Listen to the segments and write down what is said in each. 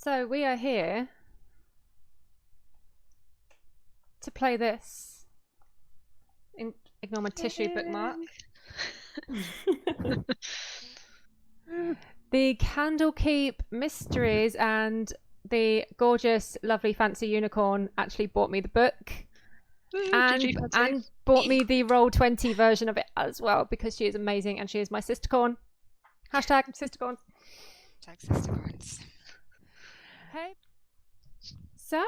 So we are here to play this. Ignore my tissue bookmark. The Candlekeep Mysteries, and the gorgeous, lovely, fancy unicorn actually bought me the book. And bought me the Roll20 version of it as well, because she is amazing and she is my sistercorn. Hashtag sistercorns. Hashtag sistercorns. Hey. So,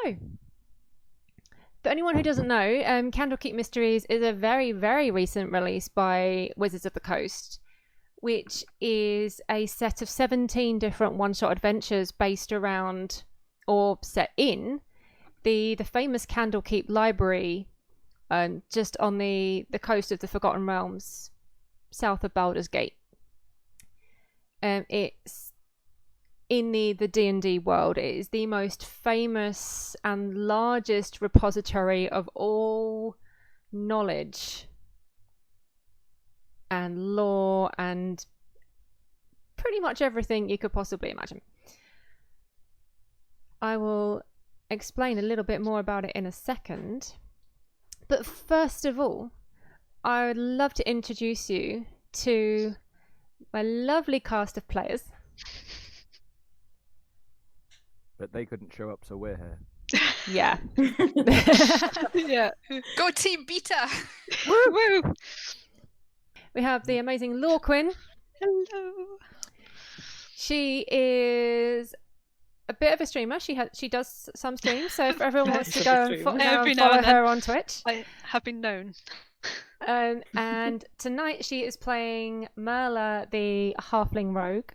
for anyone who doesn't know, Candlekeep Mysteries is a very, very recent release by Wizards of the Coast, which is a set of 17 different one-shot adventures based around, or set in, the famous Candlekeep Library, just on the coast of the Forgotten Realms, south of Baldur's Gate. It's in the D&D world. It is the most famous and largest repository of all knowledge and lore and pretty much everything you could possibly imagine. I will explain a little bit more about it in a second. But first of all, I would love to introduce you to my lovely cast of players. But they couldn't show up, so we're here. Yeah. Yeah. Go Team Beta! Woo woo! We have the amazing Lorquin. Hello. She is a bit of a streamer. She does some streams, so if everyone wants to go and follow her on Twitch. I have been known. And tonight she is playing Merla, the halfling rogue.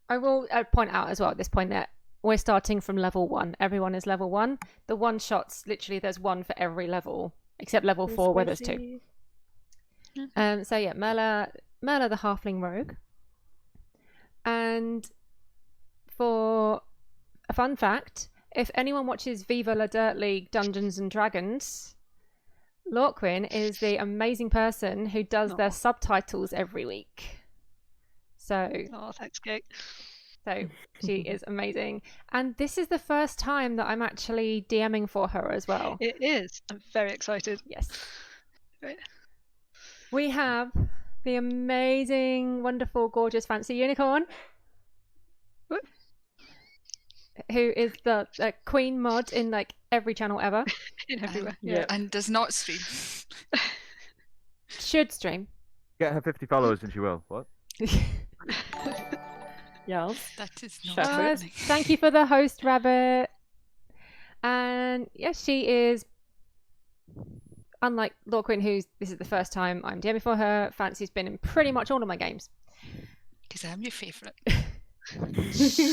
I will point out as well at this point that we're starting from level 1. Everyone is level 1. The one shots, literally, there's one for every level, except level 4 where there's 2. So yeah, Merla the halfling rogue. And for a fun fact, if anyone watches Viva La Dirt League Dungeons and Dragons, Lorquin is the amazing person who does their subtitles every week. So, thanks, Kate. So she is amazing. And this is the first time that I'm actually DMing for her as well. It is. I'm very excited. Yes. Right. We have the amazing, wonderful, gorgeous, fancy unicorn. What? Who is the queen mod in like every channel ever. In everywhere. Yeah. And does not stream. Should stream. Get her 50 followers and she will. What? Yes. That is not happening. Thank you for the host, Rabbit. And yes, she is, unlike Lorquin, this is the first time I'm DMing for her. Fancy's been in pretty much all of my games. Because I'm your favourite.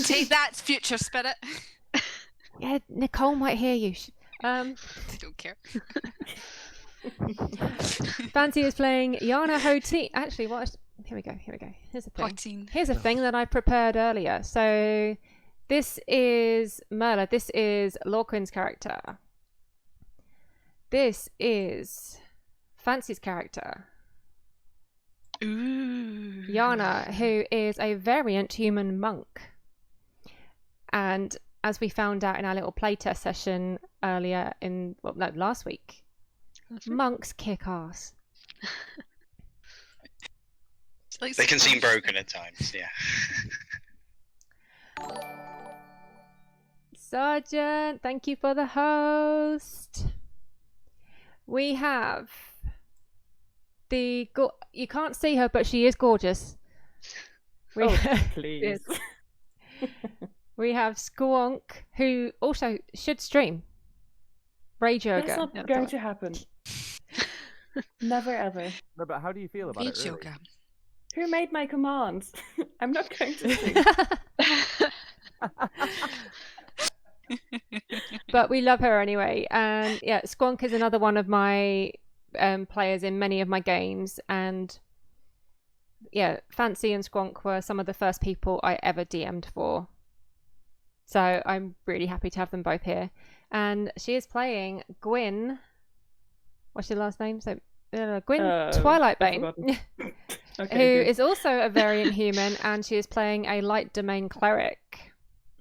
Take that, future spirit. Yeah, Nicole might hear you. I don't care. Fancy is playing Yana Hoti. Actually, here we go. Here's a thing. Potine. Here's a thing that I prepared earlier. So this is Merla. This is Lorquin's character. This is Fancy's character. Ooh. Yana, who is a variant human monk. And as we found out in our little playtest session earlier last week, monks kick ass. They can seem broken at times, yeah. Sergeant, thank you for the host. We have you can't see her, but she is gorgeous. Please. We have Squonk, who also should stream. Rage Yoga. That's not going to happen. Never ever. No, but how do you feel about it, really? Yoga. Who made my commands? I'm not going to sing. But we love her anyway. And yeah, Squonk is another one of my players in many of my games. And yeah, Fancy and Squonk were some of the first people I ever DM'd for. So I'm really happy to have them both here. And she is playing Gwyn. What's your last name? So Gwyn Twilightbane. Okay, who good. is also a variant human, and she is playing a light domain cleric.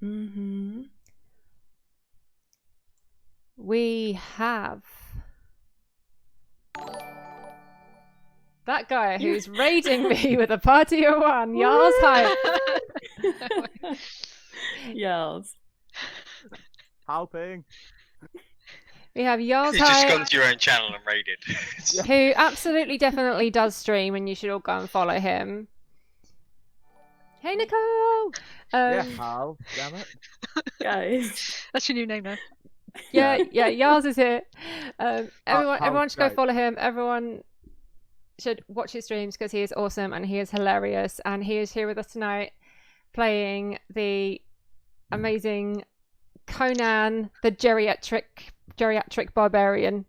Mm-hmm. We have that guy who's raiding me with a party of one. Jarl's hype. Yells. Helping. We have Jarl's You've just hype, gone to your own channel and raided. who absolutely definitely does stream, and you should all go and follow him. Hey, Nicole. Yeah, Hal. Damn it. Guys. That's your new name now. Yeah, Jarls is here. Everyone Hal's should go great. follow him. Everyone should watch his streams because he is awesome and he is hilarious. And he is here with us tonight, playing the amazing Conan, the geriatric barbarian,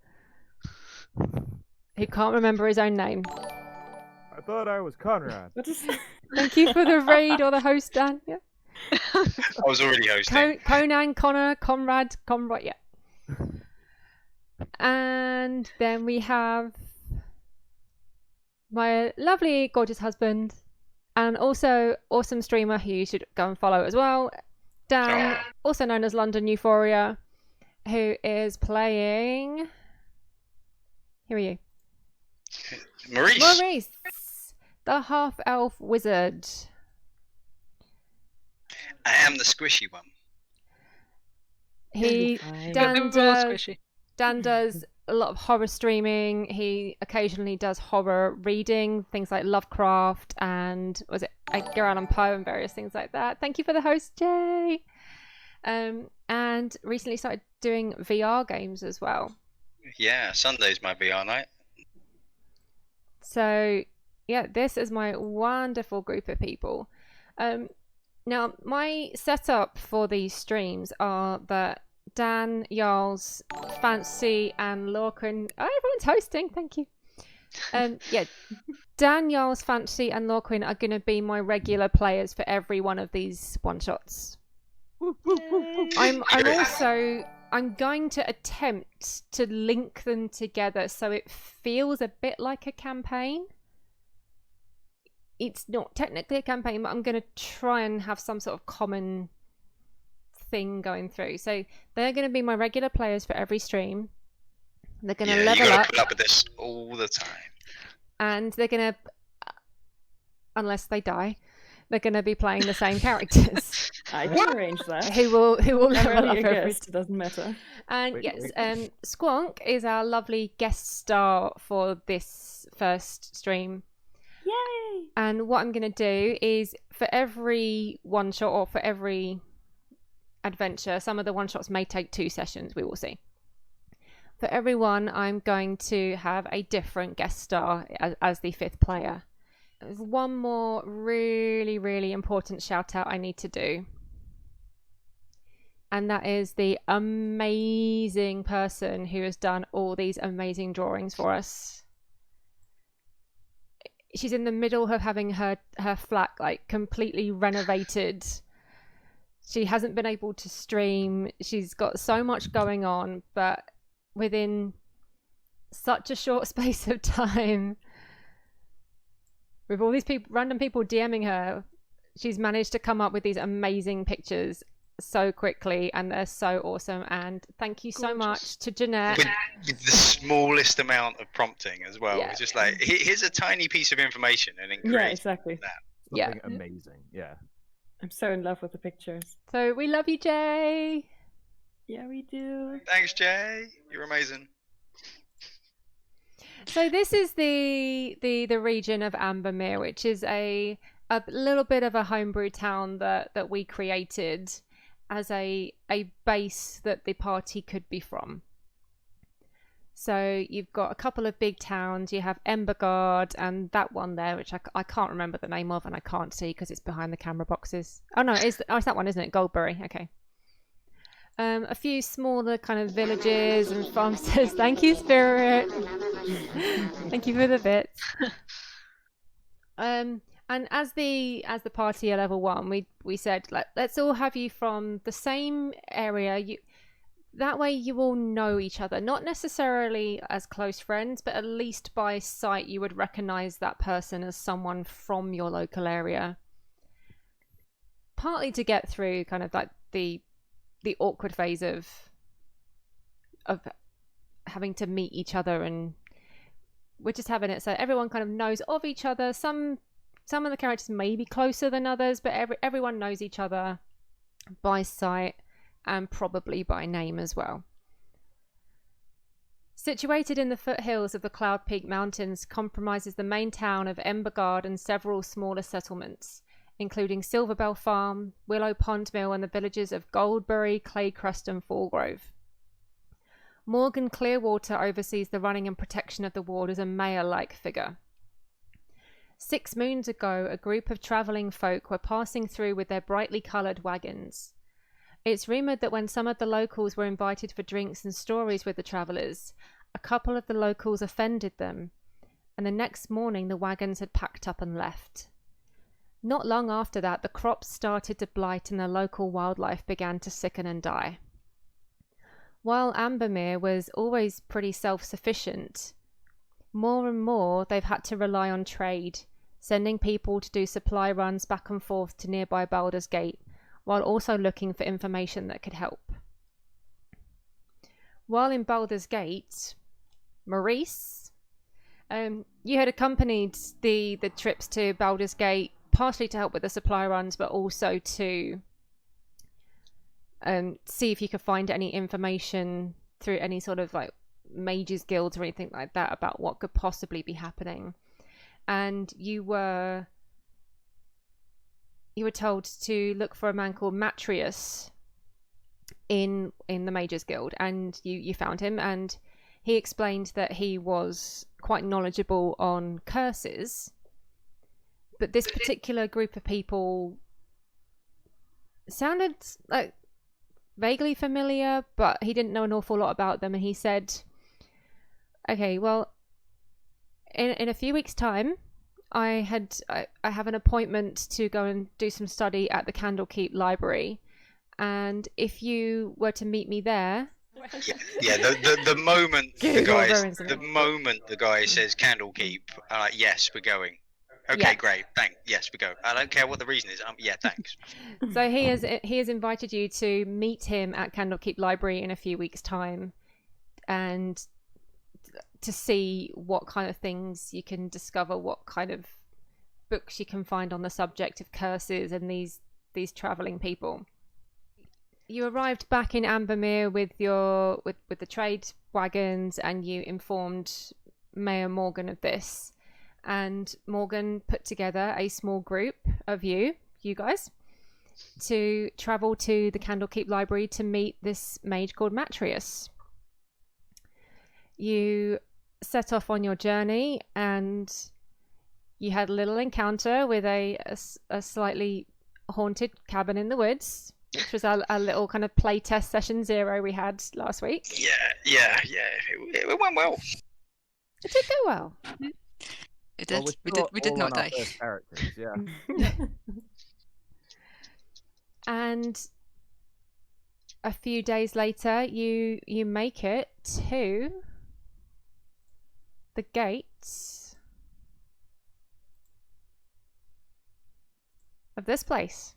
who can't remember his own name. I thought I was Conrad. What is Thank you for the raid or the host, Dan. Yeah. I was already hosting. Conan, Connor, Conrad, yeah. And then we have my lovely, gorgeous husband, and also awesome streamer who you should go and follow as well, Dan, also known as London Euphoria, who is playing. Who are you? Maurice. The half-elf wizard. I am the squishy one. Dan does a lot of horror streaming. He occasionally does horror reading, things like Lovecraft and was it Edgar Allan Poe and various things like that. Thank you for the host, Jay. And recently started doing VR games as well. Yeah, Sunday's my VR night. So yeah, this is my wonderful group of people. Now, my setup for these streams are that Dan, Jarls, Fancy, and Lorquin. Oh, everyone's hosting. Thank you. Yeah, Dan, Jarls, Fancy, and Lorquin are going to be my regular players for every one of these one-shots. I'm going to attempt to link them together so it feels a bit like a campaign. It's not technically a campaign, but I'm going to try and have some sort of common thing going through. So they're going to be my regular players for every stream. They're going to level you gotta up. put up with this all the time. And they're going to, unless they die, they're going to be playing the same characters. I can arrange that. who will I'm level up already a every. guest, it doesn't matter. And Wait, yes, Squonk is our lovely guest star for this first stream. Yay! And what I'm going to do is for every one shot or for every adventure, some of the one shots may take 2 sessions, we will see. For everyone, I'm going to have a different guest star as the 5th player. There's one more really, really important shout out I need to do. And that is the amazing person who has done all these amazing drawings for us. She's in the middle of having her flat like completely renovated. She hasn't been able to stream. She's got so much going on, but within such a short space of time, with all these random people DMing her, she's managed to come up with these amazing pictures so quickly, and they're so awesome. And thank you so much to Jeanette. With the smallest amount of prompting as well. Yeah. It's just like, here's a tiny piece of information and then Yeah, create exactly. that. Yeah. Something amazing. Yeah. I'm so in love with the pictures. So we love you, Jay. Yeah, we do. Thanks, Jay. You're amazing. So this is the region of Ambermere, which is a little bit of a homebrew town that we created as a base that the party could be from. So you've got a couple of big towns. You have Embergard and that one there, which I can't remember the name of and I can't see because it's behind the camera boxes. Oh no, it's that one, isn't it? Goldbury. Okay. A few smaller kind of villages and farmsteads. Thank you, Spirit. Thank you for the bits. And as the party are level 1, we said let's all have you from the same area. That way you all know each other, not necessarily as close friends, but at least by sight you would recognize that person as someone from your local area. Partly to get through kind of like the awkward phase of having to meet each other, and we're just having it so everyone kind of knows of each other. Some of the characters may be closer than others, but everyone knows each other by sight and probably by name as well. Situated in the foothills of the Cloud Peak Mountains, comprises the main town of Embergard and several smaller settlements, including Silverbell Farm, Willow Pond Mill, and the villages of Goldbury, Claycrest, and Fallgrove. Morgan Clearwater oversees the running and protection of the ward as a mayor-like figure. 6 moons ago, a group of travelling folk were passing through with their brightly coloured wagons. It's rumoured that when some of the locals were invited for drinks and stories with the travellers, a couple of the locals offended them, and the next morning the wagons had packed up and left. Not long after that, the crops started to blight and the local wildlife began to sicken and die. While Ambermere was always pretty self-sufficient, more and more they've had to rely on trade, sending people to do supply runs back and forth to nearby Baldur's Gate, while also looking for information that could help. While in Baldur's Gate, Maurice, you had accompanied the trips to Baldur's Gate partially to help with the supply runs, but also to see if you could find any information through any sort of like mages guilds or anything like that about what could possibly be happening. And you were told to look for a man called Matrius in the Mages Guild, and you found him, and he explained that he was quite knowledgeable on curses, but this particular group of people sounded like vaguely familiar, but he didn't know an awful lot about them. And he said, okay, well, in a few weeks' time, I have an appointment to go and do some study at the Candlekeep Library, and if you were to meet me there. Yeah. The moment the guy says Candlekeep, yes, we're going. Okay, yeah. Great, thanks. Yes, we go. I don't care what the reason is. Yeah, thanks. So he has invited you to meet him at Candlekeep Library in a few weeks' time, and to see what kind of things you can discover, what kind of books you can find on the subject of curses and these travelling people. You arrived back in Ambermere with the trade wagons, and you informed Mayor Morgan of this. And Morgan put together a small group of you guys, to travel to the Candlekeep Library to meet this mage called Matrius. You set off on your journey, and you had a little encounter with a slightly haunted cabin in the woods, which was our little kind of playtest session 0 we had last week. Yeah. It went well. It did go well. It did. Well, we did not die. Characters, yeah. And a few days later, you make it to the gates of this place.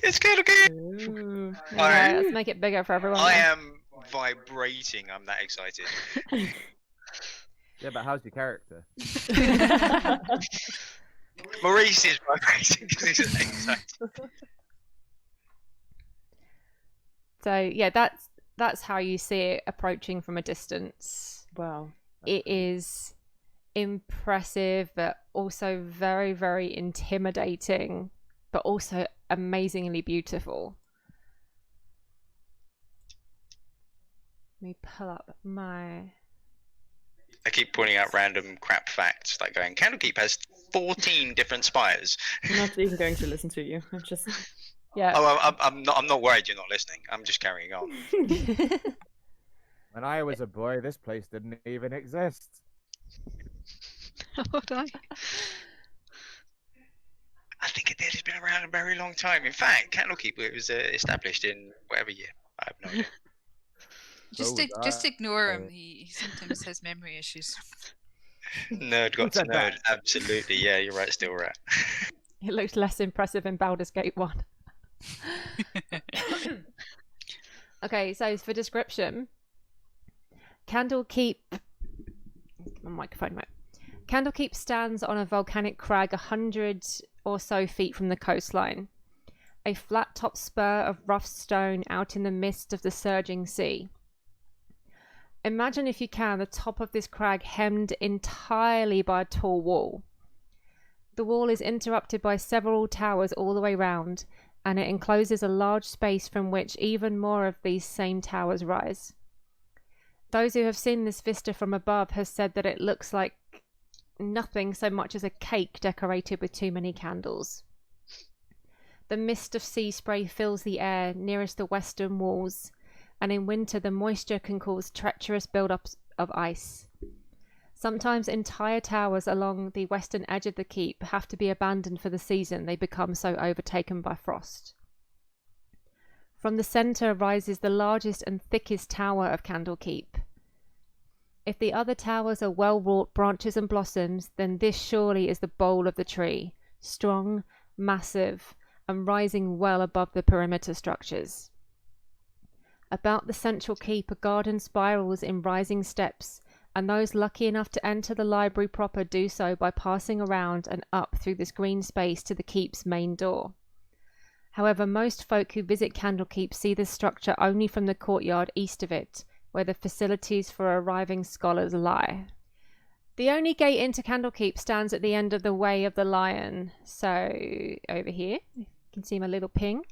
It's Candlekeep. Yeah, let's make it bigger for everyone. I am vibrating. I'm that excited. Yeah, but how's your character? Maurice is vibrating because he's that excited. So yeah, that's how you see it approaching from a distance. Wow. It is impressive, but also very, very intimidating, but also amazingly beautiful. Let me pull up my... I keep pointing out random crap facts, like going, Candlekeep has 14 different spires. I'm not even going to listen to you. I'm just... Yeah. Oh, I'm not worried you're not listening. I'm just carrying on. When I was a boy, this place didn't even exist. How would I? I think it did. It's been around a very long time. In fact, Candlekeep was established in whatever year. I have no idea. Just ignore him. He sometimes has memory issues. Nerd got to nerd. Absolutely. Yeah, you're right. Still right. It looks less impressive in Baldur's Gate 1. Okay, so for description, Candlekeep. My microphone, right? Candlekeep stands on a volcanic crag 100 or so feet from the coastline, a flat-topped spur of rough stone out in the midst of the surging sea. Imagine, if you can, the top of this crag hemmed entirely by a tall wall. The wall is interrupted by several towers all the way round, and it encloses a large space from which even more of these same towers rise. Those who have seen this vista from above have said that it looks like nothing so much as a cake decorated with too many candles. The mist of sea spray fills the air nearest the western walls, and in winter the moisture can cause treacherous build-ups of ice. Sometimes entire towers along the western edge of the keep have to be abandoned for the season. They become so overtaken by frost. From the centre rises the largest and thickest tower of Candlekeep. If the other towers are well-wrought branches and blossoms, then this surely is the bole of the tree, strong, massive, and rising well above the perimeter structures. About the central keep, a garden spirals in rising steps, and those lucky enough to enter the library proper do so by passing around and up through this green space to the keep's main door. However, most folk who visit Candlekeep see this structure only from the courtyard east of it, where the facilities for arriving scholars lie. The only gate into Candlekeep stands at the end of the Way of the Lion. So, over here, you can see my little ping.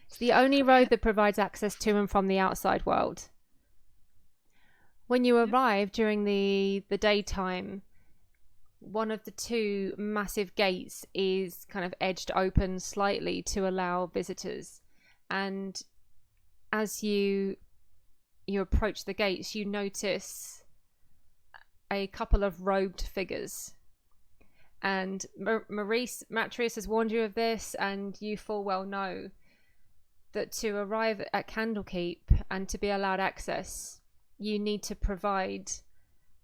It's the only road that provides access to and from the outside world. When you arrive during the daytime, one of the two massive gates is kind of edged open slightly to allow visitors. And as you approach the gates, you notice a couple of robed figures. And Matrius has warned you of this, and you full well know that to arrive at Candlekeep and to be allowed access, you need to provide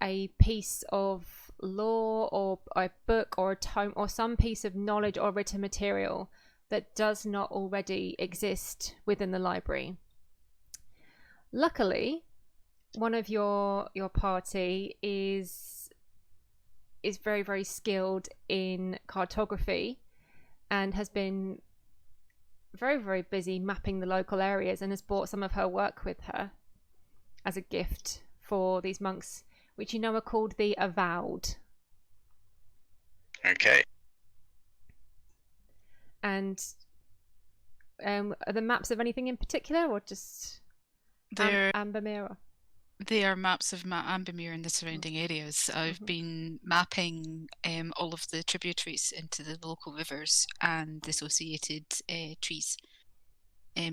a piece of lore or a book or a tome or some piece of knowledge or written material that does not already exist within the library. Luckily, one of your party is very, very skilled in cartography and has been very, very busy mapping the local areas, and has brought some of her work with her as a gift for these monks, which you know are called the Avowed. Okay. And are the maps of anything in particular, or just Ambermere? They are maps of Ambermere and the surrounding areas. I've been mapping all of the tributaries into the local rivers and associated trees,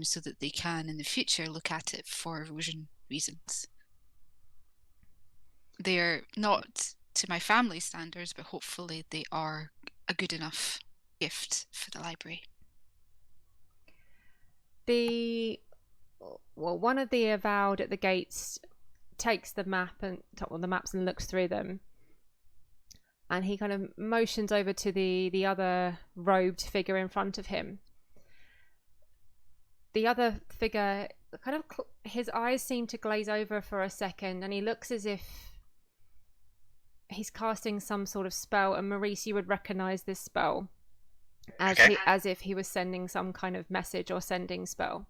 so that they can in the future look at it for erosion reasons. They are not to my family standards, but hopefully they are a good enough gift for the library. One of the Avowed at the gates takes the maps and looks through them, and he kind of motions over to the other robed figure in front of him. The other figure, kind of his eyes seem to glaze over for a second, and he looks as if he's casting some sort of spell. And Maurice, you would recognize this spell as if he was sending some kind of message or sending spell.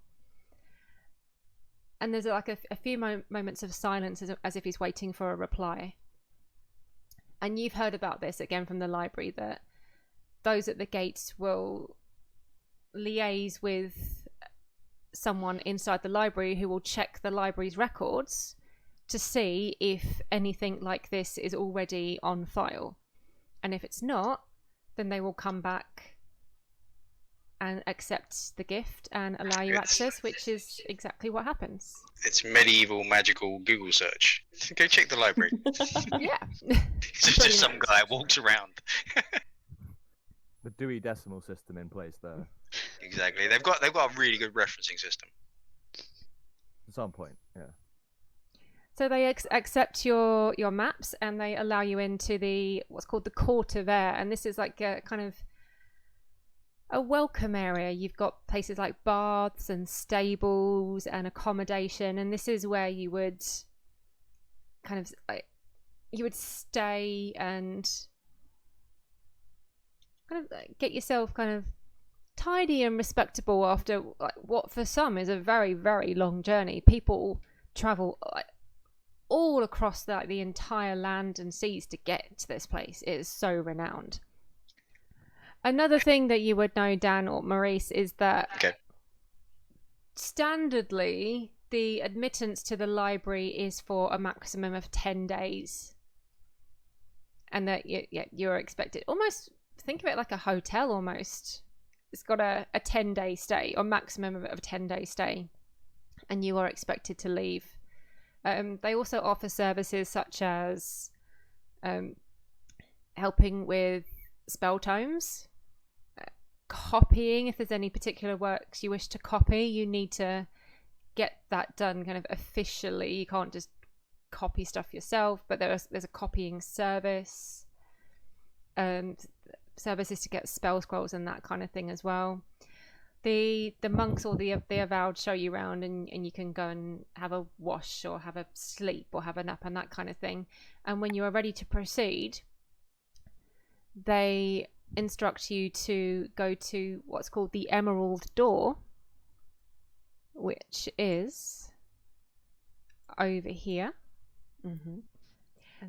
And there's like a few moments of silence as if he's waiting for a reply. And you've heard about this again from the library, that those at the gates will liaise with someone inside the library who will check the library's records to see if anything like this is already on file. And if it's not, then they will come back and accept the gift and allow you access, which is exactly what happens. It's medieval magical Google search. Go check the library. Yeah. It's just some guy walks around. The Dewey Decimal System in place there. Exactly. They've got a really good referencing system. At some point, yeah. So they accept your maps, and they allow you into what's called the Court of Air, and this is like a kind of a welcome area. You've got places like baths and stables and accommodation, and this is where you would kind of stay and kind of get yourself kind of tidy and respectable after what for some is a very, very long journey. People travel all across the entire land and seas to get to this place. It is so renowned. Another thing that you would know, Dan or Maurice, is that standardly the admittance to the library is for a maximum of 10 days. And that you're expected, almost think of it like a hotel almost. It's got a 10-day stay, or maximum of a 10-day stay, and you are expected to leave. They also offer services such as helping with spell tomes, copying. If there's any particular works you wish to copy, you need to get that done kind of officially. You can't just copy stuff yourself, but there's a copying service. Services to get spell scrolls and that kind of thing as well. The monks or the avowed show you around, and you can go and have a wash or have a sleep or have a nap and that kind of thing. And when you are ready to proceed, they instruct you to go to what's called the Emerald Door, which is over here. Mm-hmm.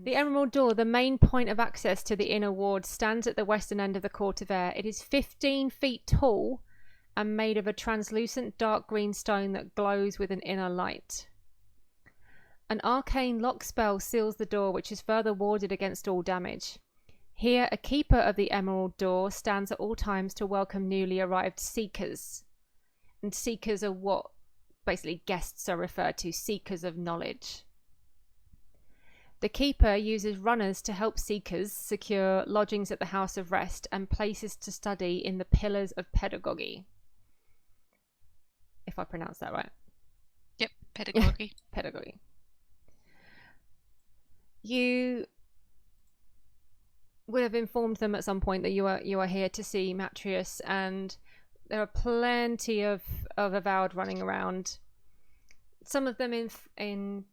The Emerald Door, the main point of access to the inner ward, stands at the western end of the Court of Air. It is 15 feet tall and made of a translucent dark green stone that glows with an inner light. An arcane lock spell seals the door, which is further warded against all damage. Here, a keeper of the Emerald Door stands at all times to welcome newly arrived seekers. And seekers are what basically guests are referred to, seekers of knowledge. The keeper uses runners to help seekers secure lodgings at the House of Rest and places to study in the Pillars of Pedagogy. If I pronounce that right. Yep, pedagogy. Pedagogy. You would have informed them at some point that you are here to see Matrius, and there are plenty of avowed running around. Some of them in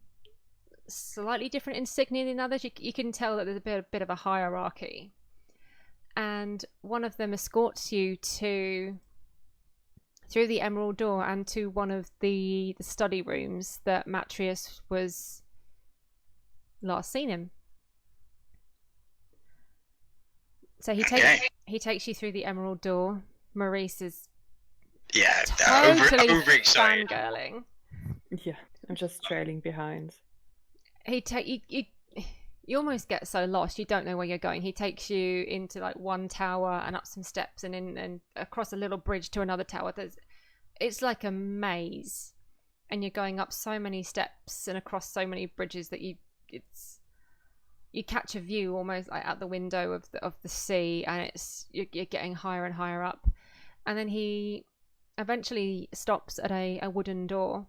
slightly different insignia than others. You can tell that there's a bit of a hierarchy, and one of them escorts you through the Emerald Door and to one of the study rooms that Matrius was last seen in. So he takes you through the Emerald Door. Maurice is totally overexcited. fangirling. Yeah, I'm just trailing behind. You almost get so lost you don't know where you're going. He takes you into like one tower and up some steps and in and across a little bridge to another tower. It's like a maze, and you're going up so many steps and across so many bridges that you catch a view almost like out the window of the sea, and you're getting higher and higher up. And then he eventually stops at a wooden door.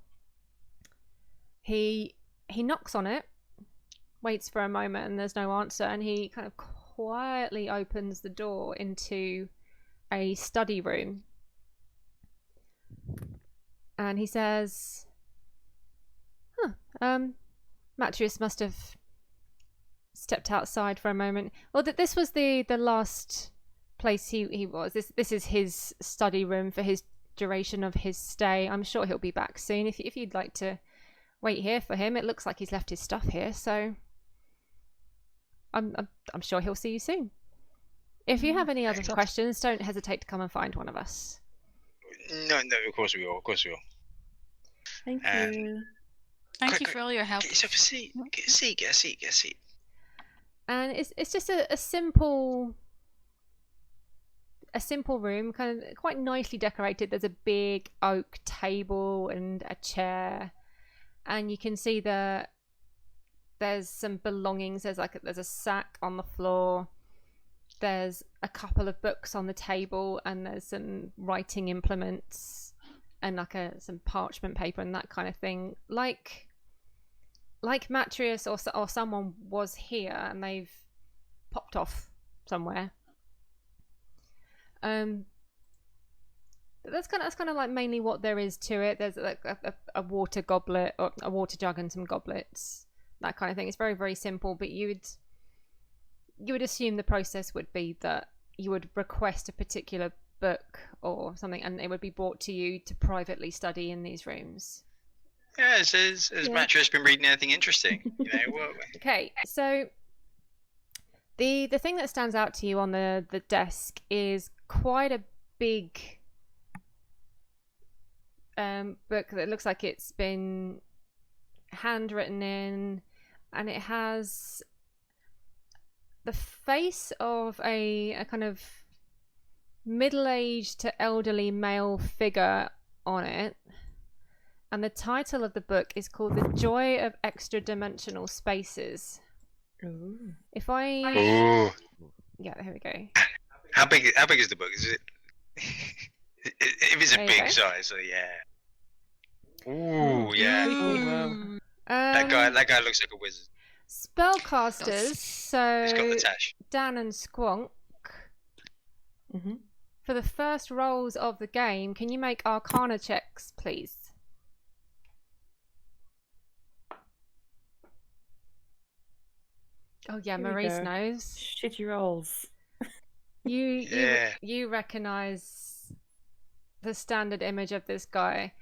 He knocks on it, waits for a moment, and there's no answer, and he kind of quietly opens the door into a study room. And he says, Matrius must have stepped outside for a moment. Well, this was the last place he was. This is his study room for his duration of his stay. I'm sure he'll be back soon. If you'd like to wait here for him, it looks like he's left his stuff here, so I'm sure he'll see you soon. If you have any other questions, don't hesitate to come and find one of us. No, of course we will. Thank you. Thank you for all your help. Get yourself a seat. Get a seat. And it's just a simple room, kind of quite nicely decorated. There's a big oak table and a chair, and you can see there's some belongings. There's a sack on the floor. There's a couple of books on the table, and there's some writing implements and some parchment paper and that kind of thing. Like Matrius or someone was here and they've popped off somewhere. that's kind of like mainly what there is to it. There's like a water goblet or a water jug and some goblets, that kind of thing. It's very, very simple, but you would assume the process would be that you would request a particular book or something, and it would be brought to you to privately study in these rooms. Yeah, has Mattress been reading anything interesting? Okay, so the thing that stands out to you on the desk is quite a big book that looks like it's been handwritten in, and it has the face of a kind of middle-aged to elderly male figure on it, and the title of the book is called The Joy of Extradimensional Spaces. Ooh. If I Ooh. Yeah, here we go. How big is the book? Is it if it's a big size, so yeah. Ooh, yeah. That guy looks like a wizard. Spellcasters, so He's got the tash. Dan and Squonk. For the first rolls of the game, can you make Arcana checks, please? Oh yeah, Maurice knows. Shitty rolls. You recognise the standard image of this guy,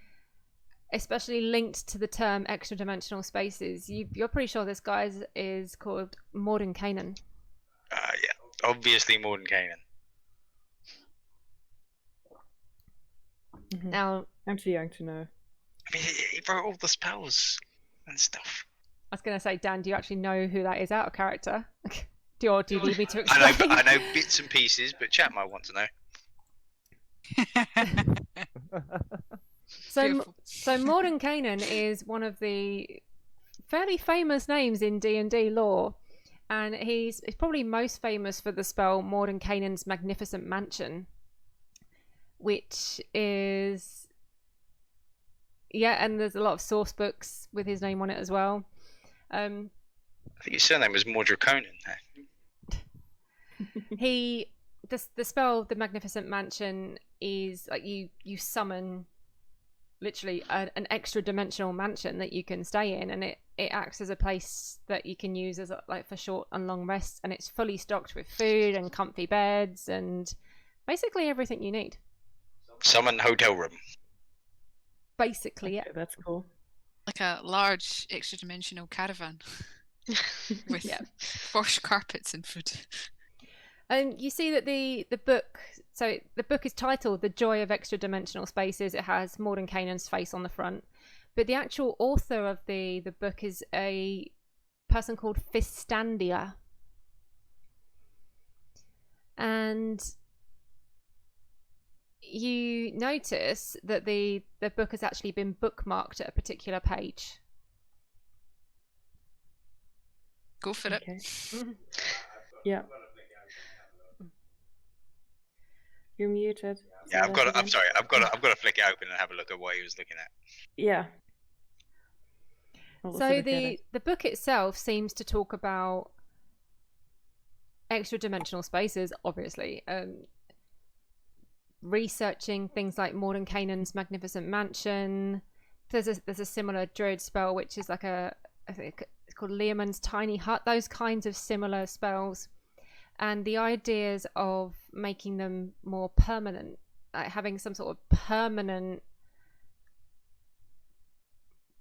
especially linked to the term extra-dimensional spaces. You're pretty sure this guy is called Mordenkainen. Yeah, obviously Mordenkainen. Now, I'm too young to know. I mean, he wrote all the spells and stuff. I was going to say, Dan, do you actually know who that is out of character? Do you need me to explain? I know bits and pieces, but chat might want to know. So Mordenkainen is one of the fairly famous names in D&D lore, and he's probably most famous for the spell Mordenkainen's Magnificent Mansion, which is and there's a lot of source books with his name on it as well. I think his surname was Mordraconan. The spell, the Magnificent Mansion, is like you summon literally an extra dimensional mansion that you can stay in, and it acts as a place that you can use as like for short and long rests, and it's fully stocked with food and comfy beds and basically everything you need. Summon hotel room. Basically, yeah. That's cool. Like a large extra-dimensional caravan with wash carpets and food. And you see that the book is titled The Joy of Extra-Dimensional Spaces. It has Mordenkainen's face on the front. But the actual author of the book is a person called Fistandia. And you notice that the book has actually been bookmarked at a particular page. Go for it. Yeah. You're muted. Yeah, I'm sorry. I've got to flick it open and have a look at what he was looking at. Yeah. So the book itself seems to talk about extra-dimensional spaces, obviously. Researching things like Mordenkainen's Magnificent Mansion. There's a similar druid spell, which is like I think it's called Leomund's Tiny Hut. Those kinds of similar spells. And the ideas of making them more permanent, like having some sort of permanent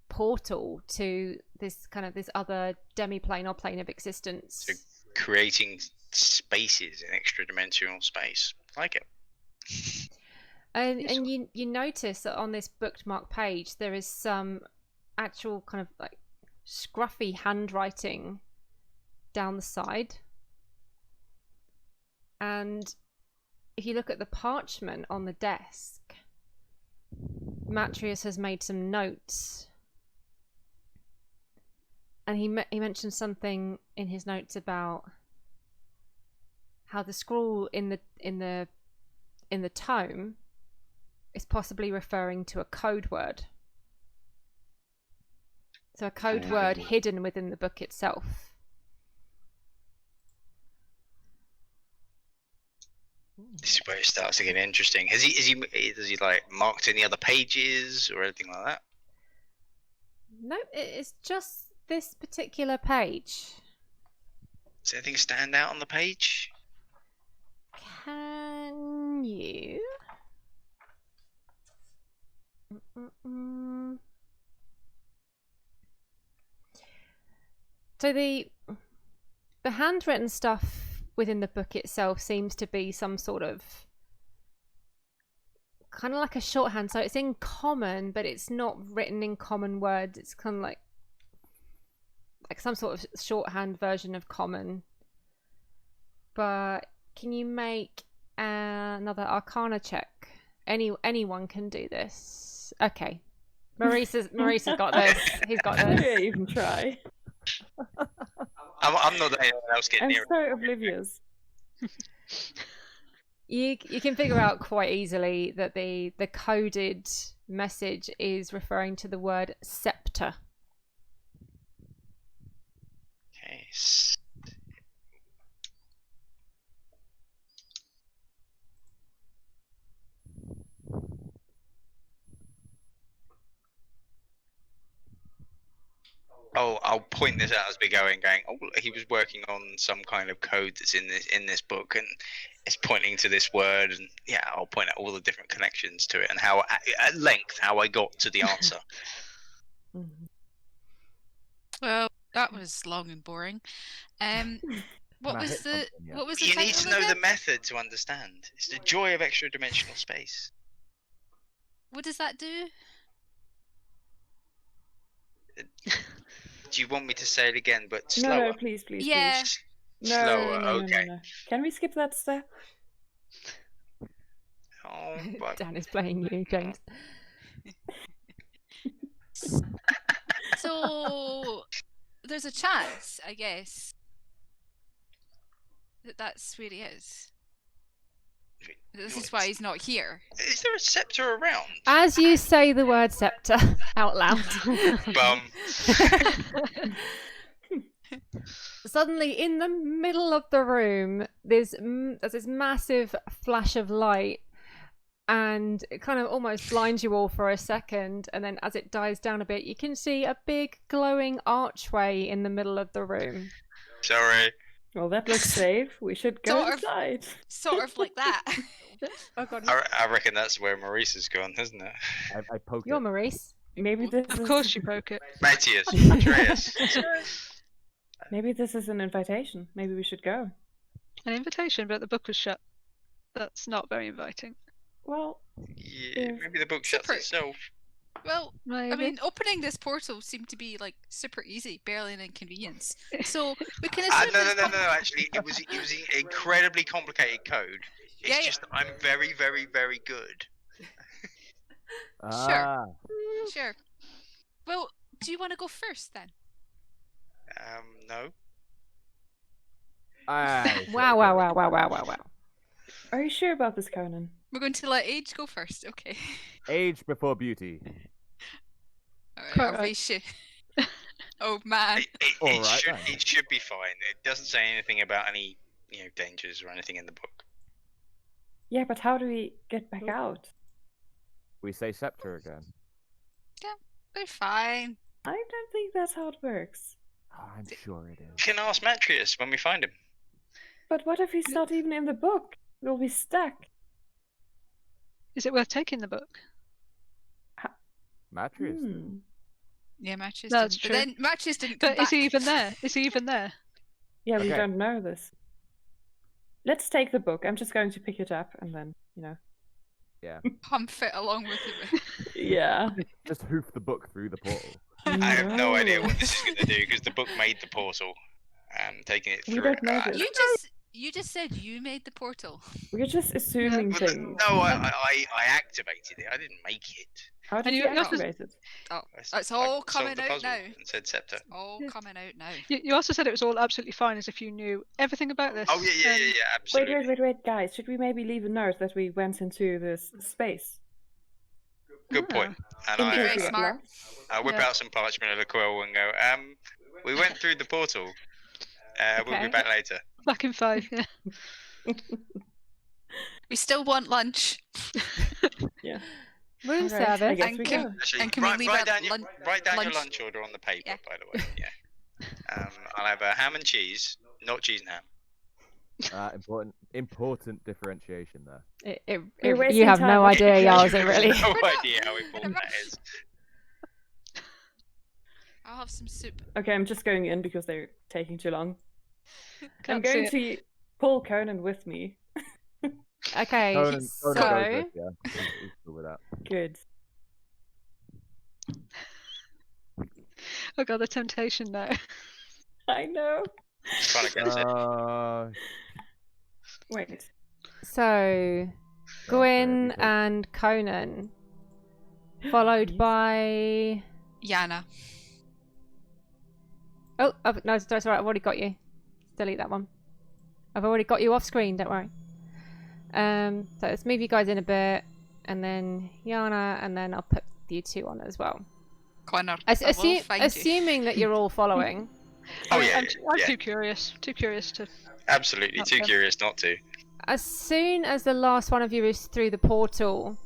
portal to this other demi-plane or plane of existence. So creating spaces in extra-dimensional space. I like it. And you notice that on this bookmark page there is some actual kind of like scruffy handwriting down the side. And if you look at the parchment on the desk, Matrius has made some notes, and he mentioned something in his notes about how the scrawl in the tome is possibly referring to a code word. So a code word hidden within the book itself. This is where it starts to get interesting. Has he like marked any other pages or anything like that? No, it's just this particular page. Does anything stand out on the page? Can you? So the handwritten stuff within the book itself seems to be some sort of kind of like a shorthand. So it's in common, but it's not written in common words. It's kind of like some sort of shorthand version of common. But can you make another Arcana check? Anyone can do this. Okay, Maurice has got this. He's got How this. do I even try? I'm not anyone else getting I'm near. so oblivious. You can figure out quite easily that the coded message is referring to the word scepter. Okay. Oh, I'll point this out as we go in, going, oh, he was working on some kind of code that's in this book, and it's pointing to this word, and yeah, I'll point out all the different connections to it, and how at length how I got to the answer. Well, that was long and boring. What was the You need title to know again? the method to understand. It's the joy of extra-dimensional space. What does that do? Do you want me to say it again, but slower? No, please, Yeah. please. Slower, No, okay. no. Can we skip that step? Oh, but... Dan is playing you, James. So there's a chance, I guess, that's where he is. This is why he's not here. Is there a scepter around? As you say the word scepter out loud, Bum. suddenly in the middle of the room, there's this massive flash of light, and it kind of almost blinds you all for a second, and then as it dies down a bit, you can see a big glowing archway in the middle of the room. Sorry. Well, that looks safe. We should go Sort of. inside. Sort of like that. Oh god, I reckon that's where Maurice has gone, hasn't it? I poked you're it. Maurice. Maybe this Of is... course you broke it. Matthias, Andreas. Maybe this is an invitation. Maybe we should go. An invitation, but the book was shut. That's not very inviting. Well, Yeah, maybe the book shuts Super. itself. Well, Maybe. I mean, opening this portal seemed to be like super easy, barely an inconvenience. So we can assume No. Actually, it was an incredibly complicated code. It's Yeah, yeah. just that I'm very, very, very good. Sure. Well, do you want to go first then? No. Wow. are you sure about this, Conan? We're going to let Age go first. Okay. Age before beauty. All Quite right. right. Oh man. It should be fine. It doesn't say anything about any dangers or anything in the book. Yeah, but how do we get back out? We say scepter again. We're fine. I don't think that's how it works. Oh, I'm sure it is. You can ask Matrius when we find him. But what if he's not even in the book? We'll be stuck. Is it worth taking the book? Matrius. Yeah, Matches That's didn't. true. But then Matches didn't come But is he back. even there? Is he even there? Yeah, we Okay. don't know this. Let's take the book. I'm just going to pick it up and then, Yeah. Humph it along with him. Yeah. Just hoof the book through the portal. I have no idea what this is going to do because the book made the portal. And taking it We through. don't know this. You just said you made the portal. We're just assuming But things. no, I activated it. I didn't make it. How did And you you also- activate it? Oh, I it's all solved coming the out puzzle now. and said scepter. All Yeah. coming out now. You also said it was all absolutely fine, as if you knew everything about this. Oh yeah, absolutely. Wait, guys. Should we maybe leave a note that we went into this space? Good point. And In case Very we get smart. lost? I whip Yeah. out some parchment and a quill and go, we went through the portal. We'll be Okay. back later. Back in 5, yeah. We still want lunch. Yeah. Room All right, I service. guess And we can- go. Actually, And can we leave write our down, your, write down your lunch- lunch order on the paper, Yeah. by the way. Yeah. I'll have a ham and cheese, not cheese and ham. Important differentiation there. We're You wasting have time. no What's idea, the Jarl, is pleasure? it really? No We're not- idea how important that is. I'll have some soup. Okay, I'm just going in because they're taking too long. I'm Can't see going it. to pull Conan with me. Okay, Conan goes so with, yeah. He's cool with that. Good. Oh god, the temptation now. I know. Kind of gets it. Wait. so Gwyn and Conan, followed by. Yana. Oh, no, that's all right. I've already got you. Delete that one. I've already got you off screen. Don't worry. So let's move you guys in a bit, and then Yana, and then I'll put you two on as well. Connor. I will find you. Assuming that you're all following. Oh yeah, I'm yeah. too curious. Too curious to. Absolutely, too Okay. curious not to. As soon as the last one of you is through the portal,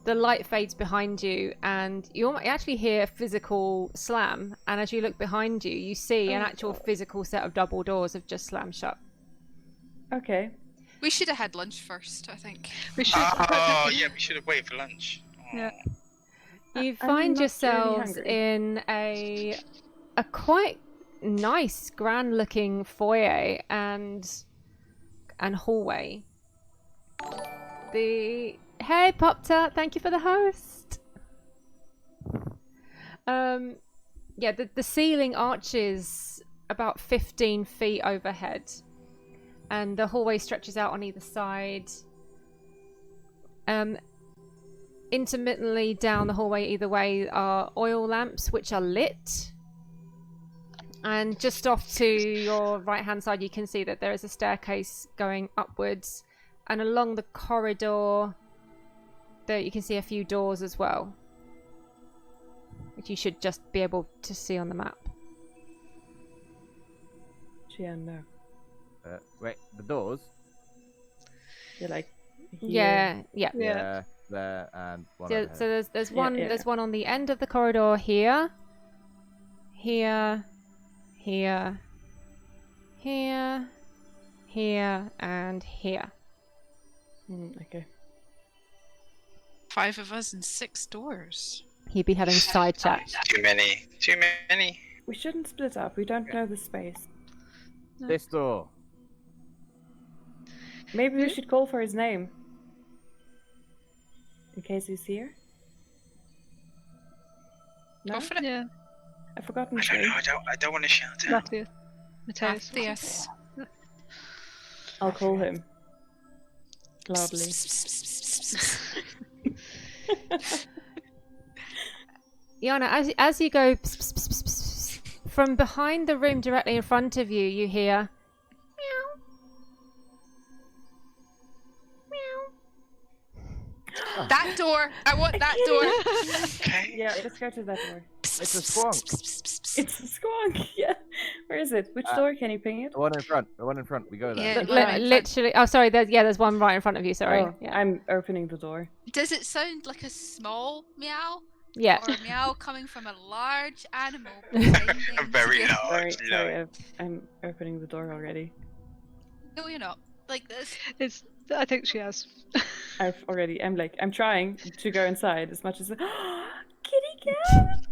the light fades behind you, and you actually hear a physical slam. And as you look behind you, you see an actual physical set of double doors have just slammed shut. Okay. We should have had lunch first, I think. We should. Oh yeah, we should have waited for lunch. Oh. Yeah. You I'm find not yourselves really in a quite nice, grand-looking foyer and hallway. Hey, Pop-Tart, thank you for the host. Yeah, the ceiling arches about 15 feet overhead, and the hallway stretches out on either side. Intermittently down the hallway either way are oil lamps which are lit, and just off to your right hand side you can see that there is a staircase going upwards, and along the corridor there you can see a few doors as well, which you should just be able to see on the map. Yeah, no. Wait, the doors? You're like. Yeah. Yeah. There and one So, overhead. so there's one yeah. there's one on the end of the corridor here, here, here, here, here, and here. Okay. 5 of us and 6 doors. He'd be having side chat. Too many. Too many. We shouldn't split up. We don't know the space. This door. Maybe we should call for his name. In case he's here. No? Go for it. Yeah. I've forgotten I his don't name. know. I don't want to shout out. Matthias. Matthias. Matthias. I'll call him. Loudly. Yana, as you go pss, pss, pss, pss, pss, from behind the room directly in front of you, you hear meow, meow. That door! I want that door! Okay. Yeah, let's go to that door. It's a squonk. It's a squonk. Yeah. Where is it? Which door? Can you ping it? The one in front. The one in front. We go there. Yeah. Right. Literally. Oh, sorry. There's one right in front of you. Sorry. Oh, Yeah. I'm opening the door. Does it sound like a small meow? Yeah. Or a meow coming from a large animal? pretending A very to be- large. Sorry, I'm opening the door already. No, you're not. Like this. I think she has. I'm trying to go inside as much as. Kitty cat!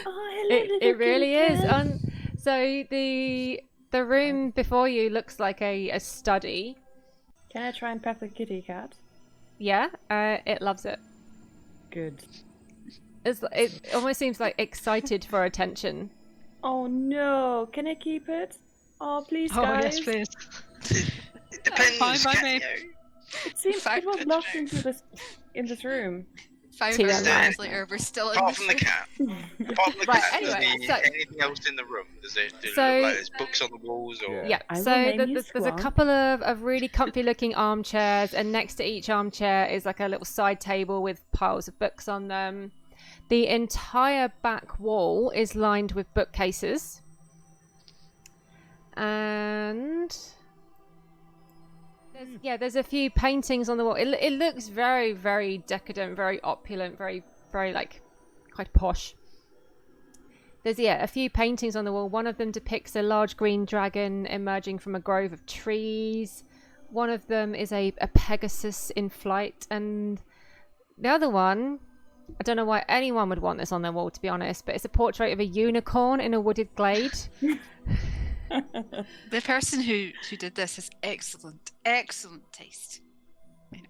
Oh, hello, It little really kitty is. cat. So the room before you looks like a study. Can I try and pet the kitty cat? Yeah. It loves it. Good. It almost seems like excited for attention. Oh no! Can I keep it? Oh please, Oh guys! yes, please. It depends. Fine by can't me. you? It seems it Fact. was locked in this room. 500 Yeah. years later, we're still in Apart this from the cat. Apart from the Right, cat, anyway, is so- there anything else in the room? Does it So- look like there's books on the walls or? Yeah. Yeah, I will so name you there's a Squonk. couple of really comfy looking armchairs, and next to each armchair is like a little side table with piles of books on them. The entire back wall is lined with bookcases. And There's a few paintings on the wall. It looks very, very decadent, very opulent, very, very like quite posh. There's a few paintings on the wall. One of them depicts a large green dragon emerging from a grove of trees. One of them is a Pegasus in flight, and the other one, I don't know why anyone would want this on their wall, to be honest, but it's a portrait of a unicorn in a wooded glade. The person who did this has excellent taste in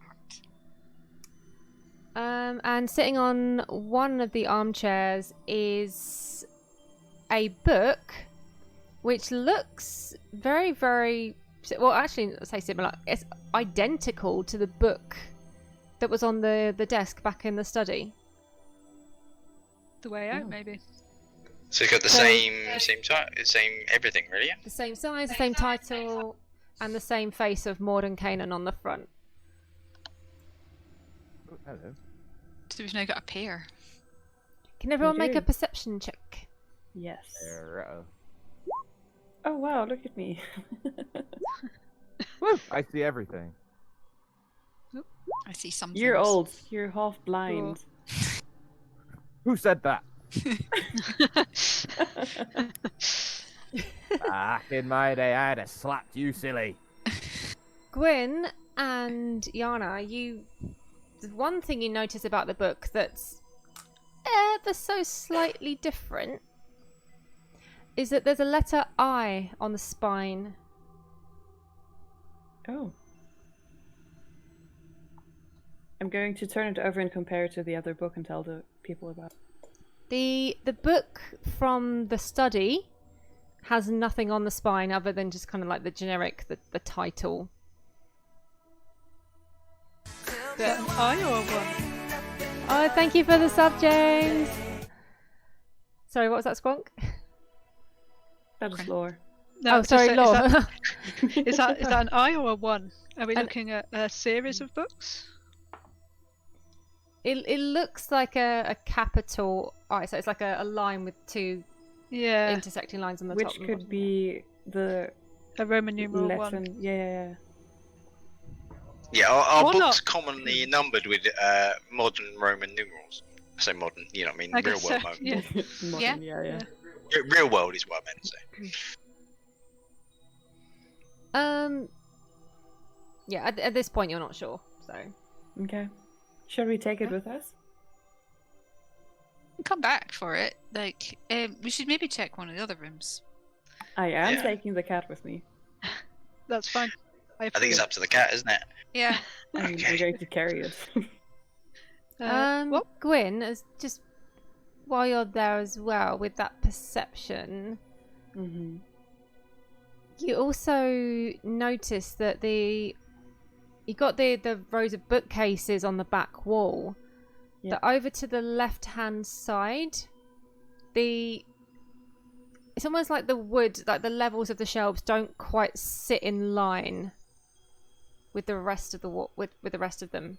art. And sitting on one of the armchairs is a book which looks very, very well. Actually, I'll say similar. It's identical to the book that was on the desk back in the study. The Way Out, maybe. So it's got the same everything, really. Yeah? The same size, the same title, and the same face of Morden Kanan on the front. Oh, hello. So we've now got a pair. Can everyone make do. a perception check? Yes. Uh-oh. Oh wow, look at me. Woo! I see everything. I see some. You're things. old. You're half blind. Who said that? Back in my day, I'd have slapped you, silly. Gwyn and Yana, the one thing you notice about the book that's ever so slightly different is that there's a letter I on the spine. Oh. I'm going to turn it over and compare it to the other book and tell the people about it. The book from the study has nothing on the spine other than just kind of like the generic, the title. An I or a 1? Oh, thank you for the sub, James. Sorry, what was that, Squonk? That is lore. No, Oh, sorry, Law. Is that an I or a 1? Are we looking at a series of books? It looks like a capital I, so it's like a line with two intersecting lines on the top. Which and could bottom. be the A Roman numeral Latin. 1. Yeah. Yeah, our Or books not. commonly numbered with modern Roman numerals. I say modern, you know what I mean? I Real guess world. so, Roman. yeah. Modern, yeah. Real world is what I meant to say. Yeah, at this point you're not sure, so. Okay. Shall we take it with us? Come back for it. Like, we should maybe check one of the other rooms. I am Yeah. taking the cat with me. That's fine. I think it's up to the cat, isn't it? Yeah. I'm Okay. going to carry it. What? Gwyn, as just while you're there as well with that perception, Mm-hmm. you also notice that you got the rows of bookcases on the back wall. Yeah. That over to the left hand side, it's almost like the wood, like the levels of the shelves don't quite sit in line with the rest of with the rest of them.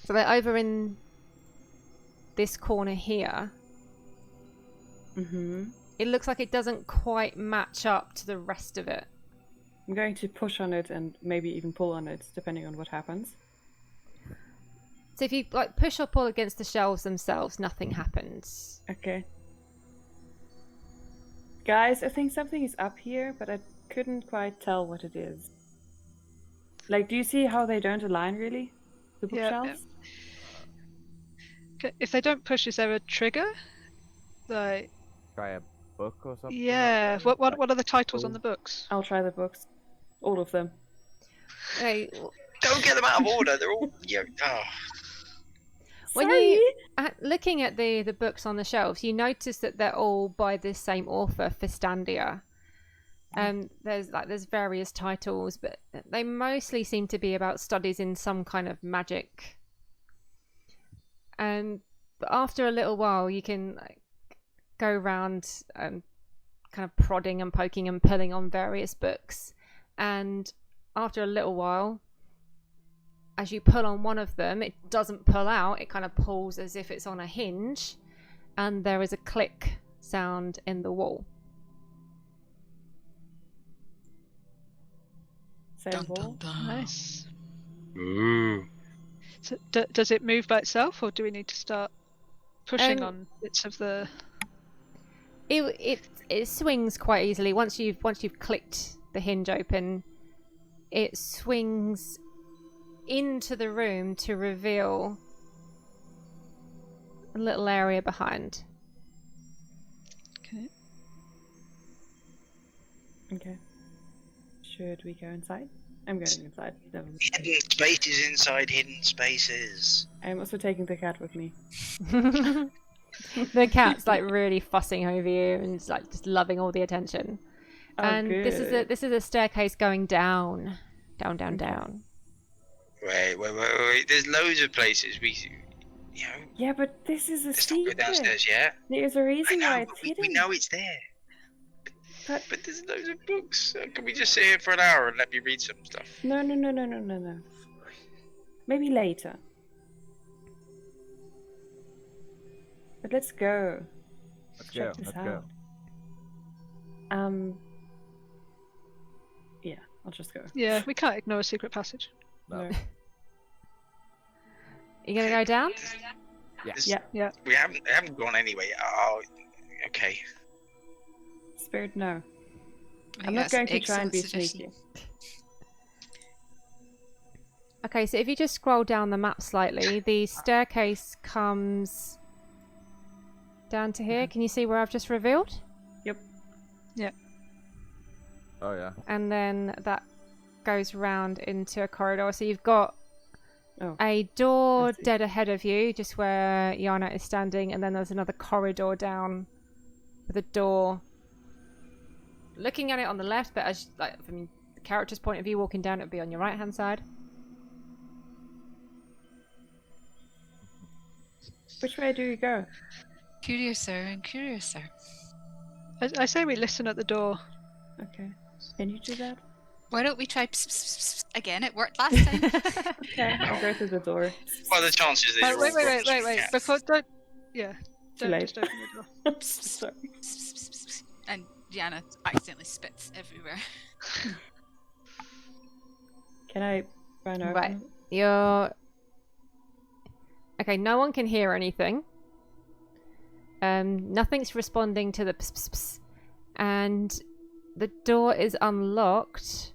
So they're over in this corner here. Mm-hmm. It looks like it doesn't quite match up to the rest of it. I'm going to push on it and maybe even pull on it, depending on what happens. So if you like push or pull against the shelves themselves, nothing happens. Okay. Guys, I think something is up here, but I couldn't quite tell what it is. Like, do you see how they don't align really? The Yeah, bookshelves? Okay, if they don't push, is there a trigger? Like, Try a book or something? yeah. like that? What are the titles on Oh. the books? I'll try the books. All of them. Okay, Don't get them out of order. They're all. Yeah. Oh. when Sorry! you looking at the books on the shelves, you notice that they're all by this same author, Fistandia. There's various titles, but they mostly seem to be about studies in some kind of magic. But after a little while, you can go around kind of prodding and poking and pulling on various books, and after a little while, as you pull on one of them, it doesn't pull out, it kind of pulls as if it's on a hinge, and there is a click sound in the wall. Same Dun, wall. dun, dun. Nice. Ooh. So, does it move by itself, or do we need to start pushing on bits of the? It swings quite easily once you've clicked the hinge open. It swings into the room to reveal a little area behind. Okay. Okay. Should we go inside? I'm going inside. Never mind. Hidden spaces inside hidden spaces. I'm also taking the cat with me. The cat's like really fussing over you and it's like just loving all the attention. Oh, And good. this is a staircase going down. Okay. Down. Wait. There's loads of places Yeah, but this is a let's not go secret. downstairs yet. There's a I reason why know, it's but hidden. we know it's there. But But there's loads of books. Can we just sit here for an hour and let me read some stuff? no. Maybe later. But let's go. Check this out. Yeah, I'll just go. Yeah, we can't ignore a secret passage. No. You gonna go down? Yeah. We haven't gone anyway. Oh, okay. Spirit, no. I think I'm not that's going an to try and be excellent suggestion. sneaky. Okay, so if you just scroll down the map slightly, the staircase comes down to here. Can you see where I've just revealed? Oh yeah. And then that goes round into a corridor. So you've got Oh, a door I see. dead ahead of you, just where Yana is standing, and then there's another corridor down with a door. Looking at it on the left, but as from the character's point of view, walking down, it would be on your right hand side. which way do we go? Curiouser and curiouser. I say we listen at the door. Okay. Can you do that? Why don't we try again? It worked last time. Okay, I'll go through the door. What are the chances that Wait, you're all wait. cats? Before, don't. Yeah. Too Don't late. just open the door. Sorry. And Diana accidentally spits everywhere. Can I run over? Right. You're... Okay, no one can hear anything. Nothing's responding to the pss, pss, pss. And the door is unlocked.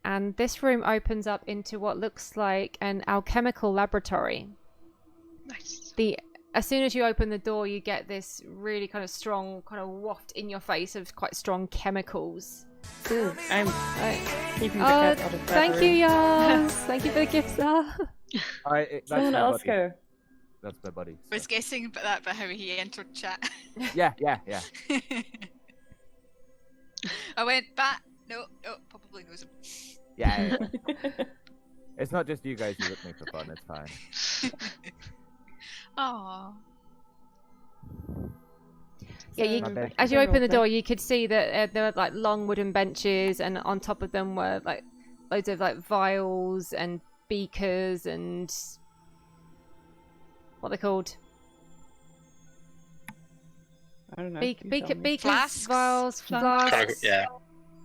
And this room opens up into what looks like an alchemical laboratory. Nice. As soon as you open the door, you get this really kind of strong kind of waft in your face of quite strong chemicals. Ooh, I'm Right. keeping the cat out of that Thank you, room. Yas. Thank you for the gift, sir. That's Someone my else buddy. go. That's my buddy. I was guessing about that, but how he entered chat. Yeah. I went back. No, probably knows him. Yeah. It's not just you guys who with me for fun. It's fine. Aww. Yeah, So, as you back to open the roleplay. door, you could see that there were like long wooden benches, and on top of them were like loads of like vials and beakers and what they're called. I don't know. Beakers, you tell me. Flasks? vials, Flasks. flasks, Yeah.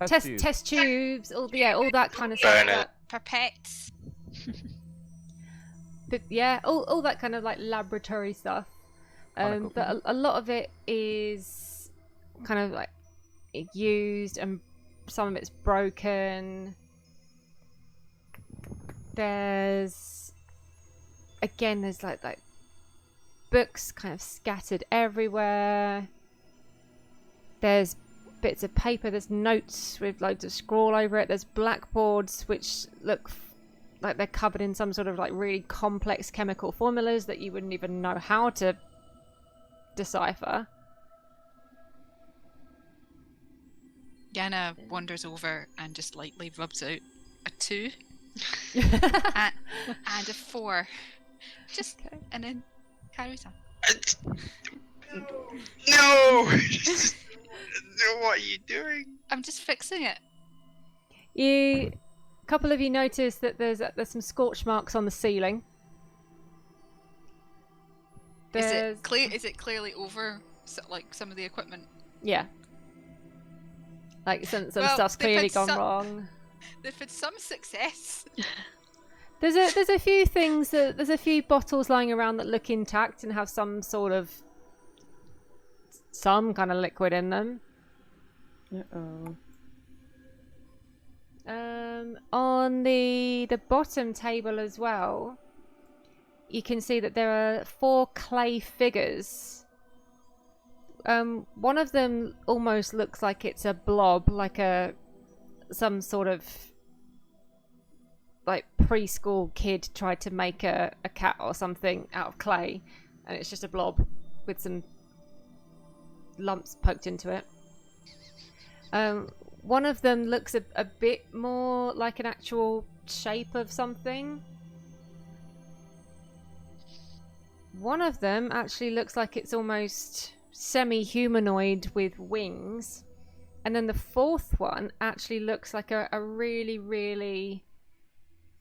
test tubes, all that kind of stuff. Burner. Pipettes. But yeah, all that kind of like laboratory stuff. Conical. But a lot of it is kind of like used, and some of it's broken. There's like books kind of scattered everywhere. There's bits of paper, there's notes with loads of scrawl over it. There's blackboards which look like they're covered in some sort of like really complex chemical formulas that you wouldn't even know how to decipher. Yana wanders over and just lightly rubs out a 2 and a 4. Just Okay. and then carries on. No! What are you doing? I'm just fixing it. A couple of you notice that there's some scorch marks on the ceiling. Is There's- it clear? Is it clearly over like some of the equipment? Yeah. Like some Well, stuff's they've clearly had gone some- wrong. They've had some success. There's a few things there's a few bottles lying around that look intact and have some kind of liquid in them. Uh-oh. On the bottom table as well, you can see that there are 4 clay figures. One of them almost looks like it's a blob, like some sort of like preschool kid tried to make a cat or something out of clay, and it's just a blob with some lumps poked into it. One of them looks a bit more like an actual shape of something. One of them actually looks like it's almost semi-humanoid with wings. And then the 4th one actually looks like a really, really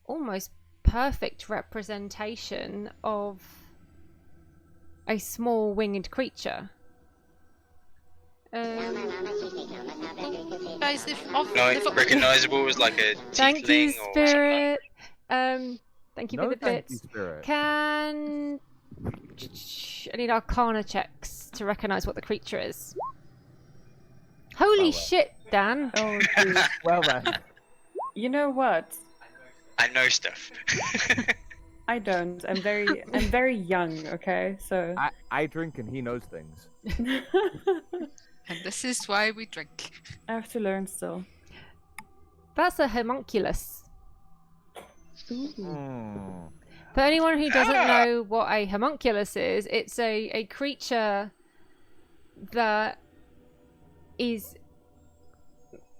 almost perfect representation of a small winged creature. Guys, Recognisable as like a Thank you, tiefling or Spirit. Thank you No, for the thank you, bits. Spirit. I need Arcana checks to recognise what the creature is. Holy well. shit, Dan! Oh, dude. Well then. You know what? I know stuff. I don't. I'm very young, okay? So I drink and he knows things. And this is why we drink. I have to learn still. That's a homunculus. Hmm. For anyone who doesn't know what a homunculus is, it's a creature that is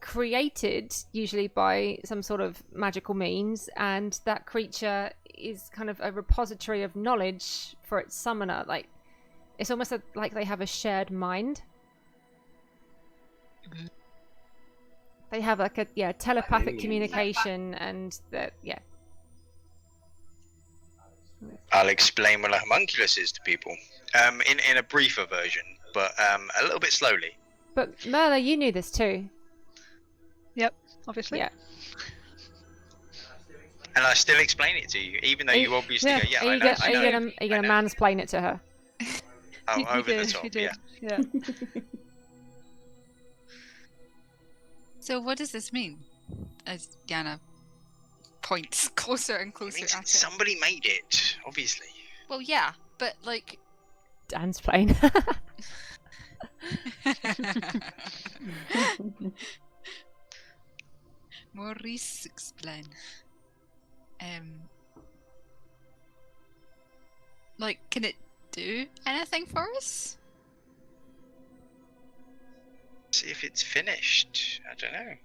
created usually by some sort of magical means, and that creature is kind of a repository of knowledge for its summoner. Like, it's almost like they have a shared mind. They have like a telepathic communication, and that I'll explain what a homunculus is to people, in a briefer version, but a little bit slowly. But Merla, you knew this too. Yep, obviously. Yeah. And I still explain it to you, even though you obviously go, yeah, Are I you know. gonna mansplain it to her? Oh, You over did, the top, you did. yeah. So what does this mean? As Yana points closer and It closer means at it. somebody made it, obviously. Well, yeah, but like... Dan's playing. Maurice explain. Like, can it do anything for us? See if it's finished. I don't know.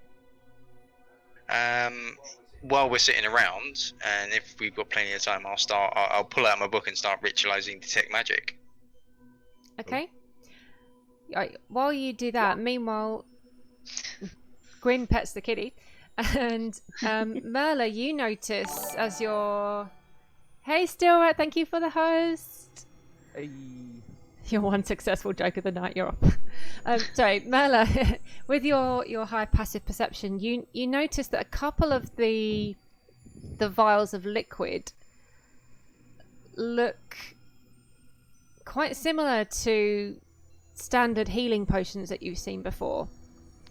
While we're sitting around, and if we've got plenty of time, I'll pull out my book and start ritualizing detect magic. Okay. Right, while you do that, meanwhile, Gwyn pets the kitty, and Merla, you notice as you're... Hey, Stilrat, thank you for the host. Hey. Your one successful joke of the night, you're off. Sorry, Merla, with your high passive perception, you notice that a couple of the vials of liquid look quite similar to standard healing potions that you've seen before.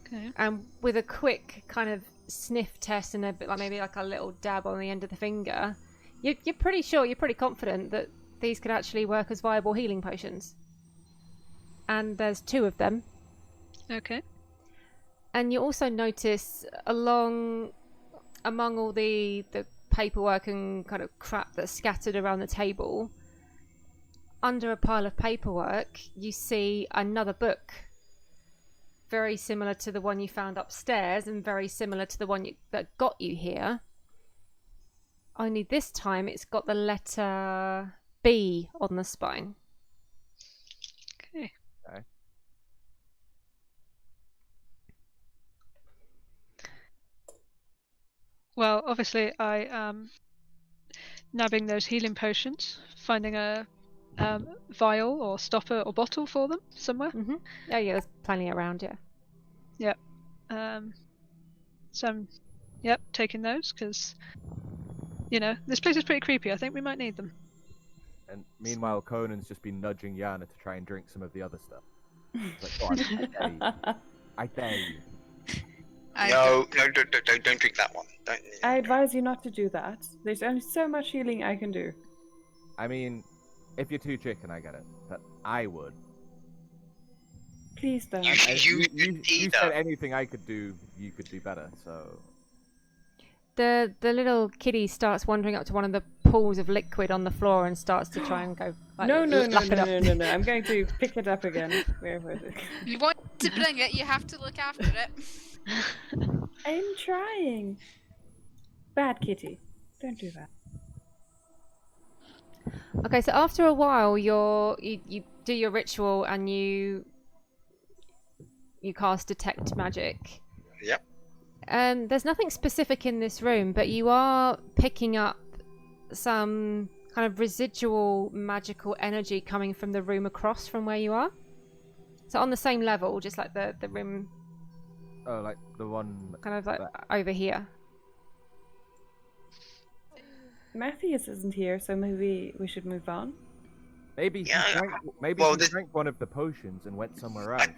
Okay. And with a quick kind of sniff test and a bit like maybe like a little dab on the end of the finger, you're pretty sure, you're pretty confident that these could actually work as viable healing potions. And there's 2 of them. Okay. And you also notice among all the paperwork and kind of crap that's scattered around the table, under a pile of paperwork, you see another book. Very similar to the one you found upstairs and very similar to the one that got you here. Only this time it's got the letter B on the spine. Okay. Well, obviously I am nabbing those healing potions, finding a vial or stopper or bottle for them somewhere. Mm-hmm. Oh yeah, there's plenty around, yeah. Yep. So I'm Yep, taking those, because, you know, this place is pretty creepy. I think we might need them. And meanwhile, Conan's just been nudging Yana to try and drink some of the other stuff. Like, go on, I dare you. I dare you. No, don't drink that one. Don't. I advise you not to do that. There's only so much healing I can do. I mean, if you're too chicken, I get it. But I would. Please don't. You You said anything I could do, you could do better, so... The little kiddie starts wandering up to one of the pools of liquid on the floor and starts to try and go. Like, No. lap it up. I'm going to pick it up again. Where was it? You want to bring it, you have to look after it. I'm trying. Bad kitty. Don't do that. Okay, so after a while, you do your ritual and you cast detect magic. Yep. There's nothing specific in this room, but you are picking up some kind of residual magical energy coming from the room across from where you are. So on the same level, just like the room. Oh, like the one... Kind of like over here. Matthias isn't here, so maybe we should move on. Maybe he drank one of the potions and went somewhere else.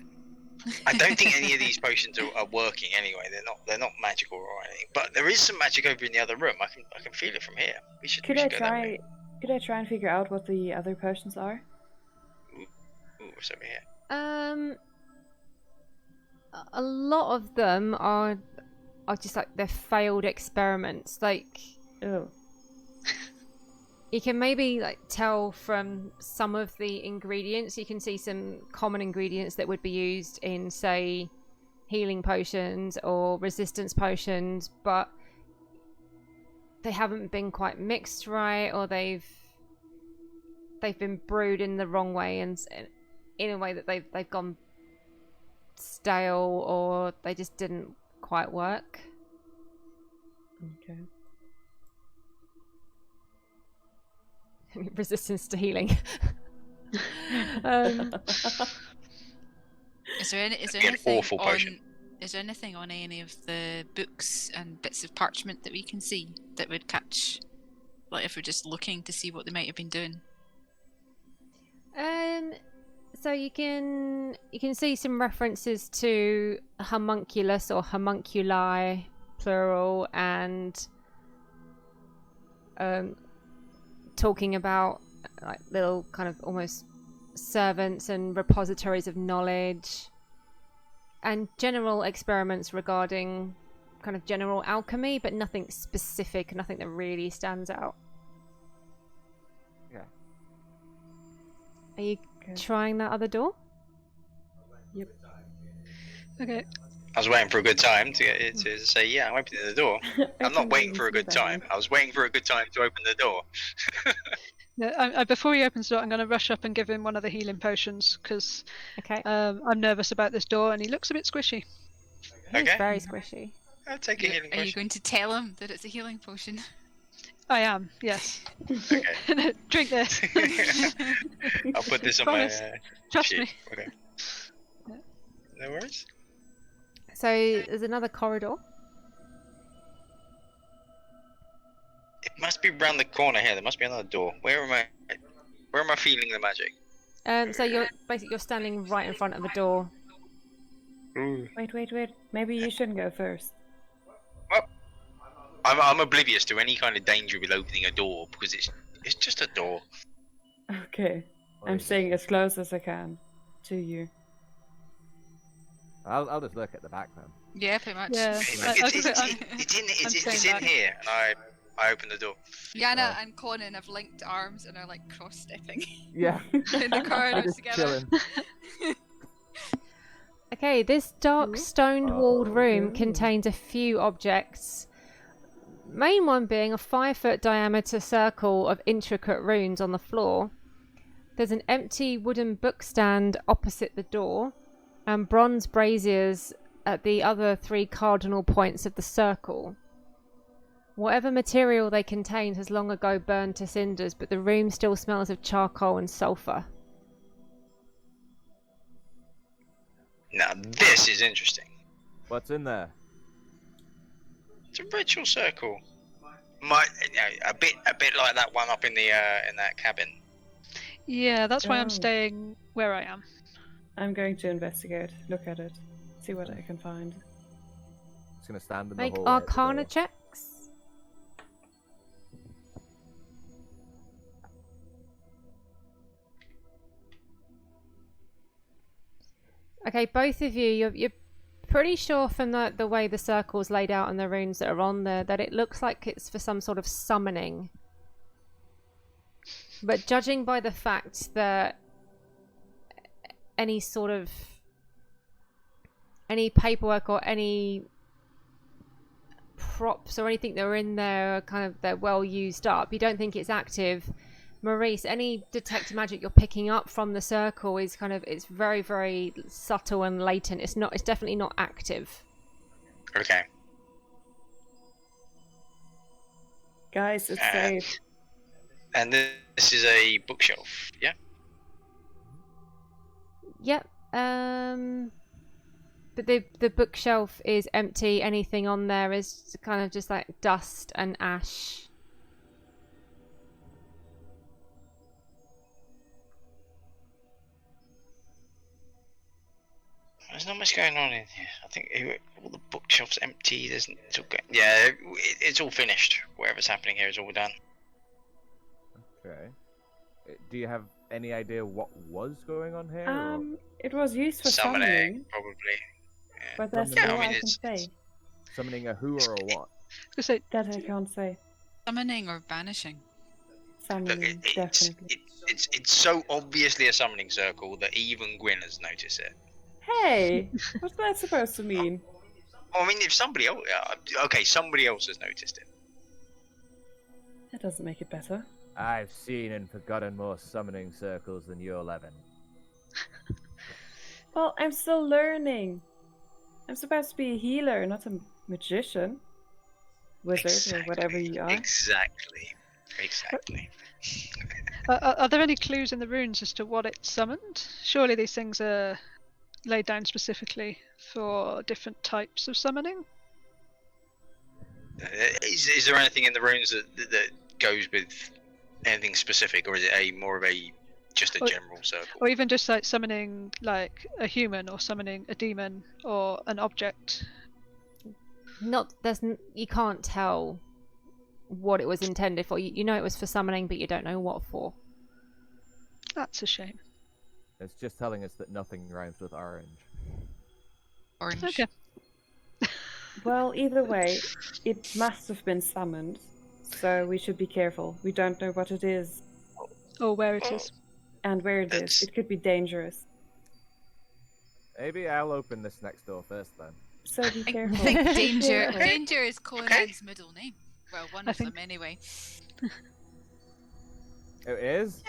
I don't think any of these potions are working anyway. They're not magical or anything. But there is some magic over in the other room. I can feel it from here. We should go that way. Could I try and figure out what the other potions are? Ooh, what's over here? A lot of them are just like they're failed experiments. Like, Oh. you can maybe like tell from some of the ingredients. You can see some common ingredients that would be used in, say, healing potions or resistance potions, but they haven't been quite mixed right, or they've been brewed in the wrong way and in a way that they've gone stale, or they just didn't quite work. Okay. Resistance to healing. Is there anything on any of the books and bits of parchment that we can see that would catch, like if we're just looking to see what they might have been doing? So you can see some references to homunculus or homunculi, plural, and talking about like little kind of almost servants and repositories of knowledge and general experiments regarding kind of general alchemy, but nothing specific, nothing that really stands out. Yeah. Are you trying that other door? Yep. Okay. I was waiting for a good time to get it to say, yeah, I'm opening the door. I'm not waiting for a good time. I was waiting for a good time to open the door. No, before he opens the door, I'm going to rush up and give him one of the healing potions, because Okay. I'm nervous about this door, and he looks a bit squishy. He's Okay. very squishy. I'll take a healing Are you potion. going to tell him that it's a healing potion? I am, yes. Okay. Drink this. I'll put this on Promise. my Trust sheet. me. Okay. No worries. So there's another corridor. It must be round the corner here. There must be another door. Where am I feeling the magic? So you're standing right in front of a door. Ooh. Wait. Maybe you shouldn't go first. Well, I'm oblivious to any kind of danger with opening a door because it's just a door. Okay. I'm staying as close as I can to you. I'll just look at the back then. Yeah, pretty much. Yeah. It's in here, and I open the door. Yana and Conan have linked arms and are like cross-stepping Yeah. in the corridors Just together. chilling. Okay, this dark stone-walled room Okay. contains a few objects. Main one being a 5-foot diameter circle of intricate runes on the floor. There's an empty wooden bookstand opposite the door, and bronze braziers at the other 3 cardinal points of the circle. Whatever material they contained has long ago burned to cinders, but the room still smells of charcoal and sulfur. Now this is interesting. What's in there? It's a ritual circle. A bit like that one up in the in that cabin. Yeah, that's why I'm Oh. staying where I am. I'm going to investigate, look at it, see what I can find. It's gonna stand in Make the hallway. at the Arcana door. checks. Okay, both of you, you're pretty sure from the way the circle's laid out and the runes that are on there that it looks like it's for some sort of summoning. But judging by the fact that any paperwork or any props or anything that are in there they're well used up, you don't think it's active. Maurice, any detect magic you're picking up from the circle is it's very, very subtle and latent. It's definitely not active. Okay. Guys, it's safe. And this is a bookshelf, yeah? Yep. But the bookshelf is empty. Anything on there is just like dust and ash. There's not much going on in here. I think all the bookshelves empty. It's all finished. Whatever's happening here is all done. Okay. Do you have any idea what was going on here? or- It was used for Summoning, summoning, probably. Yeah. but that's Yeah, all I mean, I can it's- say. Summoning a who or a what? I say, That I can't say. Summoning or banishing? Look, Summoning, definitely. it's so obviously a summoning circle that even Gwyn has noticed it. Hey, what's that supposed to mean? Well, I mean, if somebody else, somebody else has noticed it. That doesn't make it better. I've seen and forgotten more summoning circles than you're 11. Well, I'm still learning. I'm supposed to be a healer, not a magician. Wizard, or whatever you are. Exactly. are there any clues in the runes as to what it summoned? Surely these things are laid down specifically for different types of summoning? Is there anything in the runes that goes with anything specific, or is it more of a just a general circle? Or even just like summoning like a human or summoning a demon or an object? You can't tell what it was intended for. You know it was for summoning, but you don't know what for. That's a shame. It's just telling us that nothing rhymes with orange. Orange. Okay. Well, either way, it must have been summoned, so we should be careful. We don't know what it is Or where it is. and where it That's- is. It could be dangerous. Maybe I'll open this next door first then. So be I careful. think danger. Okay. Danger is Conan's middle name. Well, one I of think- them anyway. It is?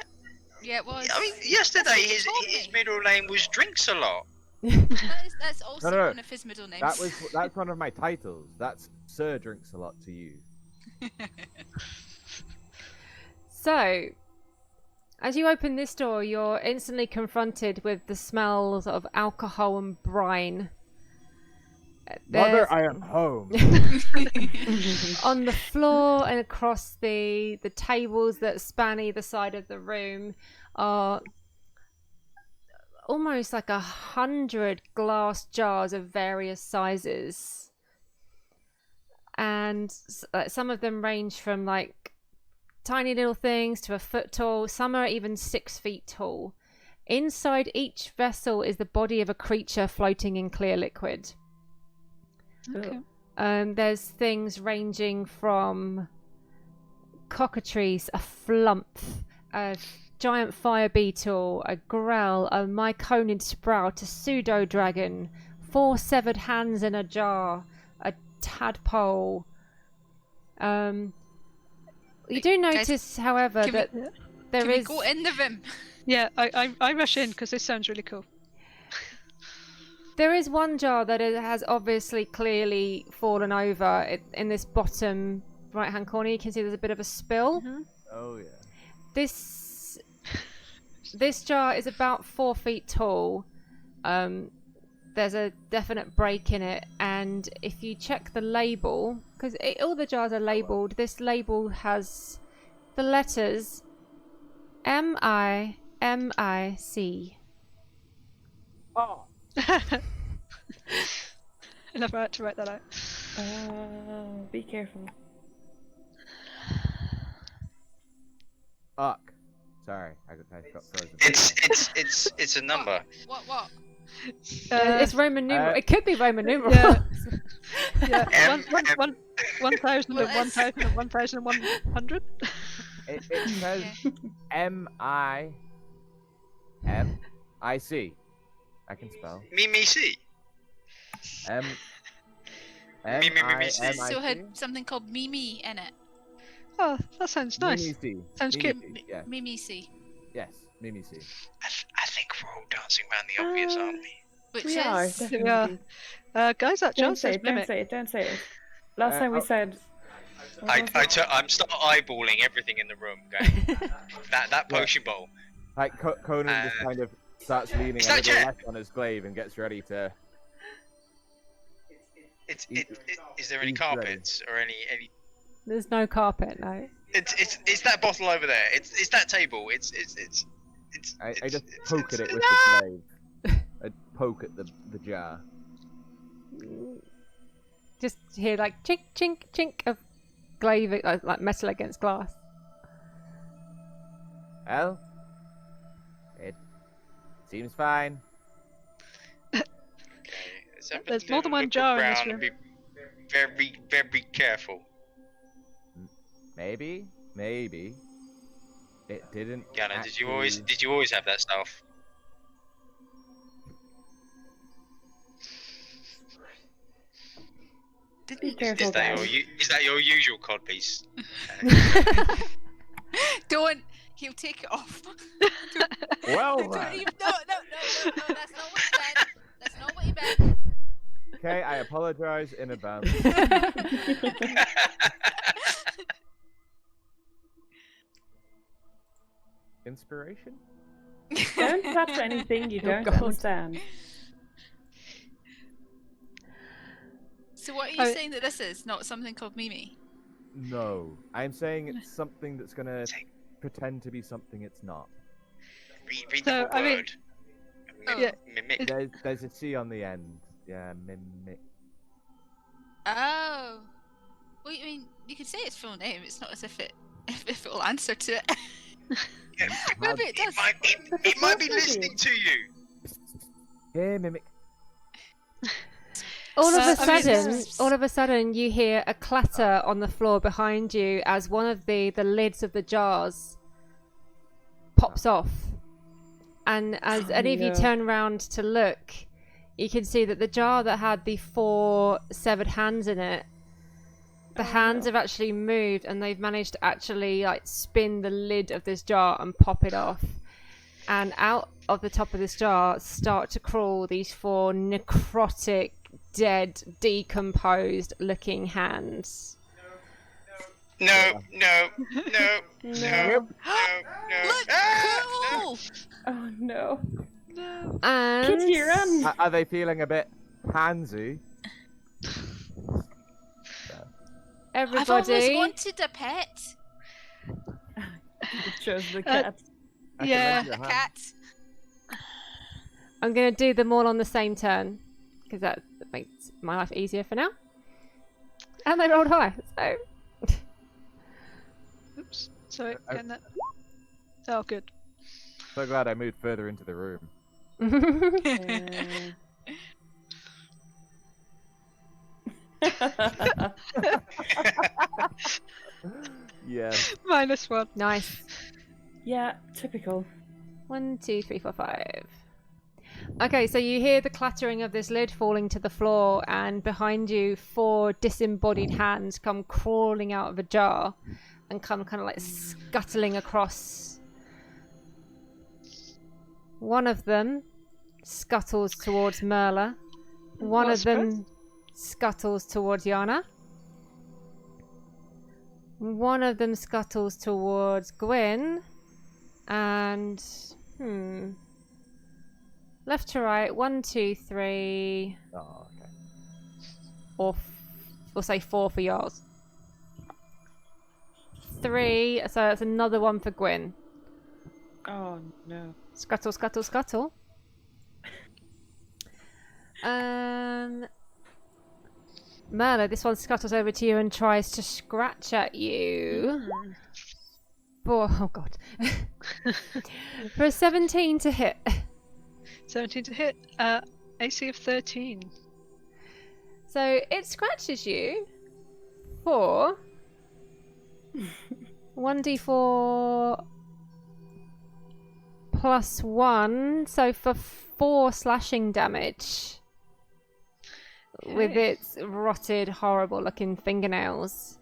Yeah, it was. I mean, yesterday That's what his you told his me. middle name was Drinks a Lot. That's also No. one of his middle names. That's one of my titles. That's Sir Drinks a Lot to you. So, as you open this door, you're instantly confronted with the smells of alcohol and brine. Mother, There's- I am home. on the floor and across the tables that span either side of the room are almost like 100 glass jars of various sizes, and some of them range from like tiny little things to a foot tall. Some are even 6 feet tall. Inside each vessel is the body of a creature floating in clear liquid. Okay. There's things ranging from cockatrice, a flump, a giant fire beetle, a grell, a myconid sprout, a pseudo dragon, 4 severed hands in a jar, a tadpole. You do Guys, notice, however, can we- that there Can we is go in the room? Yeah, I rush in because this sounds really cool. there is one jar that has obviously clearly fallen over in this bottom right hand corner. You can see there's a bit of a spill. Oh yeah. This jar is about 4 feet tall. There's a definite break in it, and if you check the label, because all the jars are labelled. This label has the letters M-I-C. Oh. I never had to write that out. Be careful. Fuck. Sorry, I got frozen. It's a number. What? It's Roman numeral. It could be Roman numeral. Yeah. Yeah. M- 1,000 Well, and 1,000 and 1,100. It says M-I-M-I-C. I can spell. Mimi-C. M-I-M-I-C. So it had something called Mimi in it. Oh, that sounds nice. Mimi-C. Sounds cute. Mimi-C, yeah. Mimi-C. Yes, Mimi-C. I think we're all dancing around the obvious, aren't we? Which We is... are, definitely. Guys, that Don't John say says it, don't mimic. say it, don't say it. Last time we said... I'm start eyeballing everything in the room, going, that potion bowl. Like Conan just kind of starts leaning Is a that little Jet? left on his glaive and gets ready to. Is there any He's ready. carpets or any? There's no carpet, no. It's that bottle over there. It's that table. I just poke at it with the glaive. I poke at the jar. Just hear like chink, chink, chink of glaive, like metal against glass. Well, it seems fine. There's more than one jar in this room. Be very, very careful. Maybe it didn't. Yana, actually... did you always have that stuff? Be careful, Is that guys. your usual codpiece? Don't. He'll take it off. Well, Don't then. even, no, that's not what he meant. That's not what he meant. Okay, I apologize in advance. Inspiration? Don't touch anything you don't God. understand. So what are you saying that this is? Not something called Mimi? No, I'm saying it's something that's gonna pretend to be something it's not. Read So, the I mean- word. Yeah. Mimic. There's a C on the end. Yeah, mimic. Oh. Well, I mean, you could say its full name. It's not as if it will answer to it. Yeah, Maybe it does. It might be listening to you. Yeah, mimic. All of I a mean- sudden, you hear a clatter on the floor behind you as one of the lids of the jars pops off. And as any of you no. turn around to look, you can see that the jar that had the 4 severed hands in it, the hands have actually moved, and they've managed to actually like spin the lid of this jar and pop it off. And out of the top of this jar start to crawl these 4 necrotic, dead, decomposed looking hands. No. No. Look, Ah, cool! Oh no. And Kitty, run! Are they feeling a bit handsy? I've always everybody, wanted a pet. It shows the cat. I can Yeah. lend you A hand. cat. I'm going to do them all on the same turn because that makes my life easier for now. And they rolled high, so Oops. Sorry, getting that. Oh, good. So glad I moved further into the room. Yeah. -1. nice. Yeah, typical. 1, 2, 3, 4, 5. Okay, so you hear the clattering of this lid falling to the floor, and behind you, 4 disembodied hands come crawling out of a jar and come kind of like scuttling across. One of them scuttles towards Merla. One What a of them scuttles towards Yana. One of them scuttles towards Gwyn. And left to right, 1, 2, 3, Oh, okay. or we'll say 4 for yours. 3, so that's another one for Gwyn. Oh no. Scuttle, scuttle, scuttle. Merla, this one scuttles over to you and tries to scratch at you. Oh god. For a 17 to hit. 17 to hit. AC of 13. So it scratches you for 1d4 plus 1, so for 4 slashing damage. With its rotted, horrible looking fingernails.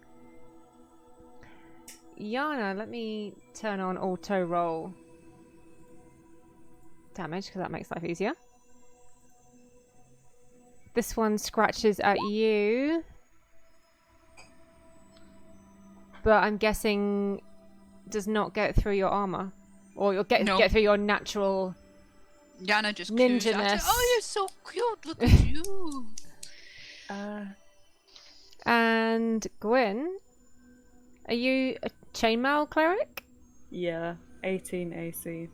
Yana, let me turn on auto roll damage because that makes life easier. This one scratches at you, but I'm guessing does not get through your armor, or you'll get through your natural Yana just coos at it. ninja-ness. Oh, you're so cute. Look at you. And Gwyn, are you a chainmail cleric? Yeah, 18 AC.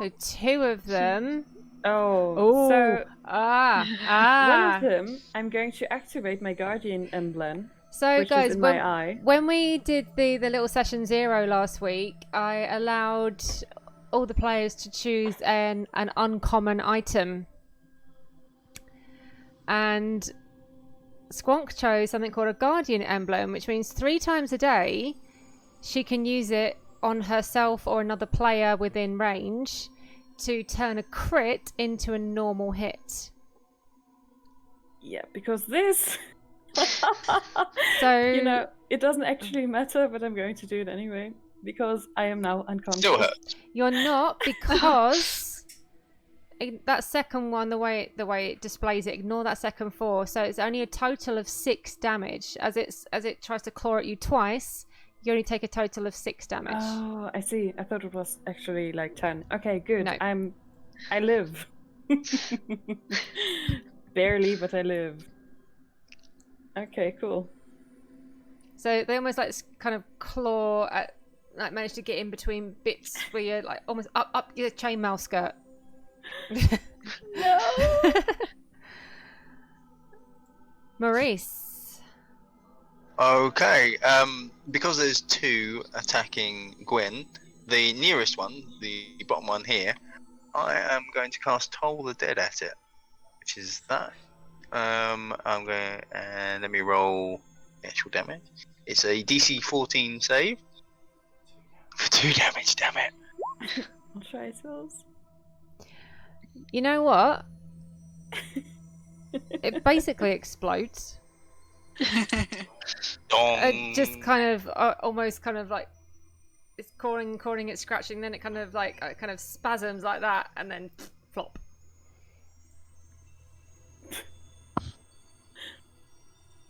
So 2 of them. Oh, so one one of them, I'm going to activate my Guardian emblem, So which guys, is in my eye. when we did the little session 0 last week, I allowed all the players to choose an uncommon item. And Squonk chose something called a Guardian Emblem, which means 3 times a day she can use it on herself or another player within range to turn a crit into a normal hit. Yeah, because this... So you know, it doesn't actually matter, but I'm going to do it anyway, because I am now unconscious. Still hurts. you're not, because that second one, the way it displays it, ignore that second 4. So it's only a total of 6 damage. As it tries to claw at you twice, you only take a total of 6 damage. Oh, I see. I thought it was actually like 10. Okay, good. No. I live. Barely, but I live. Okay, cool. So they almost like kind of claw at, like manage to get in between bits where you're like almost up your chainmail skirt. No. Maurice. Okay, because there's 2 attacking Gwyn, the nearest one, the bottom one here, I am going to cast Toll the Dead at it, which is that. I'm going and let me roll the actual damage. It's a DC 14 save for 2 damage. Damn it! I'll try those. You know what? It basically explodes. Dong. It just kind of almost kind of like it's clawing, it's scratching, then it kind of like kind of spasms like that, and then flop.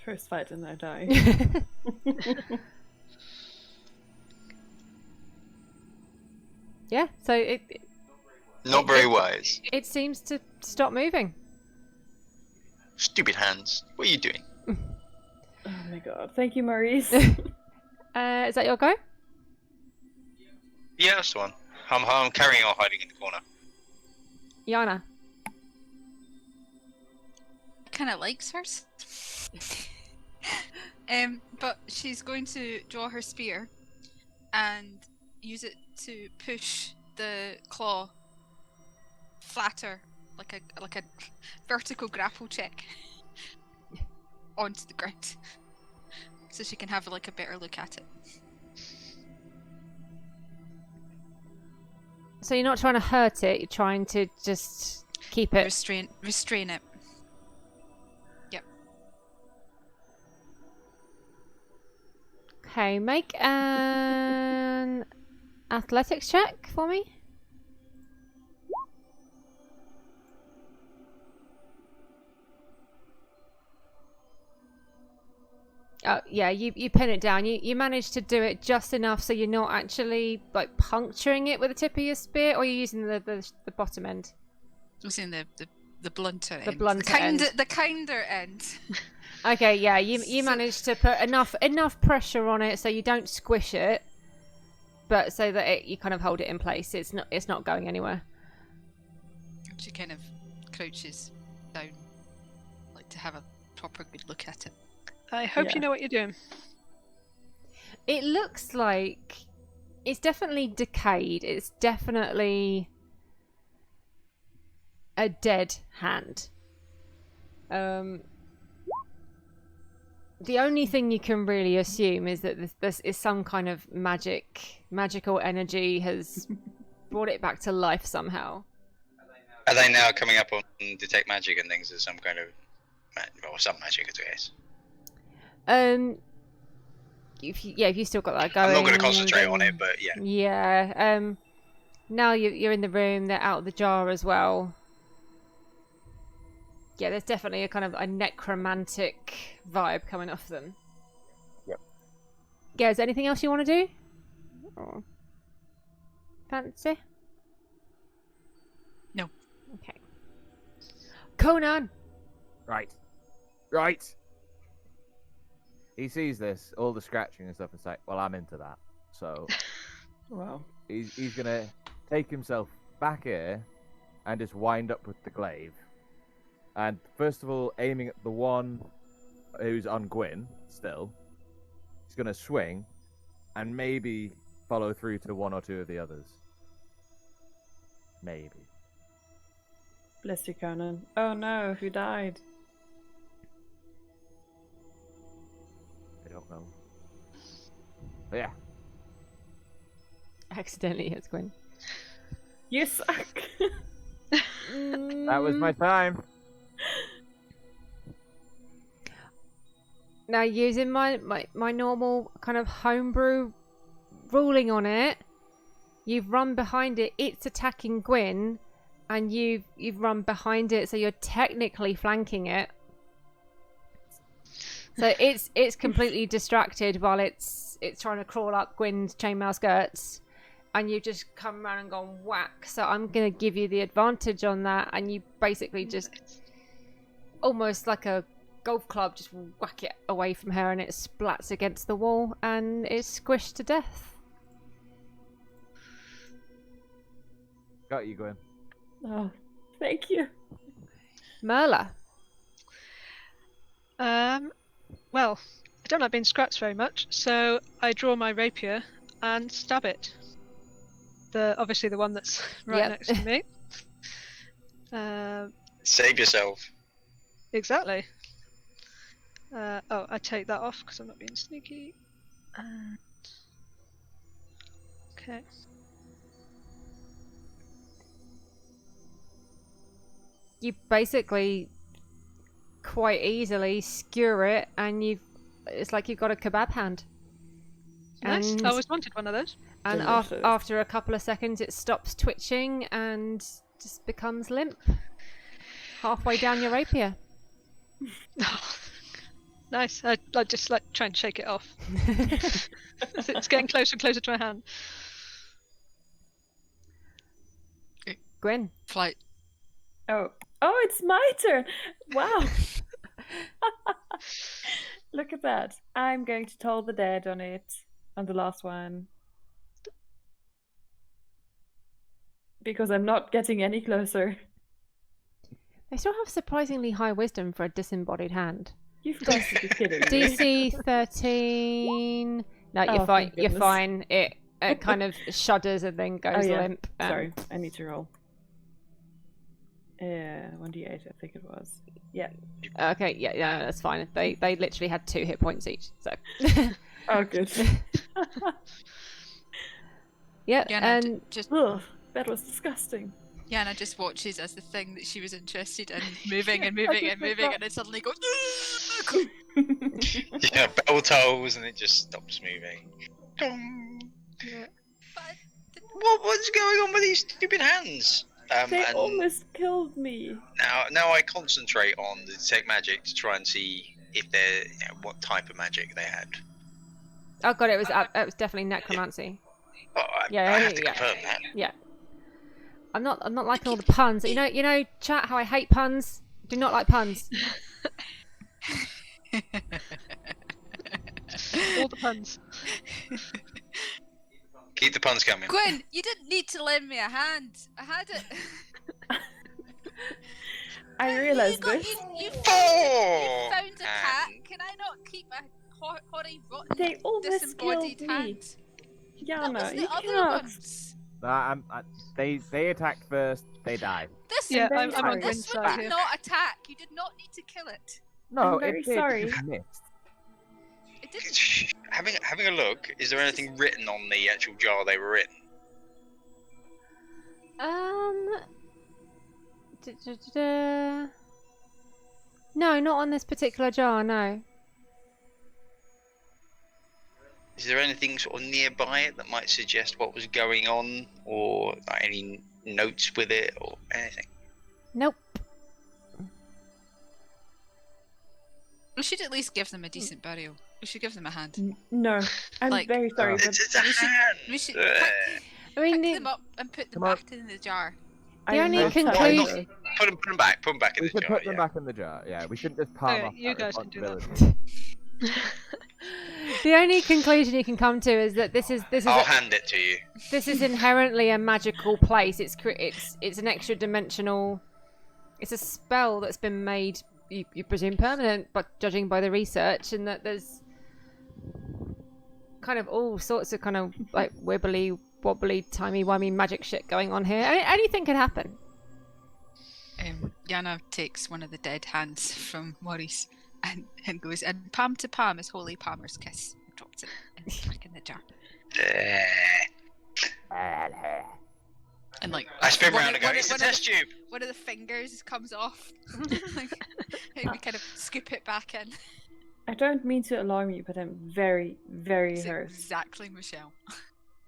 First fight and I die. Yeah, so it Not very wise. it seems to stop moving. Stupid hands. What are you doing? Oh my god. Thank you, Maurice. Is that your go? Yeah, that's the one. I'm carrying on hiding in the corner. Yana. Kind of likes hers. But she's going to draw her spear and use it to push the claw flatter, like a vertical grapple check onto the ground, so she can have like a better look at it. So you're not trying to hurt it, you're trying to just keep it. Restrain it. Yep. Okay, make an athletics check for me. Oh, yeah, you pin it down. You manage to do it just enough so you're not actually like puncturing it with the tip of your spear, or you're using the bottom end. I'm saying the the blunter end. blunter end. The kinder end. Okay, yeah, you managed to put enough pressure on it so you don't squish it, but so that you kind of hold it in place. It's not going anywhere. She kind of crouches down, like to have a proper good look at it. I hope you know what you're doing. It looks like it's definitely decayed. It's definitely a dead hand. The only thing you can really assume is that this is some kind of magical energy has brought it back to life somehow. Are they now coming up on detect magic and things as some kind of, or some magic, I guess? If you still got that going. I'm not going to concentrate on it, but yeah. Yeah. Now you're in the room. They're out of the jar as well. Yeah, there's definitely a kind of a necromantic vibe coming off them. Yep. Yeah, is there anything else you want to do? Or fancy? No. Okay. Conan! Right. He sees this, all the scratching and stuff, and say, well, I'm into that. So Wow. he's going to take himself back here and just wind up with the glaive. And first of all, aiming at the one who's on Gwyn still, he's going to swing and maybe follow through to one or two of the others. Maybe. Bless you, Conan. Oh no, who died? I don't know. But yeah. Accidentally hits Gwyn. You suck. That was my time. Now, using my normal kind of homebrew ruling on it, you've run behind it. It's attacking Gwyn, and you've run behind it, so you're technically flanking it. So it's completely distracted while it's trying to crawl up Gwyn's chainmail skirts, and you just come around and gone whack. So I'm gonna give you the advantage on that, and you basically just almost like a golf club just whack it away from her, and it splats against the wall and is squished to death. Got you, Gwyn. Oh, thank you. Merla. Well, I don't like being scratched very much, so I draw my rapier and stab it. Obviously the one that's right next to me. Save yourself. Exactly. I take that off because I'm not being sneaky. Okay. You basically quite easily skewer it, and it's like you've got a kebab hand. Nice. And, I always wanted one of those. and Delicious. after a couple of seconds, it stops twitching and just becomes limp. Halfway down your rapier. Nice. I just like try and shake it off. It's getting closer and closer to my hand. Gwyn. Flight. Oh, it's my turn. Wow. Look at that. I'm going to toll the dead on it, on the last one. Because I'm not getting any closer. They still have surprisingly high wisdom for a disembodied hand. You've got to be kidding me. DC 13. No, you're Oh, fine. thank You're goodness. fine. It kind of shudders and then goes Oh, yeah. limp. Sorry, I need to roll. 1d8, I think it was. Yeah. Okay, yeah, that's fine. They literally had 2 hit points each. So. Oh, good. Yeah, Yana and just Ugh, that was disgusting. Yana just watches as the thing that she was interested in moving and moving and moving, and it suddenly goes. Yeah, bell tolls and it just stops moving. Yeah. What's going on with these stupid hands? They And almost killed me. now I concentrate on the detect magic to try and see if they're what type of magic they had. oh god, it was definitely necromancy. Oh, I Yeah, have to yeah. confirm that. Yeah. I'm not liking all the puns. You know, chat. How I hate puns. Do not like puns. All the puns. Keep the puns coming. Gwyn, you didn't need to lend me a hand. I had it. I realized this. You found Oh, a cat. and- Can I not keep a horny, rotten, They almost disembodied killed me. hand? That was Yana, the you other cannot. ones. They attacked first. They died. This, Yeah, very I'm on sorry. Gwyn's this one side did here. not attack. You did not need to kill it. No, I'm very it did. sorry. It just missed. It didn't. Shh. Having a look, is there anything written on the actual jar they were in? No, not on this particular jar. No. Is there anything sort of nearby it that might suggest what was going on, or like, any notes with it, or anything? Nope. We should at least give them a decent burial. We should give them a hand. No, I'm Like- very sorry, but It's a we should- hand. we should I mean, pick them up and put them Come on. back in the jar. The I only will tell conclusion- you. Put them back. Put them back in We the should jar. put them Yeah. back in the jar. Yeah, we shouldn't just palm Okay, off you that guys can do that. responsibility. The only conclusion you can come to is that this is I'll hand it to you. this is inherently a magical place. It's an extra dimensional. It's a spell that's been made. You presume permanent, but judging by the research, and that there's kind of all sorts of kind of like wibbly wobbly timey wimey magic shit going on here. Anything could happen. Yana takes one of the dead hands from Maurice and goes, and palm to palm is holy palmer's kiss. And drops it back in the jar. And like I spin one round of- and go, one of- it's a one of test tube. One of the fingers comes off. Like, and we kind of scoop it back in. I don't mean to alarm you, but I'm very, very It's hurt. exactly Michelle.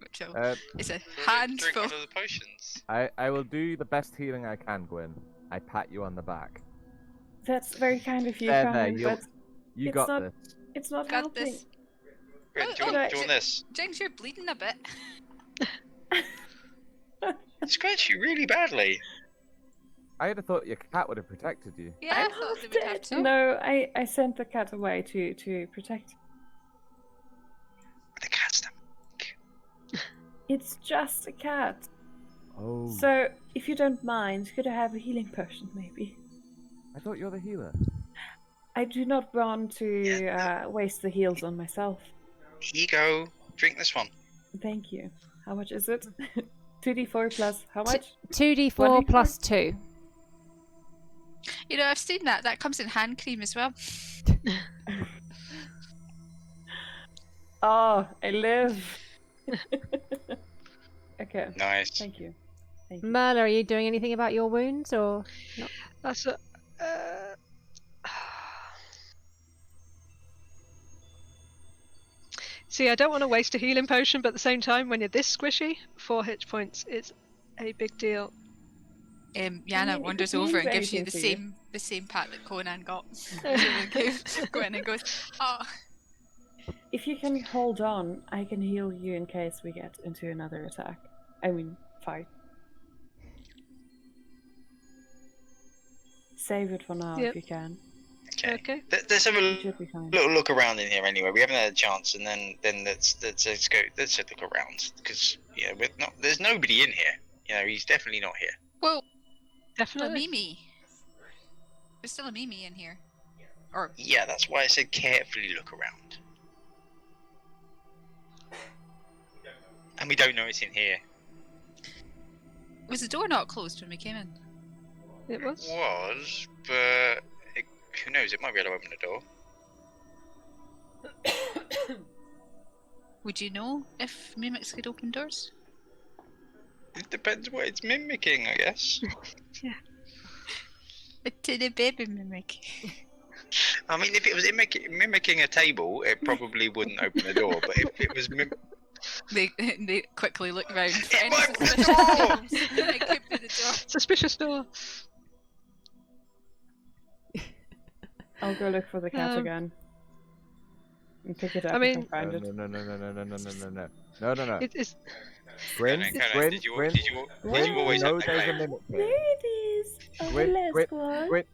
Michelle. Uh, It's a Drink handful. one of the potions. I will do the best healing I can, Gwyn. I pat you on the back. That's very kind of you, There, Colin, you'll- but You It's got not- this. it's not Got helping. this. Good, Oh, do you oh, want this? Jinx, you're bleeding a bit. It scratched you really badly. I'd have thought your cat would have protected you. Yeah, I I'm thought half they would have dead. to. No, I sent the cat away to protect. The cat's them. It's just a cat. Oh. So, if you don't mind, could I have a healing potion, maybe? I thought you're the healer. I do not want to waste the heals on myself. Here you go. Drink this one. Thank you. How much is it? 2d4 plus how much? 2d4 1d4? plus 2. You know, I've seen that. That comes in hand cream as well. Oh, I live. Okay, Nice. thank you. Thank you. Merla, are you doing anything about your wounds or? That's a. See, I don't want to waste a healing potion, but at the same time, when you're this squishy, 4 hit points is a big deal. Yana mean, it wanders could over mean and gives you anything the to you. same pat that Conan got. Go in and goes, oh. If you can hold on, I can heal you in case we get into another attack. I mean, fight. Save it for now Yep. if you can. Okay. Okay. Let's have You a should be fine. little look around in here anyway. We haven't had a chance, and then let's go. Let's look around because there's nobody in here. You know, he's definitely not here. Well, a Definitely. Mimi. There's still a Mimi in here. Or Yeah, that's why I said carefully look around. And we don't know it's in here. was the door not closed when we came in? It was. Was, but who knows? It might be able to open the door. Would you know if mimics could open doors? It depends what it's mimicking, I guess. A tiny baby mimic. I mean, if it was mimicking a table, it probably wouldn't open the door. But if it was They quickly look round for It any might be the suspicious door! items. It could be the door. Suspicious door. I'll go look for the cat Um, again. And pick it up I mean- if I find it. No. It's Gwyn, Gwyn, Did you Gwyn, always have no, that there's a claim? mimic There here. it is. Oh, Gwyn, hello, Gwyn, squad. Gwyn.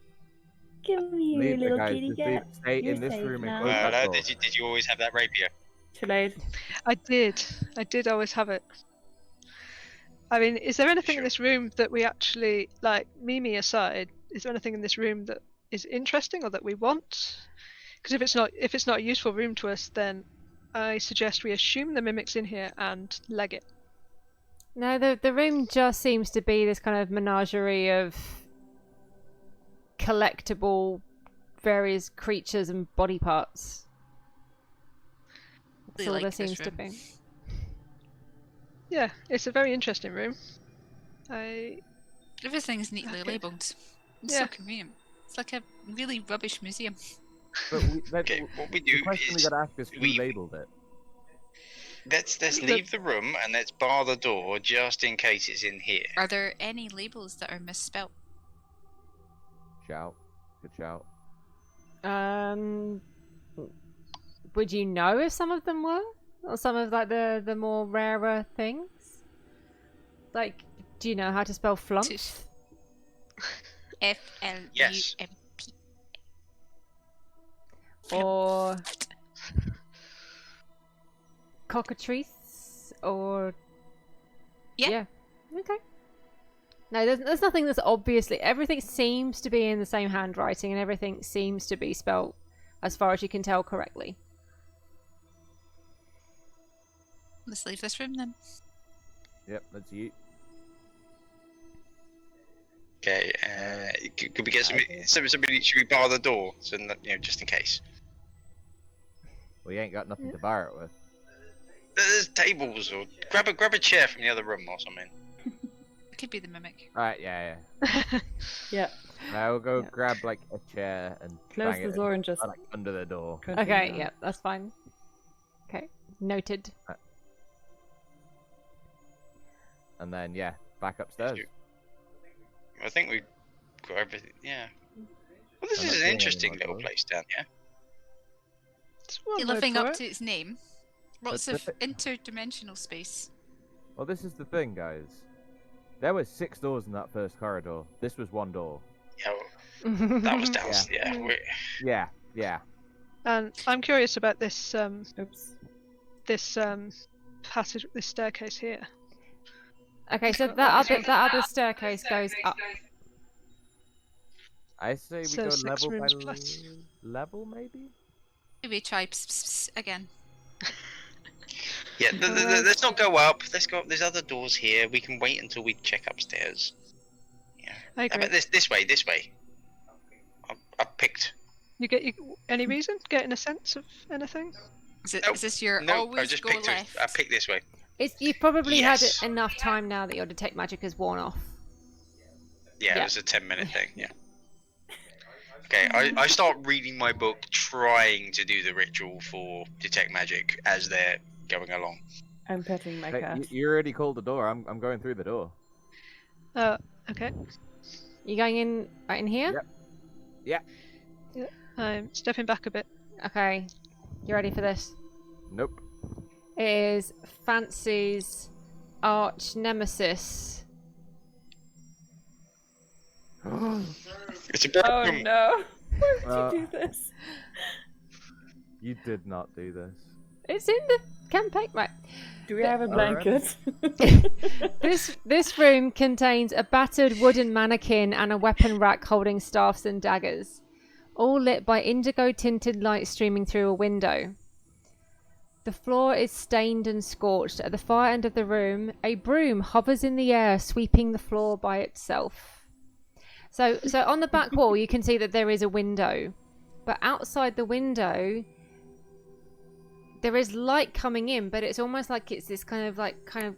Come here, Leave the little guys. kitty Just leave. cat. Stay You're in this safe room and now. close that door. Did you always have that rapier? Too late. I did always have it. I mean, is there anything in Sure. this room that we actually, like, Mimi aside, is there anything in this room that is interesting or that we want? Because if it's not a useful room to us, then I suggest we assume the mimic's in here and leg it. No, the room just seems to be this kind of menagerie of collectible various creatures and body parts. That's Really all like there this seems to room. be. Yeah, it's a very interesting room. Everything's neatly Okay. labelled. It's Yeah. so convenient. It's like a really rubbish museum. But Okay, what we do the question we is gotta ask is who we- labeled it. let's leave the room and let's bar the door just in case it's in here. Are there any labels that are misspelt? Shout. Good shout. Would you know if some of them were, or some of like the more rarer things? Like, do you know how to spell flump? Tooth. FLUMP. Yes. Or cockatrice, or Yeah. Okay. No, there's nothing that's obviously. Everything seems to be in the same handwriting, and everything seems to be spelt, as far as you can tell, correctly. Let's leave this room then. Yep, that's you. Okay, could we get somebody? Should we bar the door so that, just in case? Well, you ain't got nothing to bar it with. There's tables, or grab a chair from the other room or something. It could be the mimic. Right, yeah. Yeah. I'll go Yeah. grab like a chair and Close bang the it door and just. like under the door. continue Okay, on. yeah, that's fine. Okay, noted. And then yeah, back upstairs. I think we got everything. Yeah. Well, this I'm is not an seeing interesting anyone, little though. place down here. It's one You're word living for up it. to its name. Lots But of the interdimensional space. Well, this is the thing, guys. There were 6 doors in that first corridor. This was 1 door. Yeah, well, that was down. Yeah. Yeah. And I'm curious about this Oops. passage, this staircase here. Okay, so that other staircase goes up. I say we So go 6 level by rooms plus. level, maybe? Maybe try pss, pss, pss again. Yeah, let's not go up. Let's go up. There's other doors here. We can wait until we check upstairs. Yeah. I How agree. about this way? This way. I picked. Any reason? Getting a sense of anything? Nope. Is this your No, always I just go picked. left? I picked this way. You've probably Yes. had enough time now that your detect magic has worn off. Yeah, Yeah. it was a 10-minute thing. Yeah. Okay, I start reading my book, trying to do the ritual for detect magic as they're going along. I'm petting my Hey, cat. you already called the door. I'm going through the door. Okay. You going in right in here? Yep. I'm stepping back a bit. Okay. You ready for this? Nope. It is Fancy's arch nemesis. It's a Oh broken. no! Why would Uh, you do this? You did not do this. It's in the campaign, right? Do we have a Alright. blanket? This room contains a battered wooden mannequin and a weapon rack holding staffs and daggers, all lit by indigo-tinted light streaming through a window. The floor is stained and scorched. At the far end of the room, a broom hovers in the air, sweeping the floor by itself. So on the back wall, you can see that there is a window, but outside the window, there is light coming in, but it's almost like it's this kind of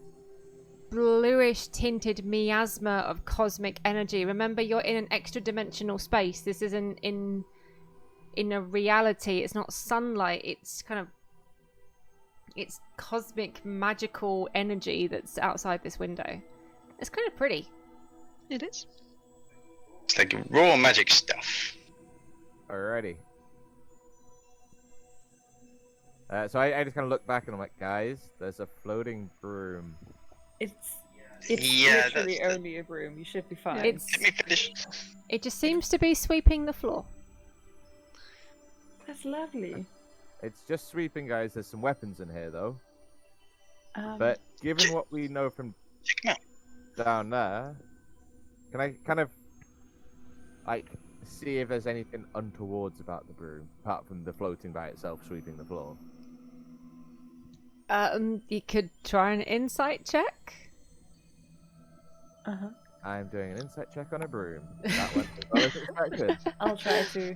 bluish tinted miasma of cosmic energy. Remember, you're in an extra dimensional space. This isn't in a reality. It's not sunlight. It's cosmic magical energy that's outside this window. It's kind of pretty. It is. It's like raw magic stuff. Alrighty. So I just kind of look back and I'm like, guys, there's a floating broom. It's Yeah, literally that's the- only a broom. You should be fine. It's Let me finish. it just seems to be sweeping the floor. That's lovely. It's just sweeping, guys. There's some weapons in here, though. But But given what we know from Check 'em out. down there, can I kind of like see if there's anything untowards about the broom, apart from the floating by itself sweeping the floor? You could try an insight check. I'm doing an insight check on a broom. That went as well as expected. I'll try to.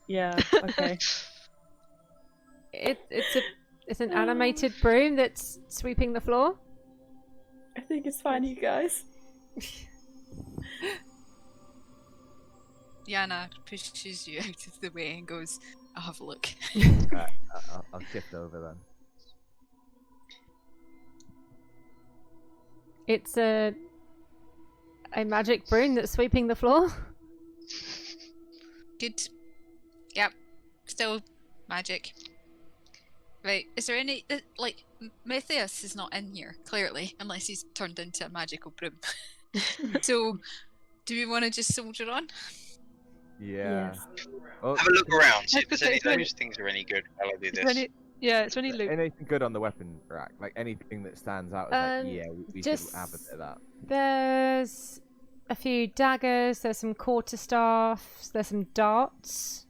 Yeah. Okay. It's an animated broom that's sweeping the floor. I think it's fine, you guys. Yana pushes you out of the way and goes, I'll have a look. I'll shift over then. It's a magic broom that's sweeping the floor. Good. Yep. Still magic. Right. Is there any like Matthias is not in here clearly, unless he's turned into a magical broom. So, do we want to just soldier on? Yeah. Yes. Well, Have a look around. See if there's Okay, any is there any- those things are any good while I do Is there this. any, yeah, it's only loot. anything good on the weapon rack? Like anything that stands out? As like, yeah, we should have a bit of that. There's a few daggers. There's some quarterstaffs. There's some darts.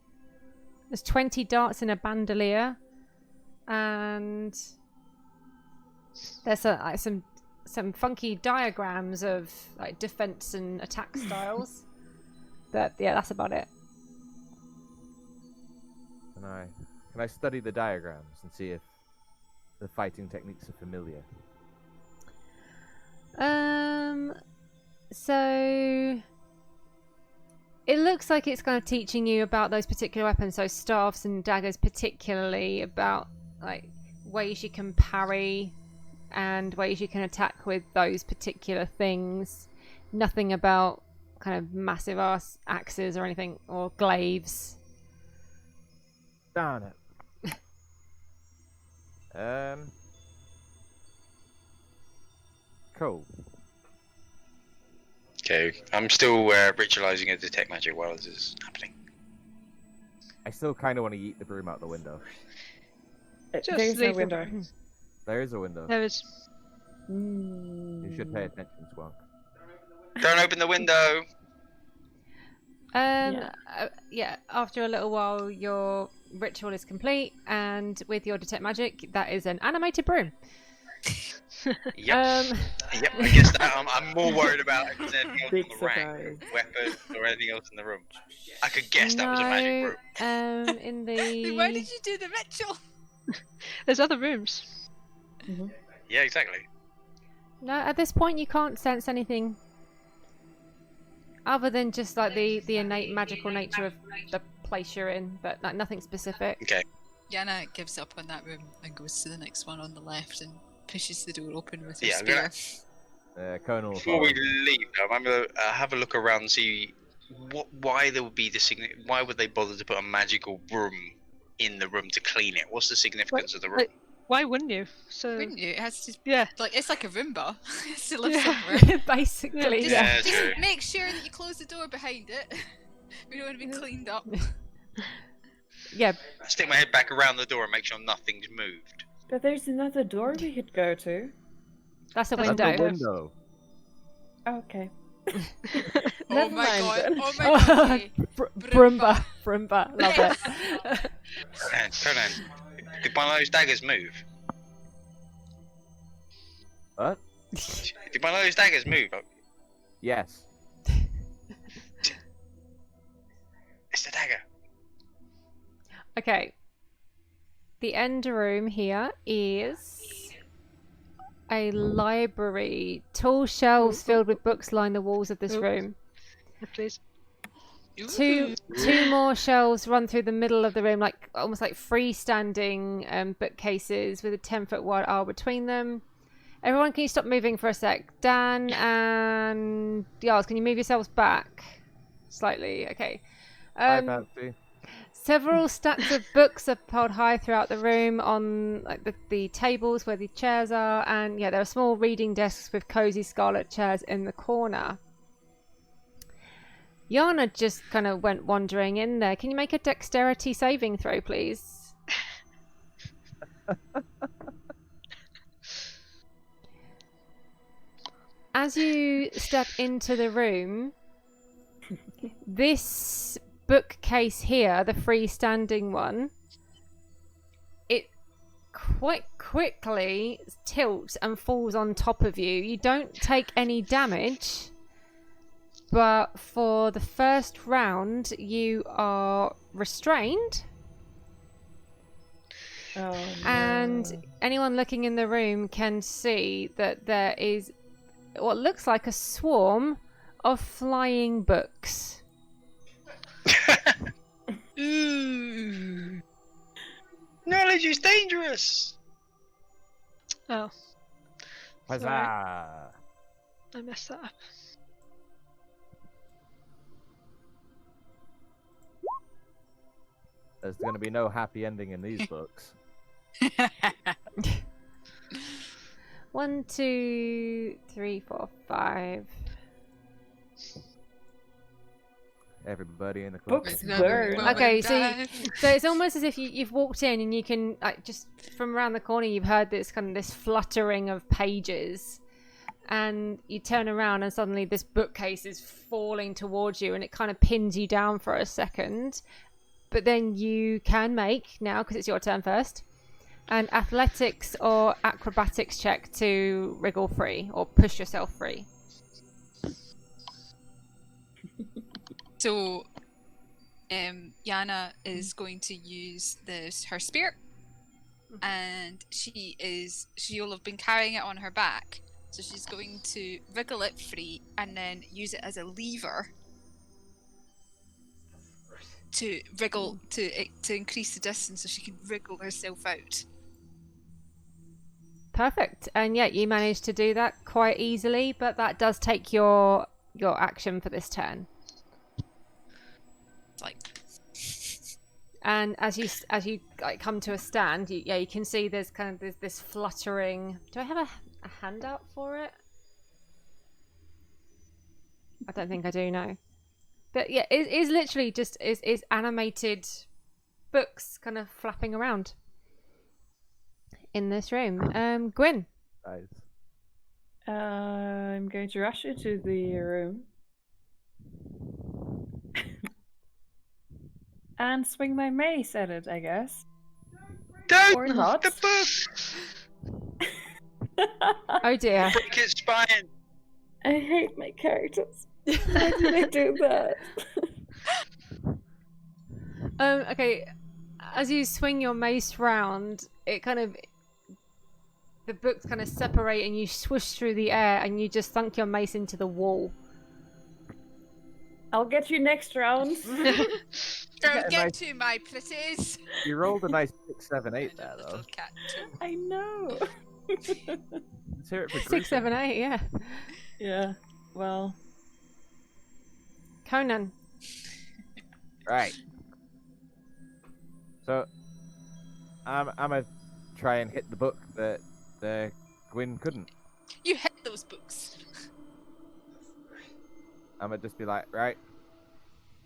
There's 20 darts in a bandolier, and there's some funky diagrams of like defense and attack styles. But yeah, that's about it. Can I study the diagrams and see if the fighting techniques are familiar? So it looks like it's kind of teaching you about those particular weapons, so staffs and daggers particularly, about like ways you can parry and ways you can attack with those particular things. Nothing about kind of massive ass axes or anything, or glaives. Darn it. Cool. Okay, I'm still ritualizing a detect magic while this is happening. I still kind of want to yeet the broom out the window. Just There's no leave the window. broom. There is a window. There is. You should pay attention, Swank. Don't open the window. Yeah, after a little while your ritual is complete, and with your detect magic, that is an animated broom. Yep. Yep. I guess that I'm more worried about if there's anything else Big on the rack, surprise. weapons, or anything else in the room. I could guess that was a magic broom. In Then why the did you do the ritual? There's other rooms. Yeah, exactly. no, at this point you can't sense anything other than just like the innate magical nature of the place you're in, but like nothing specific. Okay. Yana gives up on that room and goes to the next one on the left and pushes the door open with her Yeah, I'm spear. gonna- Colonel. Before we leave, though, I'm gonna have a look around and see why there would be why would they bother to put a magical broom in the room to clean it? What's the significance of the room? Like, why wouldn't you? So Wouldn't you? It has to yeah, like it's like a Roomba. It has to live Yeah. somewhere. Basically, Just, Yeah, just true. make sure that you close the door behind it. We don't want to be cleaned up. yeah. I stick my head back around the door and make sure nothing's moved. But there's another door we could go to. That's a That's window. That's a window. Okay. Oh Never my mind god! then. Oh my god! okay. Brumba, love it. Conan, did one of those daggers move? What? Did one of those daggers move? Yes. It's the dagger. Okay. The end room here is a library. Tall shelves filled with books line the walls of this Oops. room. please. Two more shelves run through the middle of the room, like almost like freestanding bookcases with a 10-foot wide aisle between them. Everyone, can you stop moving for a sec? Dan and Yarls, can you move yourselves back slightly? Okay. Hi, Fancy. Several stacks of books are piled high throughout the room on like the tables where the chairs are, and yeah, there are small reading desks with cozy scarlet chairs in the corner. Yana just kind of went wandering in there. Can you make a dexterity saving throw, please? As you step into the room, this bookcase here, the freestanding one, it quite quickly tilts and falls on top of you. You don't take any damage, but for the first round, you are restrained. Oh, no. And anyone looking in the room can see that there is what looks like a swarm of flying books. Ooh. Knowledge is dangerous. Oh, Huzzah! I messed that up. There's going to be no happy ending in these books. 1, 2, 3, 4, 5. Everybody in the club. Books burn. Okay, so it's almost as if you've walked in and you can like just from around the corner you've heard this kind of this fluttering of pages, and you turn around and suddenly this bookcase is falling towards you and it kind of pins you down for a second, but then you can make now, because it's your turn first, an athletics or acrobatics check to wriggle free or push yourself free. So, Yana is going to use her spear, and she'll have been carrying it on her back, so she's going to wriggle it free and then use it as a lever to wriggle to increase the distance, so she can wriggle herself out. Perfect. And yeah, you managed to do that quite easily, but that does take your action for this turn. Like, and as you like come to a stand, you can see there's kind of this fluttering. Do I have a handout for it? I don't think I do. No, but yeah, it is literally just is animated books kind of flapping around in this room. Gwyn. Nice. I'm going to rush into the room. And swing my mace at it, I guess. Don't Or not. the book. Oh dear. Break its spine. I hate my characters. Why did I do that? Okay. As you swing your mace round, the books kind of separate and you swoosh through the air and you just thunk your mace into the wall. I'll get you next round. don't a get nice- to my pretties. You rolled a nice 6, 7, 8 there, Little though. cat too. I know. Let's hear it for 6, Grecian. 7, 8, yeah. Yeah, well. Conan. Right. So, I'm gonna try and hit the book that Gwyn couldn't. You hit those books. I'm gonna just be like, right,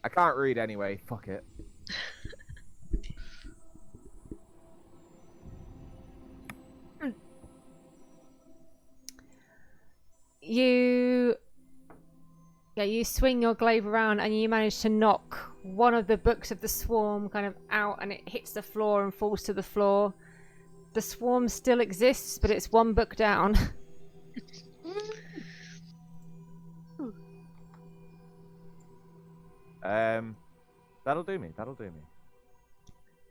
I can't read anyway, fuck it. You swing your glaive around and you manage to knock one of the books of the swarm kind of out, and it hits the floor and falls to the floor. The swarm still exists, but it's one book down. That'll do me.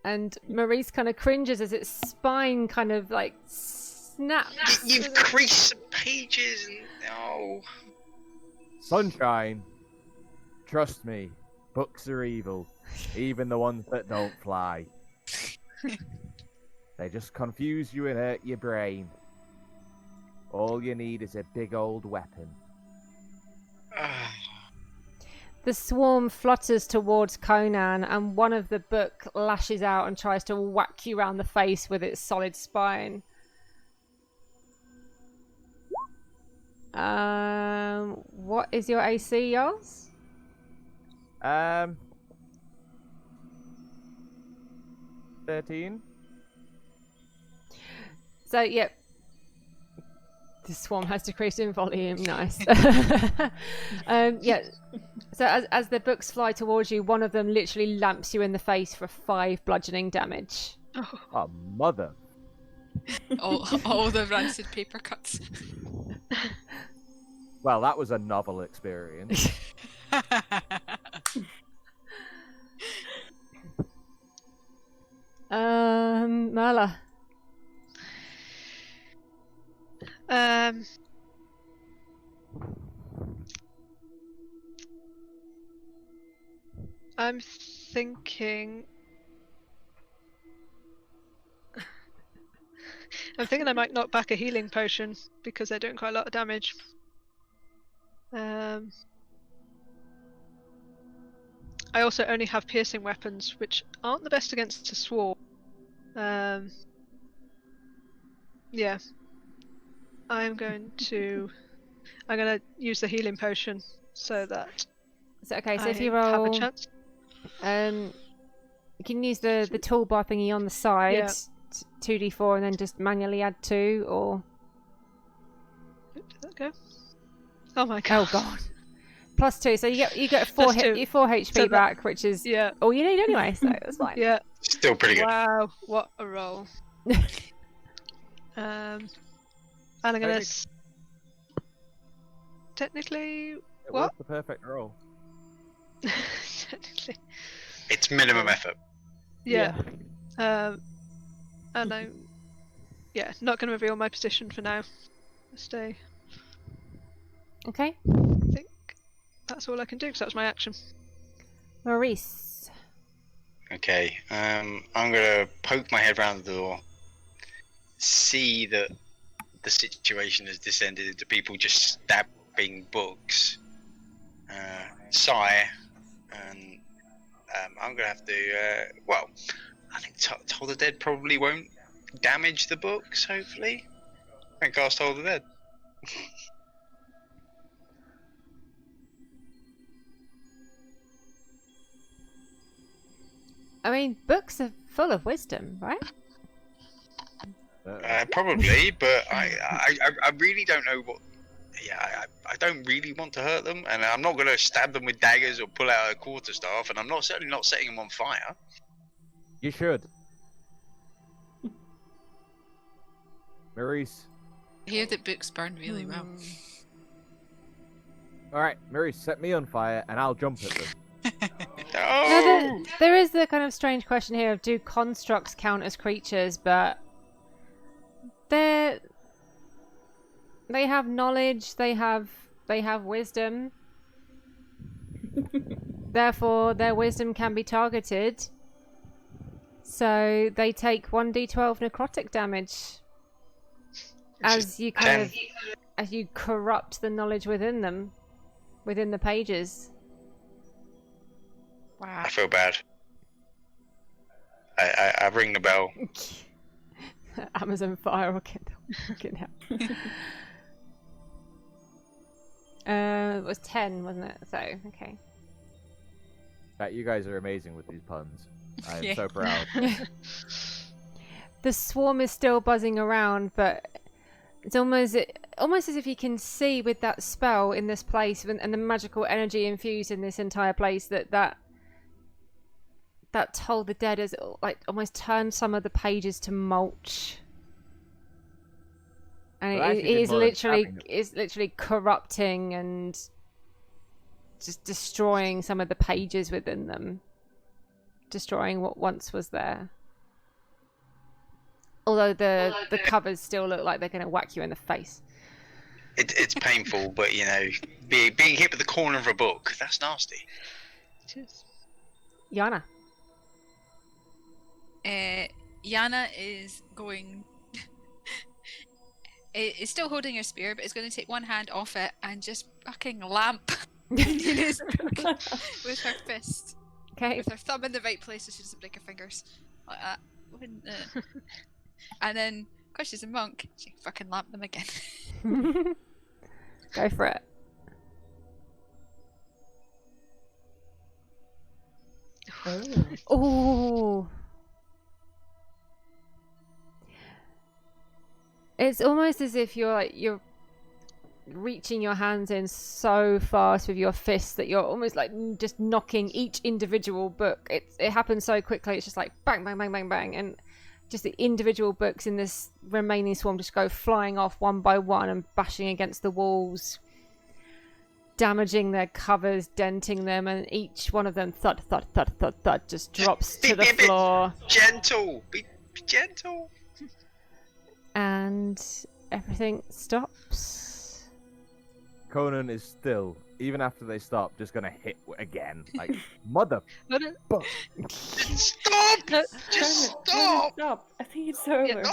And Maurice kind of cringes as its spine kind of like snaps. You've creased some pages and oh. Sunshine, trust me, books are evil, even the ones that don't fly. They just confuse you and hurt your brain. All you need is a big old weapon. The swarm flutters towards Conan, and one of the book lashes out and tries to whack you round the face with its solid spine. What is your AC, Yars? 13. So, yep. The swarm has decreased in volume. Nice. Yeah. So as the books fly towards you, one of them literally lamps you in the face for 5 bludgeoning damage. Oh, mother. all the rancid paper cuts. Well, that was a novel experience. Merla. I'm thinking. I might knock back a healing potion because they're doing quite a lot of damage. I also only have piercing weapons, which aren't the best against a swarm. Yeah. I'm going to use the healing potion so that So okay, so I if you have roll, a chance. you can use the toolbar thingy on the side, Yeah. 2d4, and then just manually add 2, or Did that go? Oh my god. oh god, +2. So you get 4 +2. you 4 HP So that- back, which is Yeah. all you need anyway. So that's fine. Yeah. Still pretty good. Wow, what a roll. And I'm gonna technically It what? was the perfect roll. Technically. It's minimum effort. Yeah. And I'm not gonna reveal my position for now. Stay. Okay, I think that's all I can do because that was my action. Maurice. Okay. I'm gonna poke my head round the door, see that the situation has descended into people just stabbing books. Sigh, and I'm gonna have to. Well, I think Toll the Dead probably won't damage the books. Hopefully, and cast Toll the Dead. I mean, books are full of wisdom, right? Probably, but I really don't know what. Yeah, I don't really want to hurt them, and I'm not going to stab them with daggers or pull out a quarterstaff, and I'm certainly not setting them on fire. You should. Maurice. I hear that books burn really well. Alright, Maurice, set me on fire and I'll jump at them. Oh! There is the kind of strange question here of do constructs count as creatures, but they have knowledge, they have wisdom. Therefore, their wisdom can be targeted. So they take 1d12 necrotic damage as you as you corrupt the knowledge within them, within the pages. Wow. I feel bad. I ring the bell. Amazon Fire or Kindle. It was 10, wasn't it? So, okay. You guys are amazing with these puns. I'm Yeah. so proud. The swarm is still buzzing around, but it's almost as if you can see with that spell in this place and the magical energy infused in this entire place that Toll the Dead has like almost turned some of the pages to mulch. And Well, it actually is did more than stabbing literally corrupting and just destroying some of the pages within them. Destroying what once was there. Although the covers still look like they're going to whack you in the face. It's painful, but you know, being hit with the corner of a book, that's nasty. Cheers. Yana. Yana is going. It's still holding her spear, but it's going to take one hand off it and just fucking lamp Nina's with her fist. Okay. With her thumb in the right place so she doesn't break her fingers. Like that. And then, because she's a monk, she fucking lamp them again. Go for it. Oh. It's almost as if you're reaching your hands in so fast with your fists that you're almost like just knocking each individual book. It happens so quickly. It's just like bang, bang, bang, bang, bang, and just the individual books in this remaining swarm just go flying off one by one and bashing against the walls, damaging their covers, denting them, and each one of them thud, thud, thud, thud, thud just drops to the floor. Gentle, be gentle. And everything stops. Conan is still, even after they stop, just gonna hit again. Like, mother. Stop! Just stop! Stop! I think it's over. Yeah,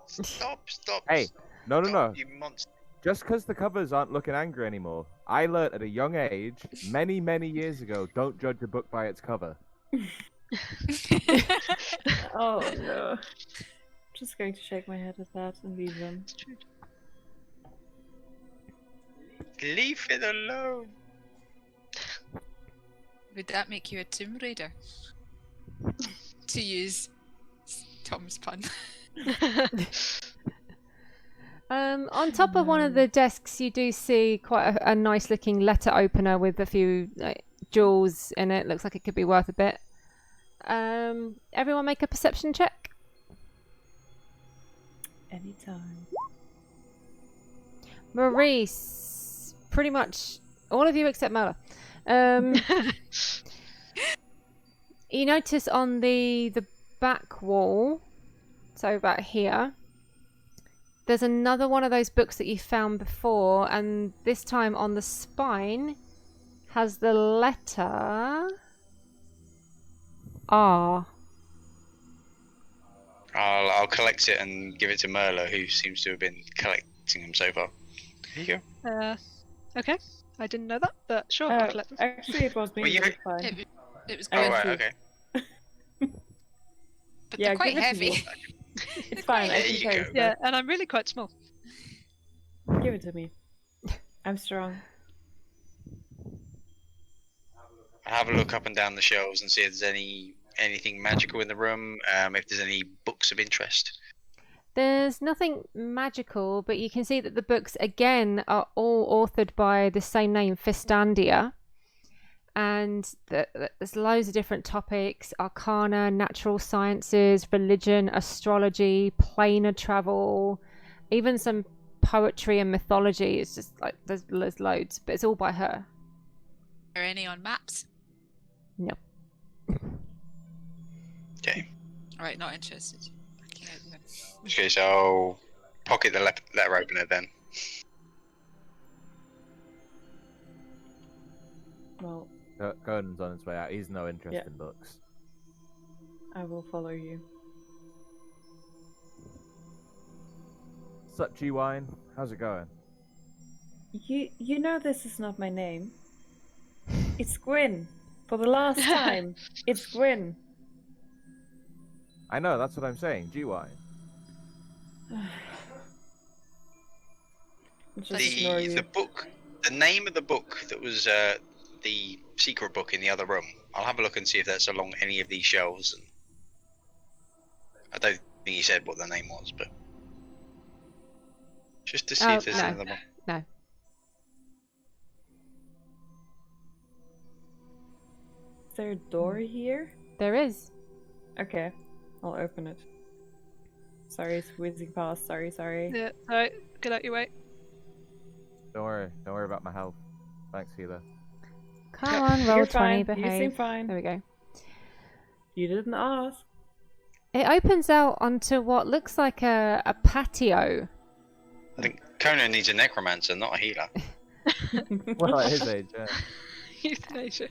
stop. Stop! Hey, no. Stop, you monster. Just because the covers aren't looking angry anymore, I learnt at a young age, many, many years ago, don't judge a book by its cover. Oh no. Just going to shake my head at that and leave them. Leave it alone. Would that make you a Tomb Raider? To use Tom's pun. On top of one of the desks, you do see quite a nice looking letter opener with a few jewels in it. Looks like it could be worth a bit. Everyone make a perception check. Anytime. Maurice, pretty much all of you except Mela. You notice on the back wall, so about here, there's another one of those books that you found before, and this time on the spine has the letter R. I'll collect it and give it to Merla, who seems to have been collecting them so far. Here you go. Okay. I didn't know that, but sure, I'll collect them. Actually, it was me. Well, you- It's fine. It was Oh, good, right, okay. but Yeah, they're quite give it to me. heavy. It's fine. I There can you carry go. it. Yeah, and I'm really quite small. Give it to me. I'm strong. I'll have a look up and down the shelves and see if there's anything magical in the room, if there's any books of interest. There's nothing magical, but you can see that the books, again, are all authored by the same name, Fistandia. And there's loads of different topics: arcana, natural sciences, religion, astrology, planar travel, even some poetry and mythology. It's just like there's loads, but it's all by her. Are any on maps? No. Okay. Alright, not interested. Okay, then. Okay, so I'll pocket the letter opener then. Well, Conan's on his way out. He's no interest Yeah. in books. I will follow you. Sup, G-Wine? How's it going? You know this is not my name. It's Gwyn. For the last time, it's Gwyn. I know, that's what I'm saying. G-Wine. Just ignore you. The book, the name of the book that was the secret book in the other room. I'll have a look and see if that's along any of these shelves. And I don't think he said what the name was, but just to see if there's no. another one. No. Is there a door here? There is. Okay, I'll open it. Sorry, it's whizzing past. Sorry. Yeah, alright, get out your way. Don't worry about my health. Thanks, healer. Come on, roll You're 20, fine. You behave. seem fine. There we go. You didn't ask. It opens out onto what looks like a patio. I think Conan needs a necromancer, not a healer. Well, at his age, yeah. Euthanasia.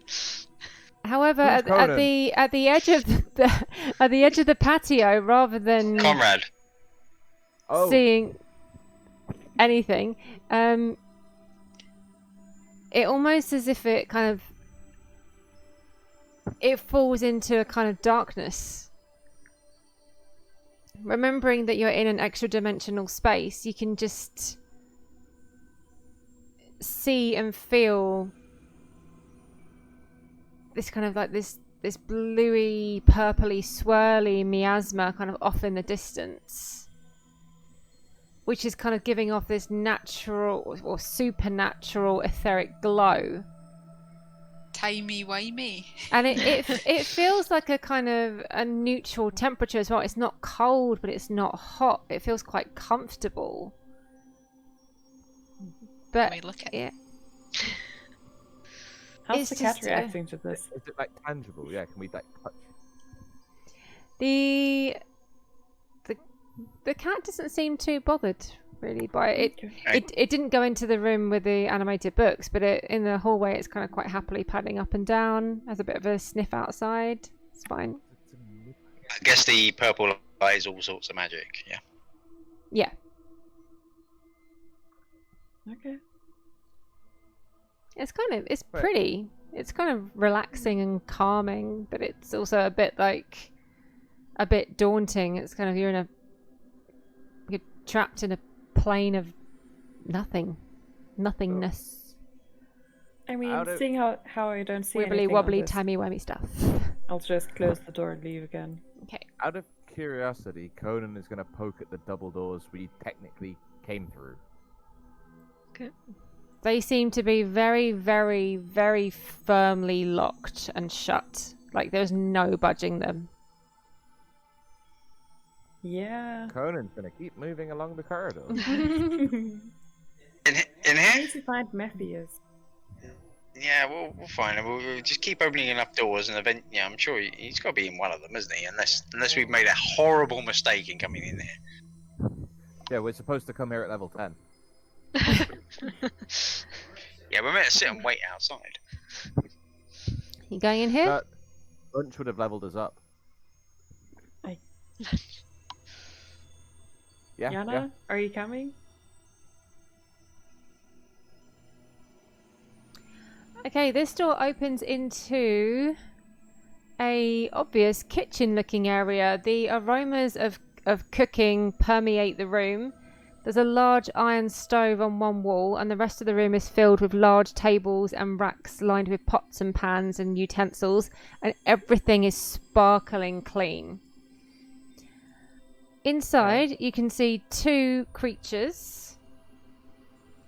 However, Who's at Conan? the edge of the patio, rather than Comrade. seeing anything, it almost as if it kind of it falls into a kind of darkness. Remembering that you're in an extra-dimensional space, you can just see and feel this kind of like this bluey, purpley, swirly miasma kind of off in the distance, which is kind of giving off this natural or supernatural etheric glow. Timey-wimey. And it feels like a kind of a neutral temperature as well. It's not cold, but it's not hot. It feels quite comfortable. But Can we look at yeah, How's It's the cat just, reacting to this? Is it like tangible? Yeah, can we like touch? the cat doesn't seem too bothered really by it. Okay. It didn't go into the room with the animated books, but in the hallway it's kind of quite happily padding up and down. Has a bit of a sniff outside. It's fine. I guess the purple light is all sorts of magic. Yeah. Yeah. Okay. It's Right. pretty. It's kind of relaxing and calming, but it's also a bit daunting. It's kind of you're trapped in a plane of nothingness, I mean, Out of- seeing how I don't see wibbly anything on wobbly, this, timey wimey stuff. I'll just close the door and leave again. Okay. Out of curiosity, Conan is going to poke at the double doors we technically came through. They seem to be very, very, very firmly locked and shut. Like there's no budging them. Yeah. Conan's going to keep moving along the corridor. I In here? need to find Matthias. Yeah, we'll find him. We'll just keep opening enough doors, and yeah, I'm sure he's got to be in one of them, isn't he? Unless we've made a horrible mistake in coming in here. Yeah, we're supposed to come here at level 10. Yeah, we're meant to sit and wait outside. You going in here? But Bunch would have leveled us up. I- Yeah, Yana, yeah. are you coming? Okay, this door opens into a obvious kitchen-looking area. The aromas of cooking permeate the room. There's a large iron stove on one wall, and the rest of the room is filled with large tables and racks lined with pots and pans and utensils, and everything is sparkling clean. Inside, you can see two creatures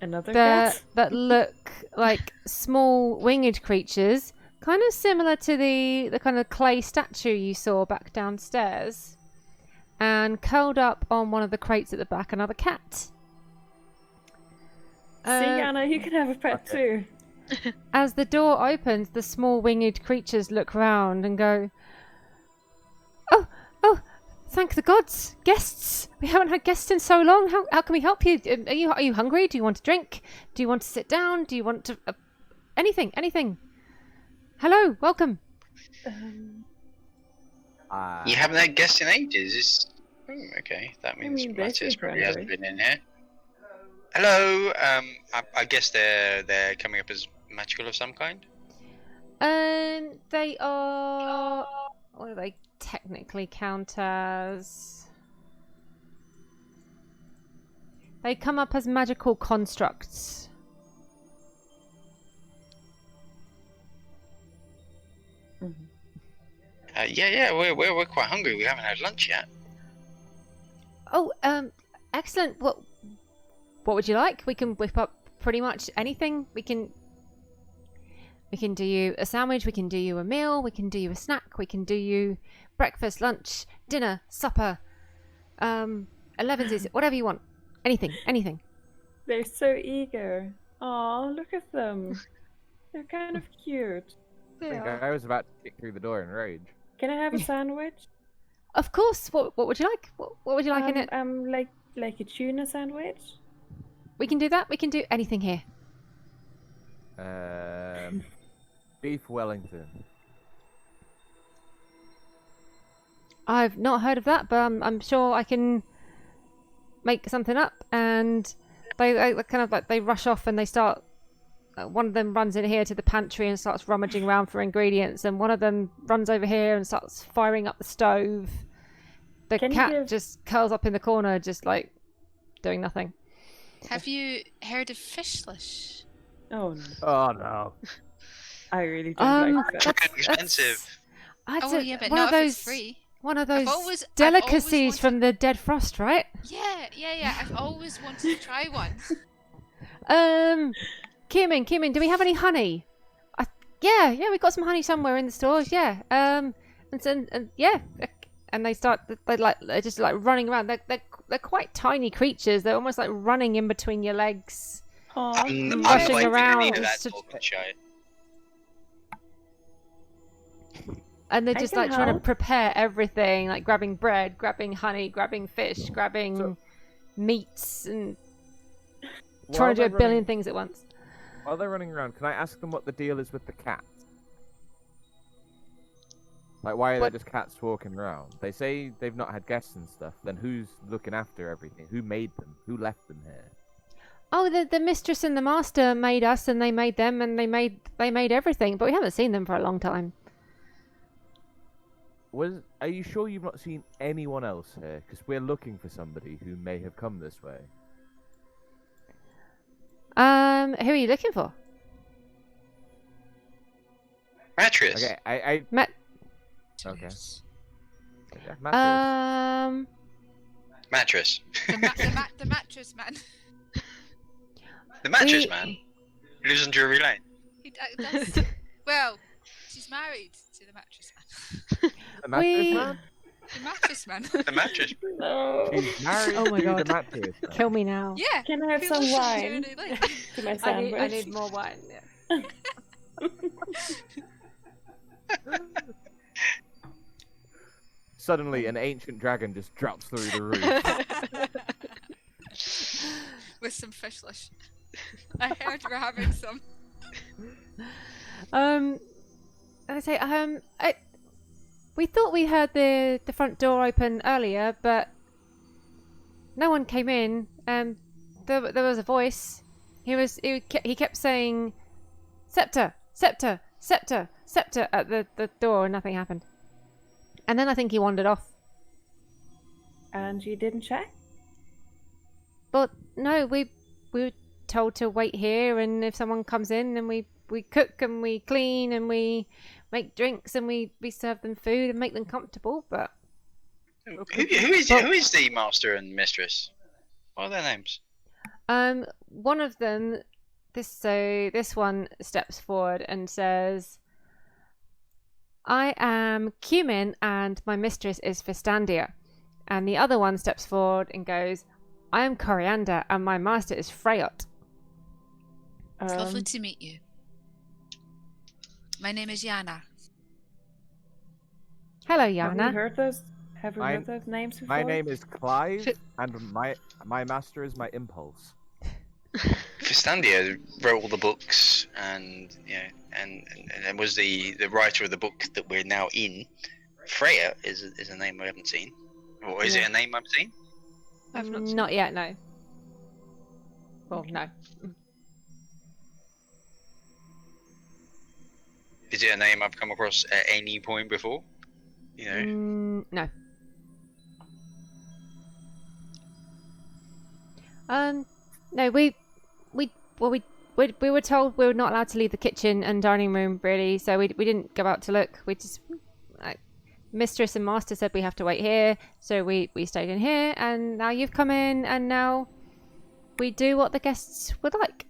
Another that cat? look like small winged creatures, kind of similar to the kind of clay statue you saw back downstairs. And curled up on one of the crates at the back, another cat. See, Yana, you can have a pet too. As the door opens, the small winged creatures look round and go, "Oh, thank the gods! Guests! We haven't had guests in so long. How can we help you? Are you hungry? Do you want a drink? Do you want to sit down? Do you want to anything? Hello, welcome." You haven't had guests in ages. Okay, that means mean, they Matthias seem probably hasn't friendly. been in here. Hello. I guess they're coming up as magical of some kind. They are. What do they technically count as? They come up as magical constructs. Yeah, we're quite hungry. We haven't had lunch yet. Oh, excellent. What would you like? We can whip up pretty much anything. We can do you a sandwich. We can do you a meal. We can do you a snack. We can do you breakfast, lunch, dinner, supper. 11s, whatever you want. Anything. They're so eager. Aw, look at them. They're kind of cute. I think I was about to kick through the door in rage. Can I have a sandwich? Of course. What would you like? What would you like in it? Like a tuna sandwich? We can do that. We can do anything here. Beef Wellington. I've not heard of that, but I'm sure I can make something up. And they kind of like they rush off and they start one of them runs in here to the pantry and starts rummaging around for ingredients, and one of them runs over here and starts firing up the stove. The Can you cat give- just curls up in the corner, just like doing nothing. Have you heard of fishlish? Oh, no. Oh no. I really don't like that. Freaking expensive. Oh yeah, but one not of if those, it's free. one of those always delicacies wanted- from the Dead Frost, right? Yeah. I've always wanted to try one. Cumin, do we have any honey? Yeah, we got some honey somewhere in the stores. Yeah. And yeah, and they're just like running around. They're quite tiny creatures. They're almost like running in between your legs. Aw. I'm rushing like around, any of that just- talk and show. And they're I just can like trying to help. prepare everything, like grabbing bread, grabbing honey, grabbing fish, grabbing So- meats, and While trying to do they're a billion running- things at once. While they're running around, can I ask them what the deal is with the cat? Like, why are What- there just cats walking around? They say they've not had guests and stuff. Then who's looking after everything? Who made them? Who left them here? Oh, the mistress and the master made us, and they made them, and they made everything. But we haven't seen them for a long time. Are you sure you've not seen anyone else here? Because we're looking for somebody who may have come this way. Who are you looking for? Mattress. Okay, I Matt. Okay. Yes. yeah, Matthews. Mattress. The mattress man. The mattress We- man. Who lives on Drury Lane. He does. Well, she's married to the mattress man. The mattress we- man? The mattress man. The mattress. No. She's married Oh my to God. the mattress man. Kill me now. Yeah. Can I have who some lives on wine Drury Lane. to my I sandwich? need more wine. Yeah. Suddenly, an ancient dragon just drops through the roof. With some fishlish. I heard we're having some. I say, we thought we heard the front door open earlier, but no one came in. There was a voice. He kept saying, "Scepter, scepter, scepter, scepter" at the door, and nothing happened. And then I think he wandered off. And you didn't check? But no, we were told to wait here, and if someone comes in, then we cook and we clean and we make drinks and we serve them food and make them comfortable. But Who is the master and mistress? What are their names? one of them, this one steps forward and says, "I am Cumin and my mistress is Fistandia." And the other one steps forward and goes, "I am Coriander and my master is Freyot." It's lovely to meet you. My name is Yana. Hello, Have we Yana. heard those? Have we My- heard those names before? My name is Clive, Fit- and my master is my impulse. Fistandia wrote all the books, and and was the writer of the book that we're now in. Freya is a name I haven't seen. Or is it a name I've seen? I've not seen Not yet, no. Well, no. Is it a name I've come across at any point before? You know. No. No, we were told we were not allowed to leave the kitchen and dining room, really, so we didn't go out to look. We just, mistress and master said we have to wait here, so we stayed in here, and now you've come in, and now we do what the guests would like.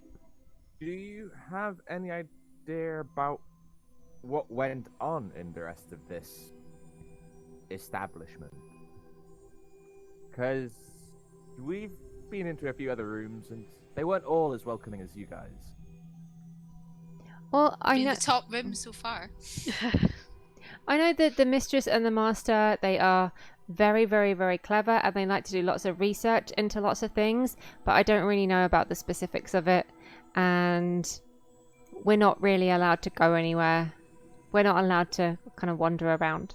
Do you have any idea about what went on in the rest of this establishment? Because we've been into a few other rooms, and they weren't all as welcoming as you guys. Well, I In know. the top room so far. I know that the mistress and the master, they are very, very, very clever, and they like to do lots of research into lots of things, but I don't really know about the specifics of it, and we're not really allowed to go anywhere. We're not allowed to kind of wander around.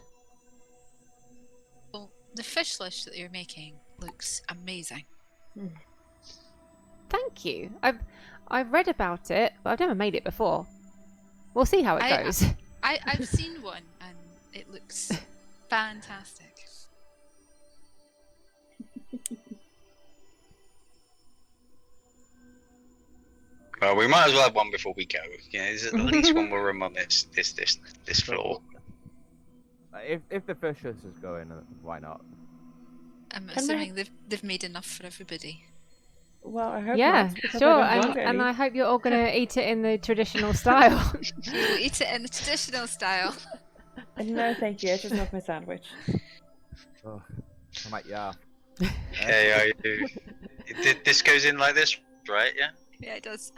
Well, the fishlish that you're making looks amazing. Thank you. I've read about it, but I've never made it before. We'll see how it goes. I've seen one and it looks fantastic. Well, we might as well have one before we go. You know, there's at least one more room on this floor. If the Fishes is going, why not? I'm Can assuming they've made enough for everybody. Well, I hope Yeah, not, because sure. I don't want And any. I hope you're all going to eat it in the traditional style. We'll eat it in the traditional style. No, thank you. I just want my sandwich. Oh, I might yawn. Okay, this goes in like this, right? Yeah. Yeah, it does.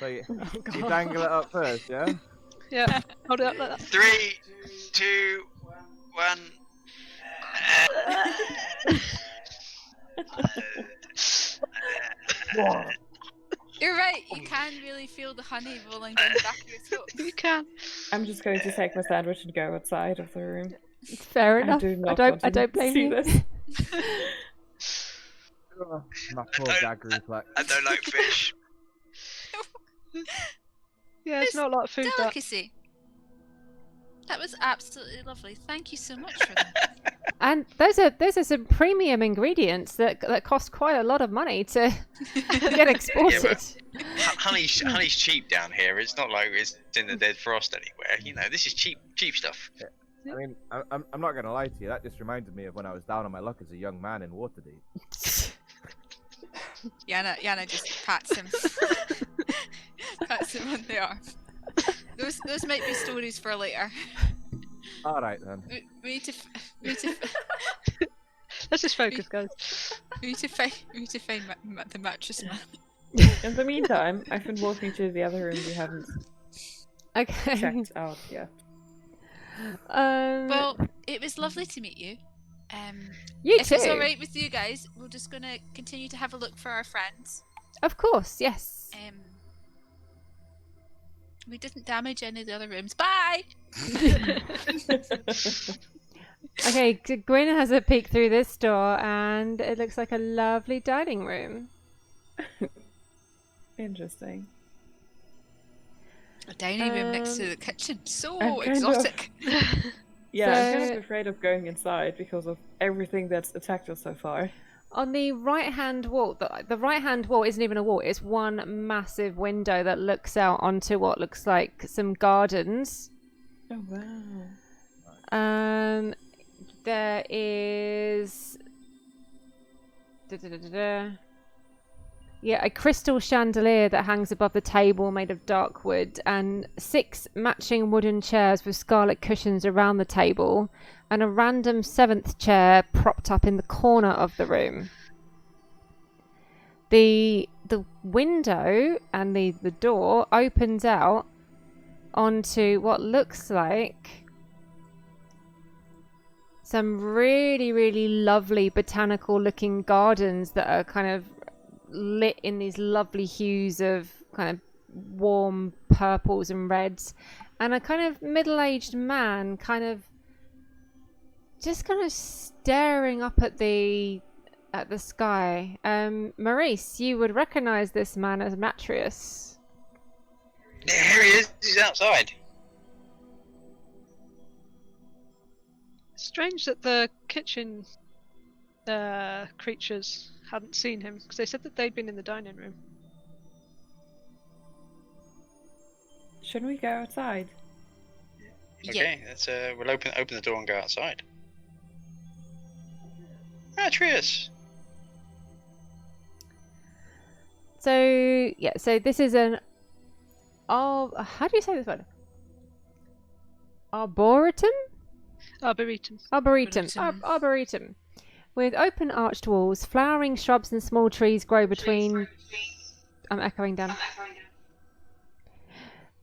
So you dangle it up first, yeah? Yeah, hold it up like that. 3, 2, 1. You're right. You can really feel the honey rolling down the back of your throat. You can. I'm just going to take my sandwich and go outside of the room. Fair I enough. do not I want to don't blame see you. this. Oh, my poor gag reflex. I don't like fish. Yeah, it's not a lot of food. That. Delicacy. That was absolutely lovely. Thank you so much for that. And those are some premium ingredients that cost quite a lot of money to get exported. Yeah, honey's cheap down here. It's not like it's in the dead frost anywhere. You know, this is cheap stuff. I mean, I'm not gonna lie to you. That just reminded me of when I was down on my luck as a young man in Waterdeep. Yana just pats him. Pats him on the arm. Those might be stories for later. All right then. We need to Let's just focus, guys. we need to find the mattress man. In the meantime, I've been walking to the other room we haven't Okay. checked out yet. Well, it was lovely to meet you. You if too. it's all right with you guys, we're just gonna continue to have a look for our friends. Of course, yes. We didn't damage any of the other rooms. Bye. Okay, Gwyn has a peek through this door, and it looks like a lovely dining room. Interesting. A dining room next to the kitchen. I'm So kind of- exotic. Yeah, I'm kind So- of afraid of going inside because of everything that's attacked us so far. On the right-hand wall, the right-hand wall isn't even a wall. It's one massive window that looks out onto what looks like some gardens. Oh wow. There is... Yeah, a crystal chandelier that hangs above the table made of dark wood, and 6 matching wooden chairs with scarlet cushions around the table, and a random 7th chair propped up in the corner of the room. The window and the door opens out onto what looks like some really, really lovely botanical looking gardens that are kind of lit in these lovely hues of kind of warm purples and reds, and a kind of middle-aged man just staring up at the sky. Maurice, you would recognize this man as Matrius. Yeah, here he is. He's outside. Strange that the kitchen creatures hadn't seen him, because they said that they'd been in the dining room. Shouldn't we go outside? Okay, let's we'll open the door and go outside. Atreus. So this is an how do you say this word? Arboretum? Arboretum. Arboretum. With open arched walls, flowering shrubs and small trees grow between... I'm echoing down.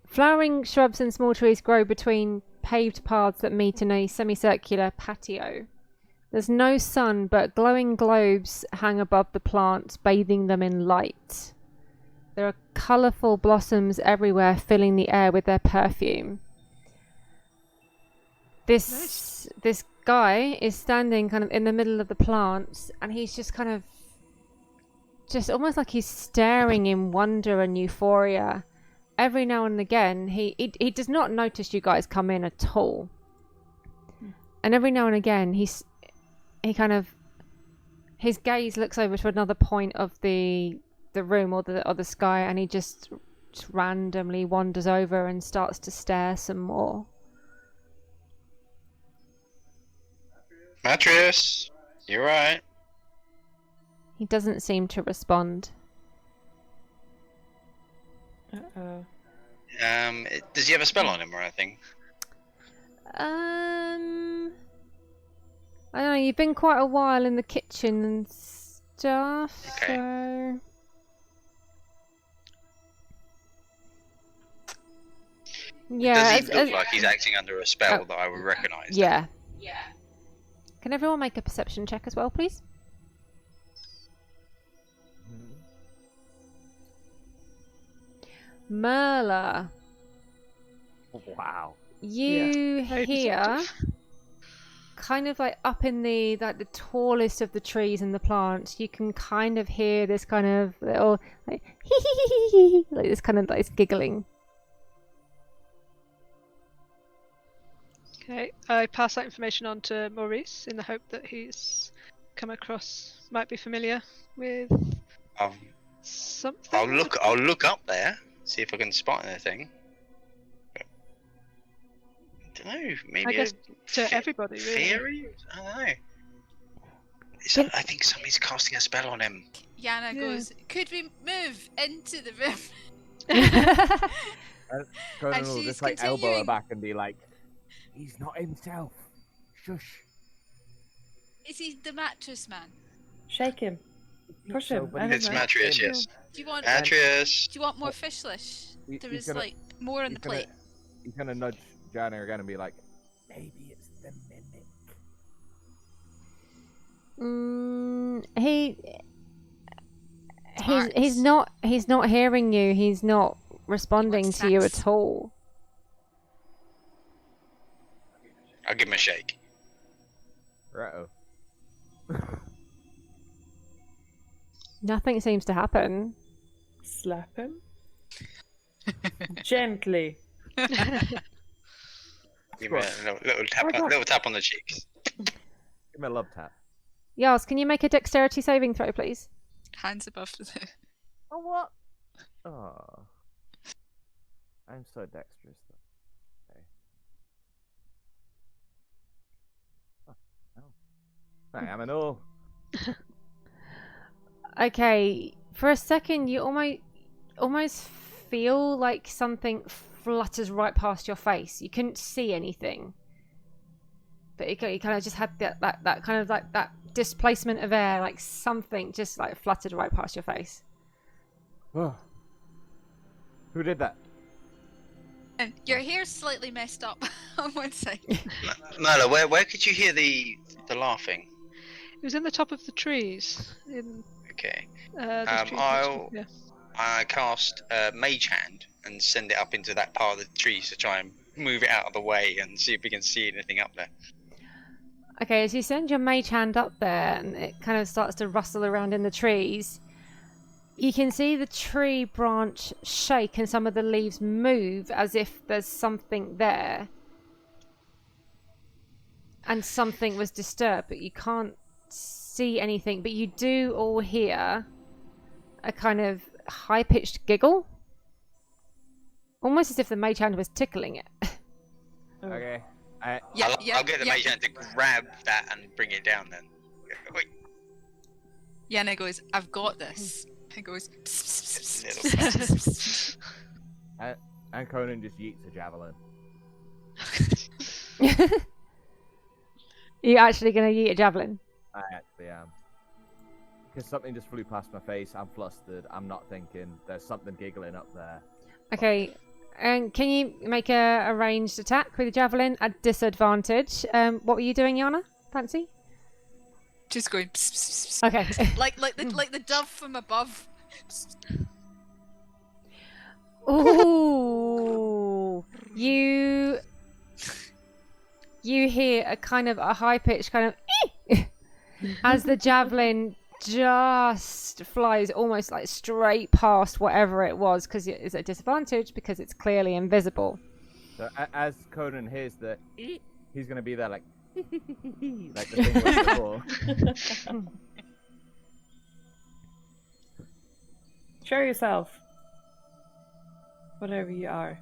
Flowering shrubs and small trees grow between paved paths that meet in a semicircular patio. There's no sun, but glowing globes hang above the plants, bathing them in light. There are colourful blossoms everywhere, filling the air with their perfume. This guy is standing kind of in the middle of the plants, and he's just kind of just almost like he's staring in wonder and euphoria. Every now and again, he does not notice you guys come in at all. And every now and again, he kind of, his gaze looks over to another point of the room or the sky, and he just randomly wanders over and starts to stare some more. Mattress, you're right. He doesn't seem to respond. Uh-oh. Does he have a spell on him or anything? I don't know, you've been quite a while in the kitchen and stuff, Okay. so... Yeah, Does he look like he's acting under a spell that I would recognise? Yeah. Can everyone make a perception check as well, please? Merla, Wow. you Very hear, perceptive. kind of like up in the tallest of the trees and the plants, you can kind of hear this kind of little like like this kind of like this giggling. Okay, I pass that information on to Maurice in the hope that he's come across, might be familiar with something. I'll look up there, see if I can spot anything. I don't know, maybe I guess a to everybody, really. theory? I don't know. I think somebody's casting a spell on him. Yana Yeah. goes, could we move into the room? And Conan will she's just like elbow her continuing. back and be like, he's not himself. Shush. Is he the mattress man? Shake him. Push him. I don't It's know. Mattress, yes. Do you want Mattress. Do you want more fishlish? There He's is gonna- like more on the plate. He's gonna nudge Jana again and be like, maybe it's the mimic. He's not hearing you. He's not responding wants to you sex. at all. I'll give him a shake. Righto. Nothing seems to happen. Slap him. Gently. Give him a little tap on the cheeks. Give him a love tap. Yas, can you make a dexterity saving throw, please? Hands above the Oh, what? Oh. I'm so dexterous, though. Okay. Oh. I am an all. Okay, for a second, you almost feel like something flutters right past your face. You couldn't see anything, but you kind of just had that kind of like that displacement of air, like something just like fluttered right past your face. Oh. Who did that? And your hair's slightly messed up on one side. Merla, where could you hear the laughing? It was in the top of the trees. In Okay. those trees next to- yeah. I cast Mage Hand and send it up into that part of the trees to try and move it out of the way and see if we can see anything up there. Okay, as you send your mage hand up there and it kind of starts to rustle around in the trees, you can see the tree branch shake and some of the leaves move as if there's something there. And something was disturbed, but you can't see anything. But you do all hear a kind of high-pitched giggle. Almost as if the mage hand was tickling it. Okay. I'll get the Mage Hand to grab that and bring it down then. Wait. Yana goes, I've got this. And goes, "Psst, psst, Little psst, psst." And Conan just yeets a javelin. You're actually going to yeet a javelin? I actually am. Because something just flew past my face. I'm flustered. I'm not thinking. There's something giggling up there. Okay. And can you make a ranged attack with a javelin at disadvantage? What were you doing, Yana? Fancy? Just going, "Psst, psst, psst." Okay. like the dove from above. Ooh. You hear a kind of a high pitched kind of as the javelin just flies almost like straight past whatever it was, because it's a disadvantage because it's clearly invisible. So as Conan hears the, he's gonna be there like, like the thing was before. Show yourself. Whatever you are.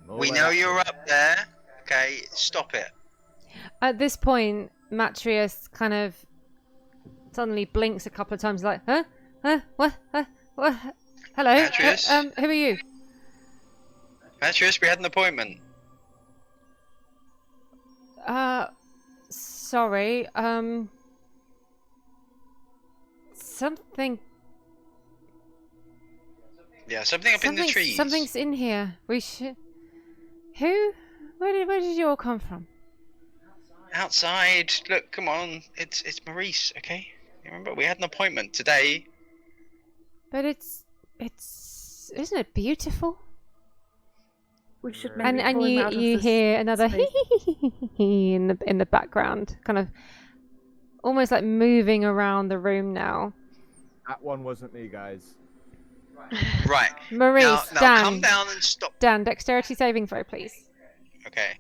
We know you're up there. Okay, stop it. At this point, Matrius kind of suddenly blinks a couple of times, like, huh? What? What? Hello? Matrius? Who are you? Matrius, we had an appointment. Sorry, something... Yeah, something up in the trees. Something's in here. We should... Who? Where did you all come from? Outside. Look, come on. It's Maurice, okay? You remember, we had an appointment today. But it's... Isn't it beautiful? We should maybe And pull him out of you this hear another space. in the background, kind of almost like moving around the room now. That one wasn't me, guys. Right. Maurice, Now Dan, come down and stop. Dan, dexterity saving throw, please. Okay.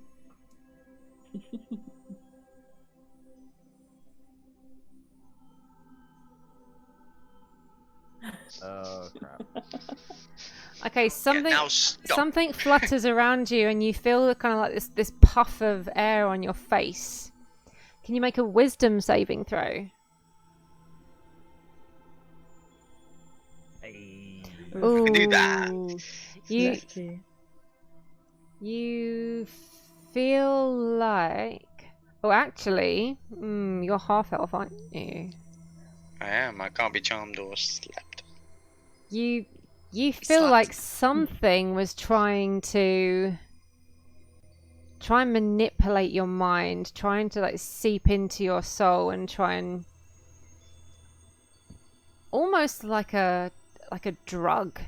Oh crap. Okay, something now stop. something flutters around you, and you feel kind of like this puff of air on your face. Can you make a wisdom saving throw? Hey. Ooh, can do that. Lefty. You feel like... Oh, actually, you're half elf, aren't you? I am. I can't be charmed or slapped. You feel Slapped. like something was trying to manipulate your mind, trying to like seep into your soul and try and almost like a drug,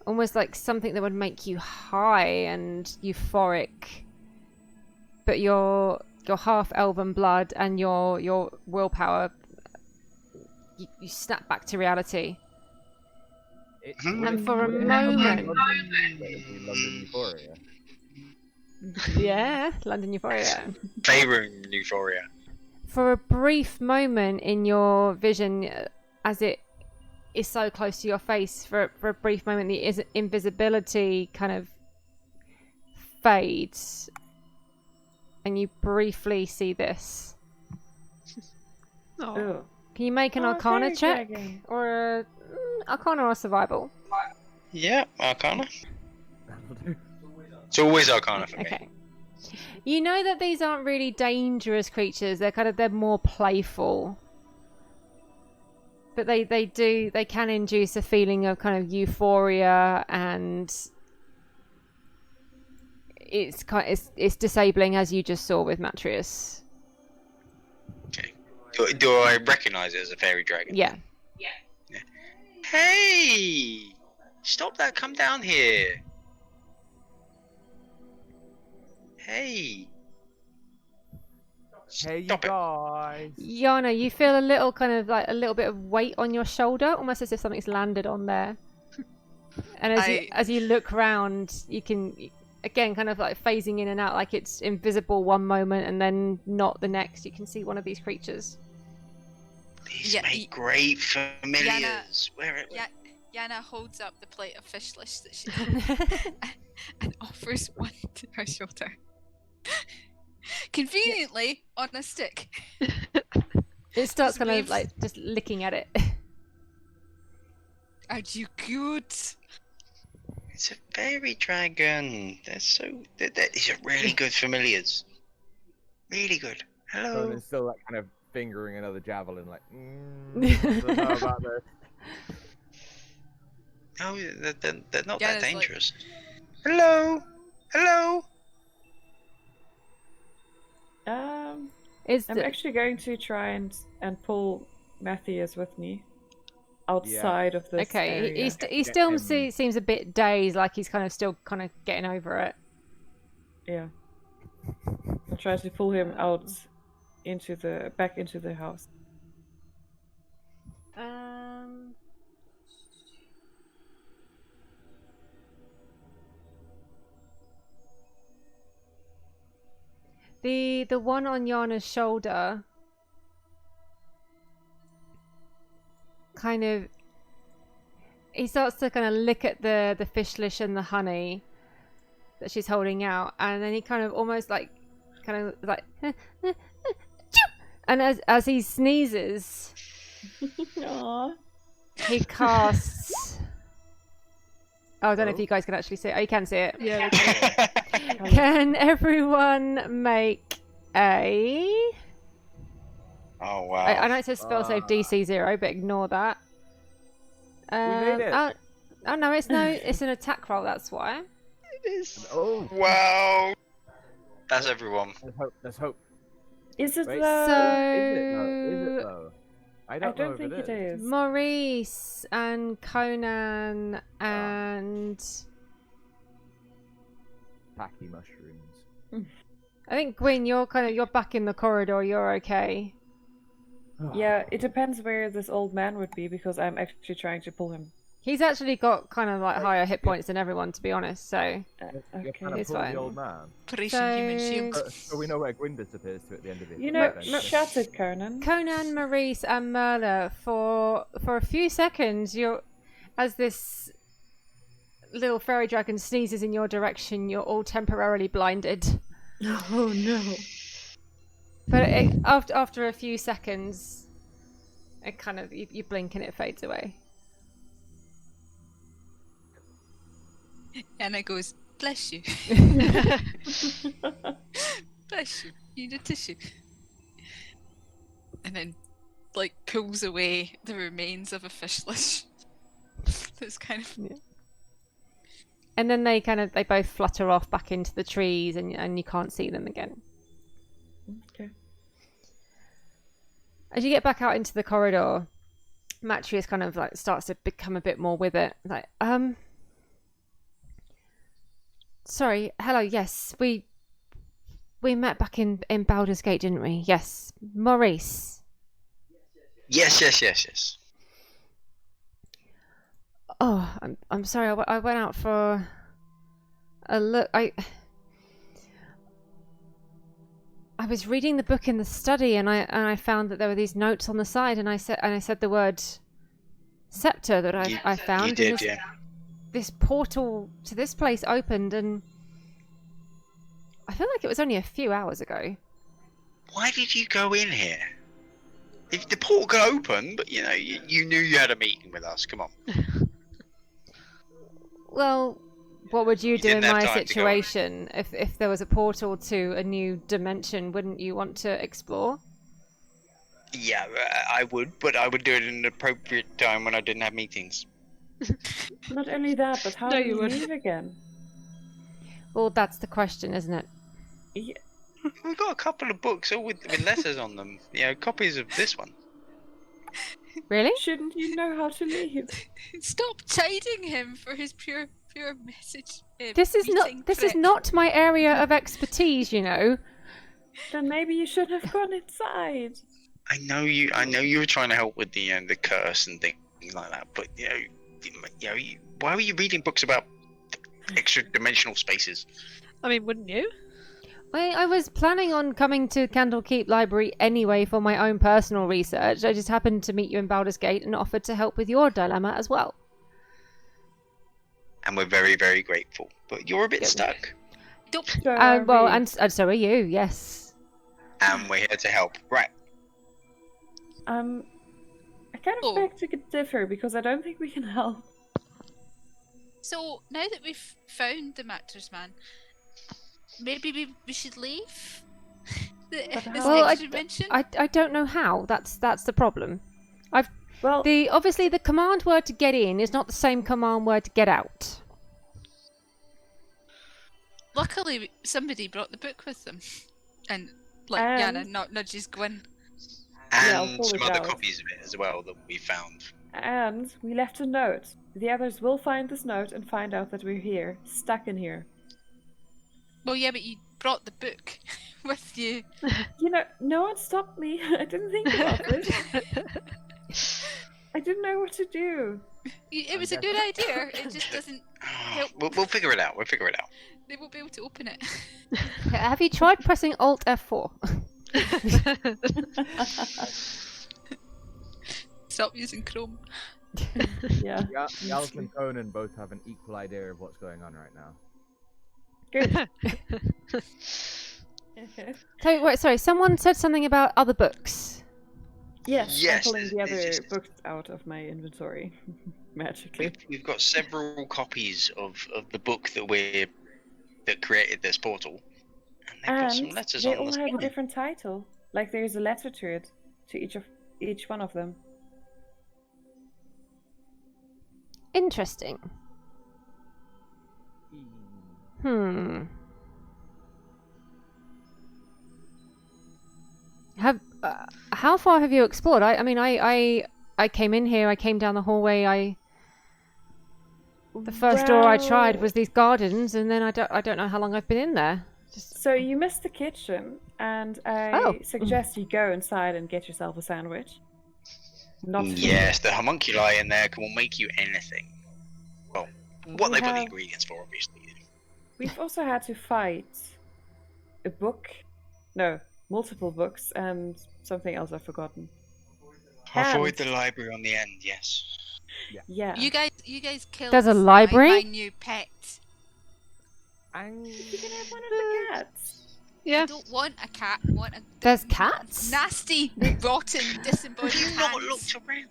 almost like something that would make you high and euphoric, but your half elven blood and your willpower, you snap back to reality. And for a moment... London Euphoria. Yeah, London Euphoria. Playroom euphoria. For a brief moment in your vision, as it is so close to your face, for a brief moment, the invisibility kind of fades, and you briefly see this. Oh. Ooh. Can you make an Oh, Arcana fairy check? dragon. Or Arcana or Survival? Yeah, Arcana. That'll do. It's always Arcana for me. Okay. You know that these aren't really dangerous creatures. They're more playful. But they can induce a feeling of kind of euphoria, and it's disabling, as you just saw with Matrius. Okay. Do I recognise it as a fairy dragon? Yeah. Hey! Stop that! Come down here! Hey! Hey, you Stop it! guys. Yana, you feel a little kind of like a little bit of weight on your shoulder, almost as if something's landed on there. And as you look round, you can again kind of like phasing in and out, like it's invisible one moment and then not the next. You can see one of these creatures. These Yeah, make great familiars. Yana holds up the plate of fish lish that she had and offers one to her shoulder. Conveniently on a stick. It starts kind of waves. like just licking at it. Are you good? It's a fairy dragon. These are really good familiars. Really good. Hello. Conan's still like kind of fingering another javelin, like, I don't know about this. No, they're not Yeah, that it's like- dangerous. Hello. Hello. Is I'm the- actually going to try and pull Matthias with me outside of this okay, area. he still him. seems a bit dazed, like he's kind of still kind of getting over it. Yeah. I'll try to pull him out back into the house. The one on Yana's shoulder kind of, he starts to kind of lick at the fishlish and the honey that she's holding out, and then he kind of almost like and as he sneezes, Aww. he casts. Oh, I don't know if you guys can actually see it. Oh, you can see it. Yeah. Can everyone make a? Oh wow. I know it says spell save DC 0, but ignore that. We made it. Oh no, it's an attack roll. That's why. It is. Oh, Wow. That's everyone. let's hope. Is it Wait. though? Is it though? I I don't know don't if think it it is. is. Maurice and Conan and Packy mushrooms. I think Gwyn, you're back in the corridor. You're okay. Yeah, it depends where this old man would be because I'm actually trying to pull him. He's actually got kind of like higher hit points than everyone, to be honest. So You're Okay. kind of It's pulling fine. the old man. Operation Human Shield. So we know where Gwyn disappears to at the end of it. You know, shut it, Conan. Conan, Maurice, and Merla, for a few seconds, as this little fairy dragon sneezes in your direction, you're all temporarily blinded. Oh no. But after a few seconds, it kind of you blink and it fades away. Anna goes, bless you. Bless you. You need a tissue. And then, like, pulls away the remains of a fishlish. That's kind of... And then they both flutter off back into the trees, and you can't see them again. Okay. As you get back out into the corridor, Matrius kind of like starts to become a bit more with it. Like, sorry, hello, yes, we met back in Baldur's Gate, didn't we? Yes, Maurice. Yes. Oh, I'm sorry. I went out for a look. I was reading the book in the study, and I found that there were these notes on the side, and I said the word scepter that I found. You did, and yeah. this portal to this place opened, and I feel like it was only a few hours ago. Why did you go in here? If the portal could open, but you know, you knew you had a meeting with us. Come on. Well, what would you do in didn't have my time to go in. situation? If there was a portal to a new dimension, wouldn't you want to explore? Yeah, I would, but I would do it in an appropriate time when I didn't have meetings. Not only that, but how No, do you you wouldn't. leave again? Well, that's the question, isn't it? Yeah. We've got a couple of books all with letters on them. You know, copies of this one. Really? Shouldn't you know how to leave? Stop chiding him for his pure message. This is meeting not my area of expertise, you know. Then maybe you should have gone inside. I know you were trying to help with the curse and things like that, but why were you reading books about extra-dimensional spaces? I mean, wouldn't you? I was planning on coming to Candlekeep Library anyway for my own personal research. I just happened to meet you in Baldur's Gate and offered to help with your dilemma as well. And we're very, very grateful. But you're a bit stuck, So are Well, we. and so are you, yes. and we're here to help. Right. I kind of Oh. beg to differ because I don't think we can help. So now that we've found the Mattress Man, maybe we should leave. This how? extra dimension. I don't know how. That's the problem. Well, Obviously the command word to get in is not the same command word to get out. Luckily, somebody brought the book with them, and like And- Yana nudges Gwyn. Yeah, I'll And pull some it other out. copies of it as well that we found. and we left a note. The others will find this note and find out that we're here, stuck in here. Well, yeah, but you brought the book with you. You know, no one stopped me. I didn't think about this. I didn't know what to do. It was a good idea. It just doesn't help. We'll figure it out. We'll figure it out. They won't be able to open it. Have you tried pressing Alt F4? Stop using Chrome. Yeah. Yalth and Conan both have an equal idea of what's going on right now. Good. So, wait, sorry, someone said something about other books. Yes, Yes, I'm pulling the it's other just- books out of my inventory magically. We've got several copies of the book that created this portal. And they've got some And letters they on all the have a spine. different title. Like there's a letter to it, to each one of them. Interesting. How far have you explored? I mean, I came in here. I came down the hallway. The first door I tried Well, was these gardens, and then I don't know how long I've been in there. Just So you missed the kitchen, and I Oh. suggest you go inside and get yourself a sandwich. Not Yes, the homunculi in there will make you anything. Well, what We they put the have- ingredients for, obviously. We've also had to fight a book. No, multiple books and something else I've forgotten. Avoid And- the library on the end, yes. Yeah. You guys killed There's a my library? new pet. You can have one of the cats. Yeah. I don't want a cat. I want a There's cats. nasty, rotten, disembodied Have you not hands. looked around?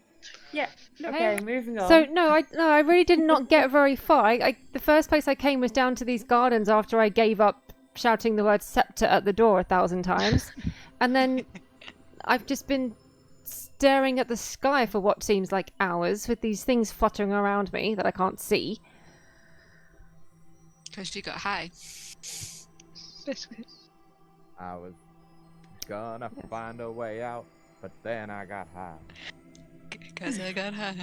Yeah. Okay, moving on. So no, I really did not get very far. The first place I came was down to these gardens after I gave up shouting the word scepter at the door 1,000 times, and then I've just been staring at the sky for what seems like hours with these things fluttering around me that I can't see. Because you got high. Basically. I was gonna find a way out, but then I got high. Because I got high.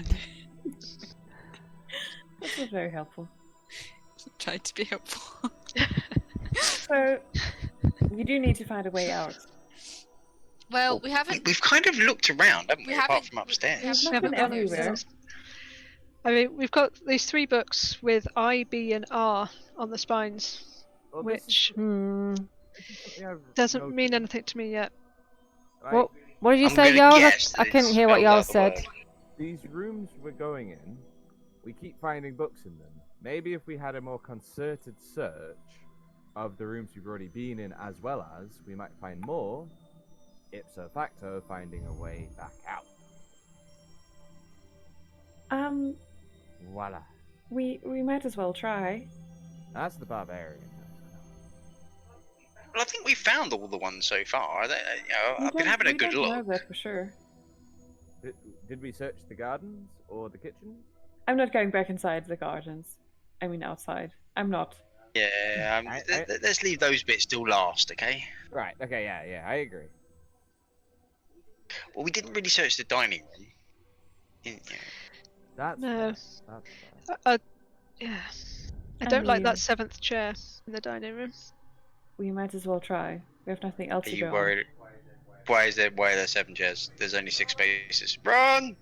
This was very helpful. Tried to be helpful. So we do need to find a way out. Well, we haven't. We've kind of looked around, haven't we? We Apart haven't- from upstairs. we haven't Not been been down here, everywhere. so- I mean, we've got these 3 books with I, B, and R on the spines, Well, which this is something I've doesn't noticed, mean anything to me yet. right? What? What did you I'm say, gonna Jarl? guess I that couldn't it hear what spells Jarl out the said. word. These rooms we're going in, we keep finding books in them. Maybe if we had a more concerted search of the rooms we've already been in, as well as we might find more, ipso facto finding a way back out. Voila. We might as well try. That's the barbarian. Well, I think we found all the ones so far. We I've been don't- having a we good don't know look. that for sure. Did we search the gardens or the kitchens? I'm not going back inside the gardens. I mean outside. I'm not. Yeah, let's leave those bits till last, okay? Right. Okay. Yeah. I agree. Well, we didn't really search the dining room. That's No. fair. That's fair. Yeah. I I don't like mean- that 7th chair in the dining room. We might as well try. We have nothing else Are to you go worried? Why are there 7 chairs? There's only 6 spaces. Run!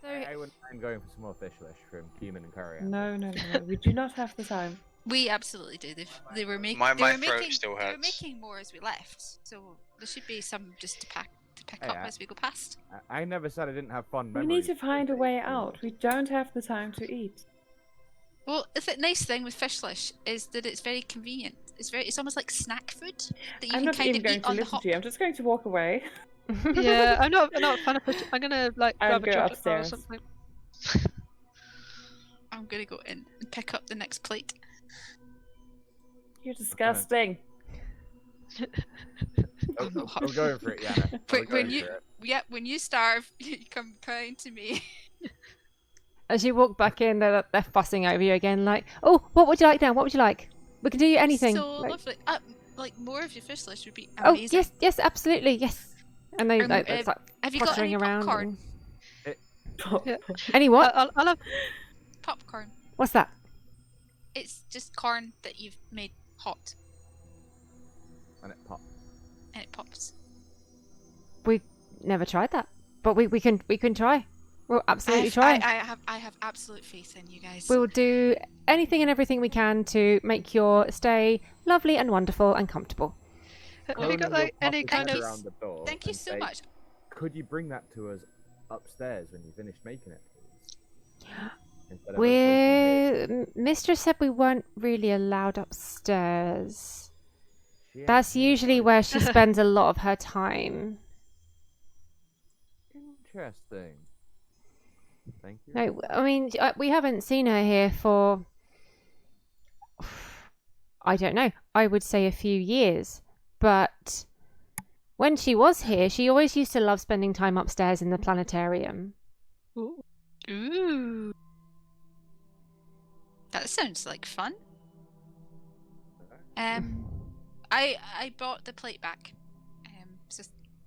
So, I wouldn't mind going for some more fish lish from cumin and curry. on. No. We do not have the time. We absolutely do. They were making. My they were throat making. still They were hurts. making more as we left, so there should be some just to pick Hey, up as we go past. I never said I didn't have fun We memories. need to find a way out. We don't have the time to eat. Well, the nice thing with fishlish is that it's very convenient. It's almost like snack food that you I'm can not kind even of going eat to on the listen hop. to you. I'm just going to walk away. Yeah, I'm not a fan of fish. I'm gonna I'll grab a go chocolate bar or upstairs. something. I'm gonna go in and pick up the next plate. You're disgusting. I'm going for it, Yana. I'm When going you, for it. yeah, when you starve, you come crying to me. as you walk back in, they're fussing over you again, like, "Oh, what would you like now? What would you like? We can do you anything." So Like, lovely. Like more of your fishlish would be oh amazing. yes, absolutely, yes. And they it's like Have you got fluttering any around. popcorn? Yeah. Any what? I'll have Popcorn. What's that? It's just corn that you've made hot And it pops. and it pops. We've never tried that, but we can try. We'll absolutely try. I have absolute faith in you guys. We will do anything and everything we can to make your stay lovely and wonderful and comfortable. Have you got Conan will like any pop his kind head of? around the door Thank you and so say, much. Could you bring that to us upstairs when you finish making it, please? Instead of us waiting here. Mistress said we weren't really allowed upstairs. She That's ain't here, usually like- where she spends a lot of her time. Interesting. Thank you. No, I mean, we haven't seen her here for, I don't know, I would say a few years. But when she was here, she always used to love spending time upstairs in the planetarium. Ooh. That sounds like fun. I bought the plate back. So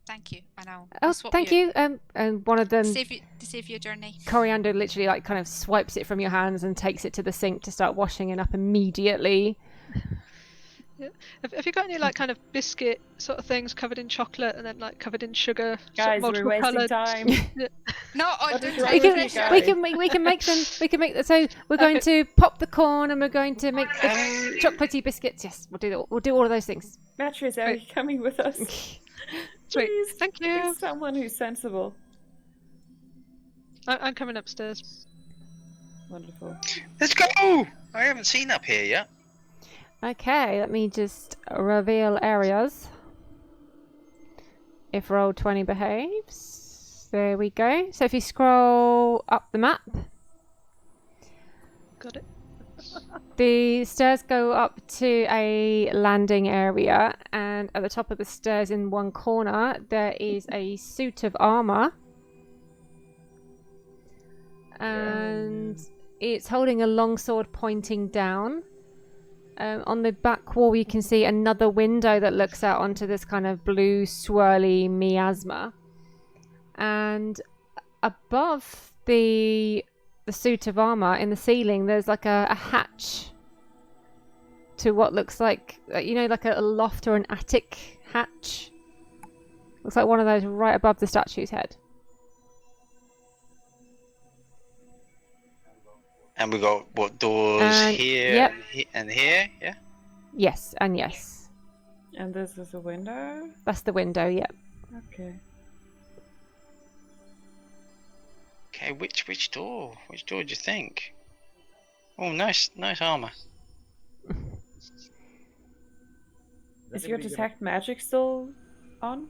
thank you, and I'll Oh, swap thank you. And one of them, Save your journey. Coriander, literally like kind of swipes it from your hands and takes it to the sink to start washing it up immediately. Yeah. Have you got any like kind of biscuit sort of things covered in chocolate and then like covered in sugar? Guys, we're wasting time. No, What is don't wrong take with the you pressure. guys? We can make them. We can make. So we're going to pop the corn and we're going to make the chocolatey biscuits. Yes, we'll do all of those things. Mattress, are you coming with us? Sweet. Please, Thank you. pick someone who's sensible. I'm coming upstairs. Wonderful. Let's go! I haven't seen up here yet. Okay, let me just reveal areas. If Roll20 behaves. There we go. So if you scroll up the map, Got it. the stairs go up to a landing area, and at the top of the stairs in one corner there is a suit of armor. And it's holding a long sword pointing down. On the back wall you can see another window that looks out onto this kind of blue swirly miasma. And above the suit of armor in the ceiling there's like a hatch to what looks like, like a loft or an attic hatch. Looks like one of those right above the statue's head. And we got what doors And- here yep. and here, yeah? Yes, and yes. And this is a window? That's the window, yep. Okay. Okay, which door? Which door do you think? Oh, nice armor. Is your detect magic still on?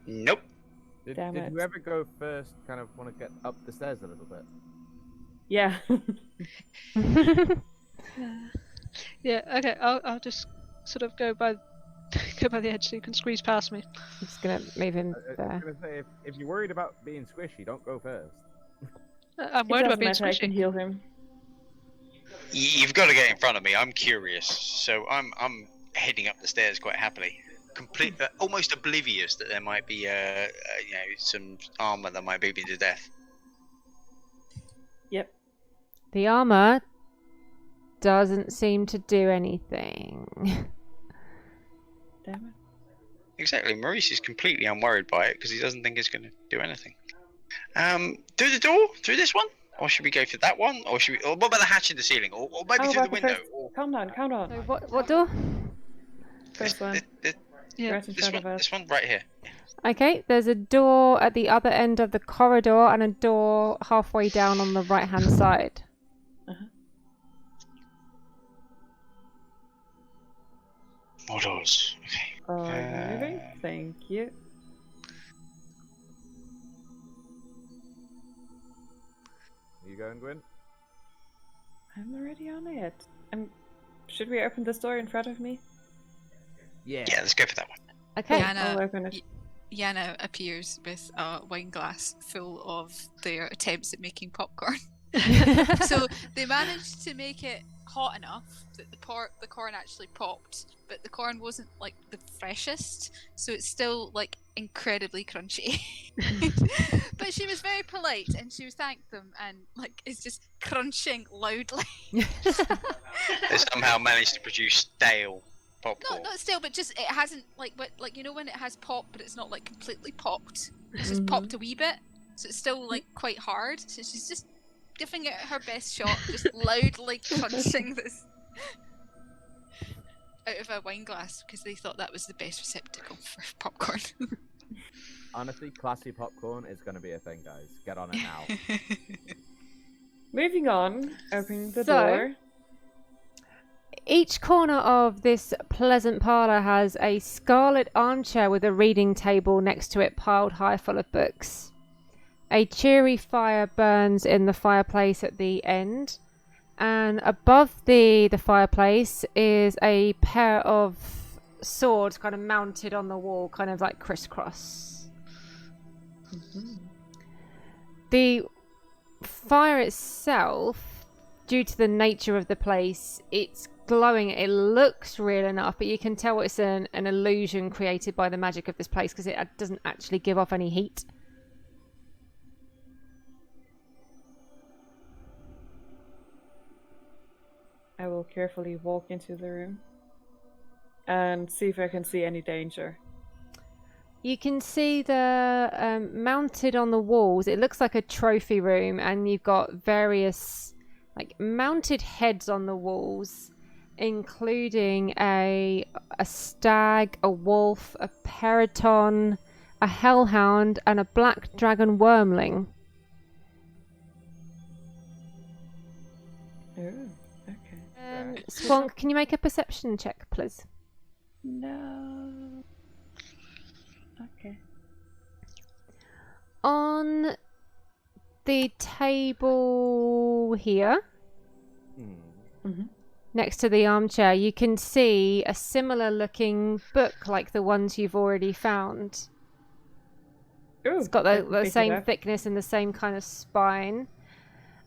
Nope. Damn Did it. you ever go first, kind of want to get up the stairs a little bit? Yeah. Yeah. Okay. I'll just sort of go by the edge so you can squeeze past me. I'm just gonna move him I was there. going to say, if you're worried about being squishy, don't go first. I'm It worried about doesn't being matter, I can squishy. heal him. You've got to get in front of me. I'm curious, so I'm heading up the stairs quite happily. Almost oblivious that there might be some armor that might beat me to death. Yep. The armor doesn't seem to do anything. Damn it. Exactly. Maurice is completely unworried by it because he doesn't think it's going to do anything. Through the door? Through this one? Or should we go for that one? Or what about the hatch in the ceiling? Or maybe How through the about window? first... Calm down. So what door? First one. Yeah. Right in This front one, of us. this one right here. Okay, there's a door at the other end of the corridor and a door halfway down on the right hand side. More doors. Okay. Moving. Thank you. Are you going, Gwyn? I'm already on it. Should we open this door in front of me? Yeah. Yeah, let's go for that one. Okay. I'll open it. Yana appears with a wine glass full of their attempts at making popcorn. So they managed to make it hot enough that the corn actually popped, but the corn wasn't like the freshest, so it's still like incredibly crunchy. But she was very polite and she thanked them and like it's just crunching loudly. They somehow managed to produce stale popcorn. Not still, but just it hasn't like when it has popped, but it's not like completely popped. It's just popped a wee bit. so it's still like quite hard. So she's just giving it her best shot, just loudly crunching this out of a wine glass because they thought that was the best receptacle for popcorn. Honestly, classy popcorn is going to be a thing, guys. Get on it now. Moving on, opening the So- door. Each corner of this pleasant parlour has a scarlet armchair with a reading table next to it piled high full of books. A cheery fire burns in the fireplace at the end, and above the fireplace is a pair of swords kind of mounted on the wall, kind of like crisscross. The fire itself, due to the nature of the place, it's glowing. It looks real enough, but you can tell it's an illusion created by the magic of this place because it doesn't actually give off any heat. I will carefully walk into the room and see if I can see any danger. You can see the mounted on the walls. It looks like a trophy room, and you've got various like mounted heads on the walls, including a stag, a wolf, a periton, a hellhound, and a black dragon wormling. Oh, okay. Swank, can you make a perception check, please? No. Okay. On the table here, Mm-hmm. next to the armchair, you can see a similar looking book like the ones you've already found. Ooh, It's got I the can pick it same up. thickness and the same kind of spine.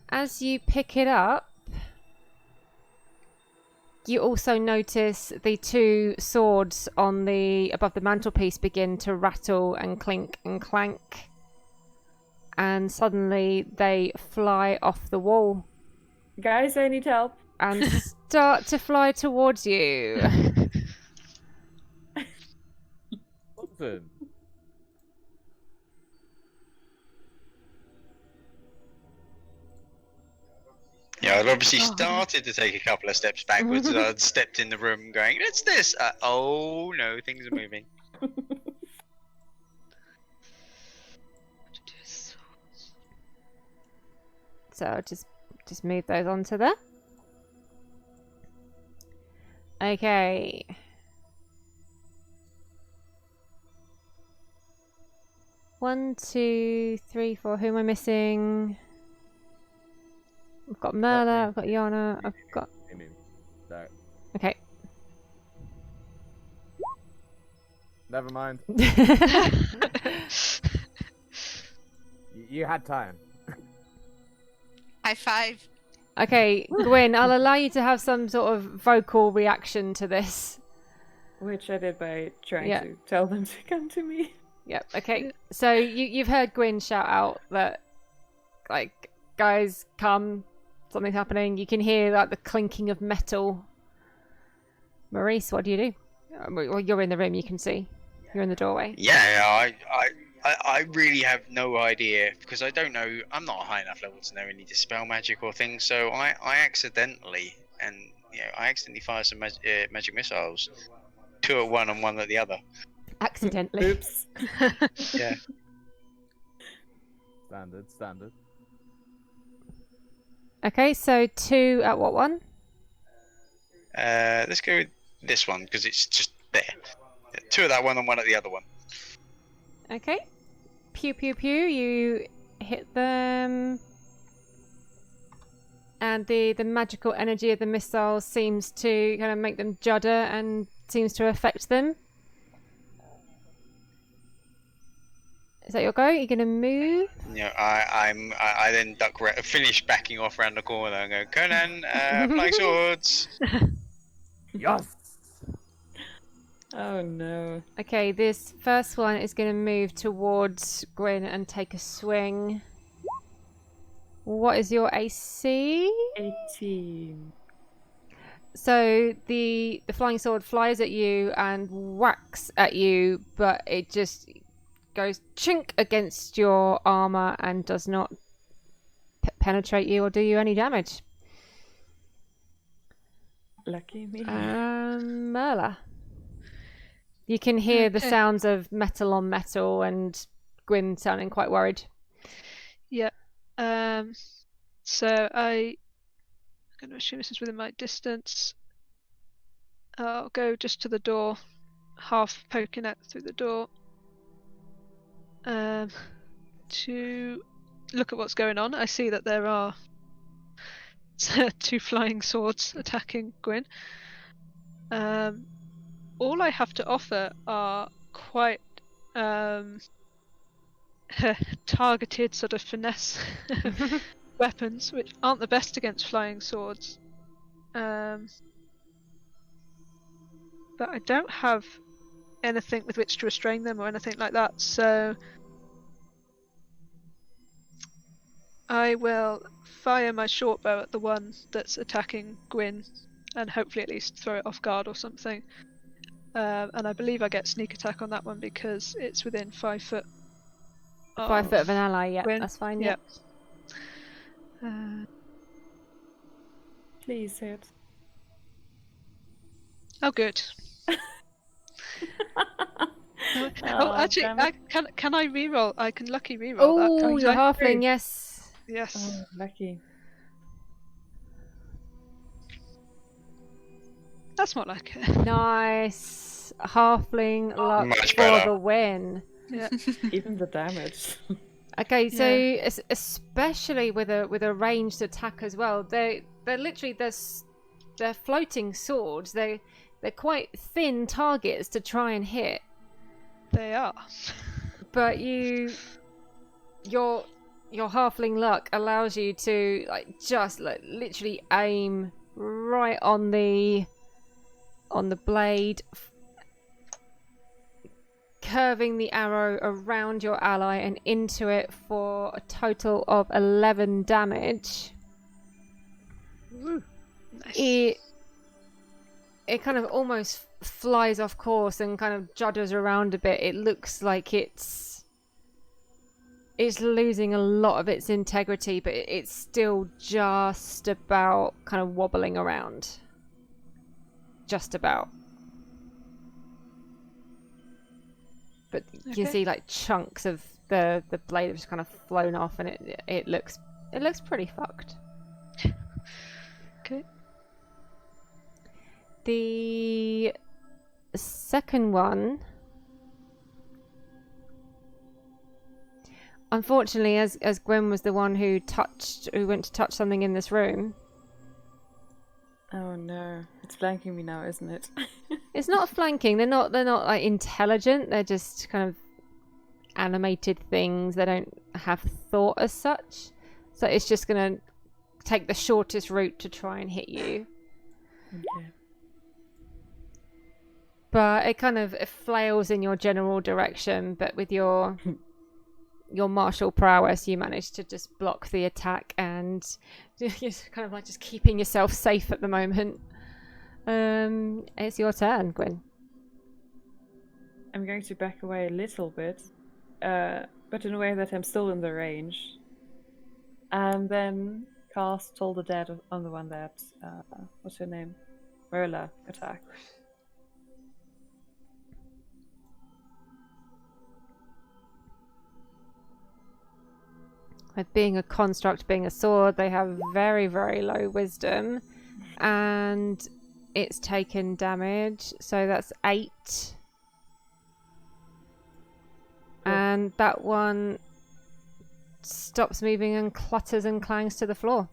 As you pick it up, you also notice the two swords on the above the mantelpiece begin to rattle and clink and clank. And suddenly they fly off the wall Guys, I need help. and start to fly towards you. Listen. Yeah, I'd obviously started to take a couple of steps backwards. And I'd stepped in the room going, "What's this?" Oh no, things are moving. So I'll just move those onto there. Okay. One, two, three, four. Who am I missing? I've got Merla, I've got Yana, I've got... Amy. So, Okay. never mind. You had time. High five. Okay, Gwyn, I'll allow you to have some sort of vocal reaction to this. Which I did by trying Yeah. to tell them to come to me. Yep, okay. So you've heard Gwyn shout out that, like, guys, come, something's happening. You can hear, like, the clinking of metal. Maurice, what do you do? Well, you're in the room, you can see. You're in the doorway. Yeah, I really have no idea because I don't know. I'm not a high enough level to know any dispel magic or things. So I accidentally fire some magic missiles, 2 at one and 1 at the other. Accidentally. Oops. Yeah. Standard. Okay, so 2 at what one? Let's go with this one because it's just there. 2 at that one and 1 at the other one. Okay. Pew, pew, pew. You hit them. And the magical energy of the missile seems to kind of make them judder and seems to affect them. Is that your go? You're going to move? You know, I then finish backing off around the corner and go, Conan, flying swords. Yes. Oh no. Okay, this first one is going to move towards Gwyn and take a swing. What is your AC? 18. So the flying sword flies at you and whacks at you, but it just goes chink against your armor and does not penetrate you or do you any damage. Lucky me. Merla. You can hear the sounds of metal on metal and Gwyn sounding quite worried. Yeah. So I'm going to assume this is within my distance. I'll go just to the door, half poking out through the door, to look at what's going on. I see that there are 2 flying swords attacking Gwyn. All I have to offer are quite targeted sort of finesse weapons, which aren't the best against flying swords. But I don't have anything with which to restrain them or anything like that, so I will fire my short bow at the one that's attacking Gwyn and hopefully at least throw it off guard or something. And I believe I get sneak attack on that one because it's within 5 foot. 5 foot of an ally, yeah, Gwyn. that's fine. Yeah. Please hit. Oh, good. Actually, can I reroll? I can lucky reroll that. Oh, you're halfling, yes. Yes. Oh, lucky. That's more like it. Nice. Halfling luck Much for better. the win. Yeah. Even the damage. Okay, so especially with a ranged attack as well, they're literally they're floating swords. They're quite thin targets to try and hit. They are. But your halfling luck allows you to just literally aim right on the blade, curving the arrow around your ally and into it for a total of 11 damage. Woo. Nice. It kind of almost flies off course and kind of judders around a bit. It looks like it's losing a lot of its integrity, but it's still just about kind of wobbling around. Just about. But you can see chunks of the blade have just kind of flown off, and it looks pretty fucked. Okay. The second one, unfortunately, as Gwen was the one who went to touch something in this room. Oh no, it's flanking me now, isn't it? It's not flanking. They're not intelligent. They're just kind of animated things. They don't have thought as such. So it's just gonna take the shortest route to try and hit you. Okay. But it flails in your general direction. But with your martial prowess, you manage to just block the attack and just kind of just keeping yourself safe at the moment. It's your turn, Gwyn. I'm going to back away a little bit, but in a way that I'm still in the range. And then cast Toll the Dead on the one that, what's her name? Merla attack. With being a construct, being a sword, they have very, very low wisdom. And it's taken damage, so that's 8. And that one stops moving and clutters and clangs to the floor.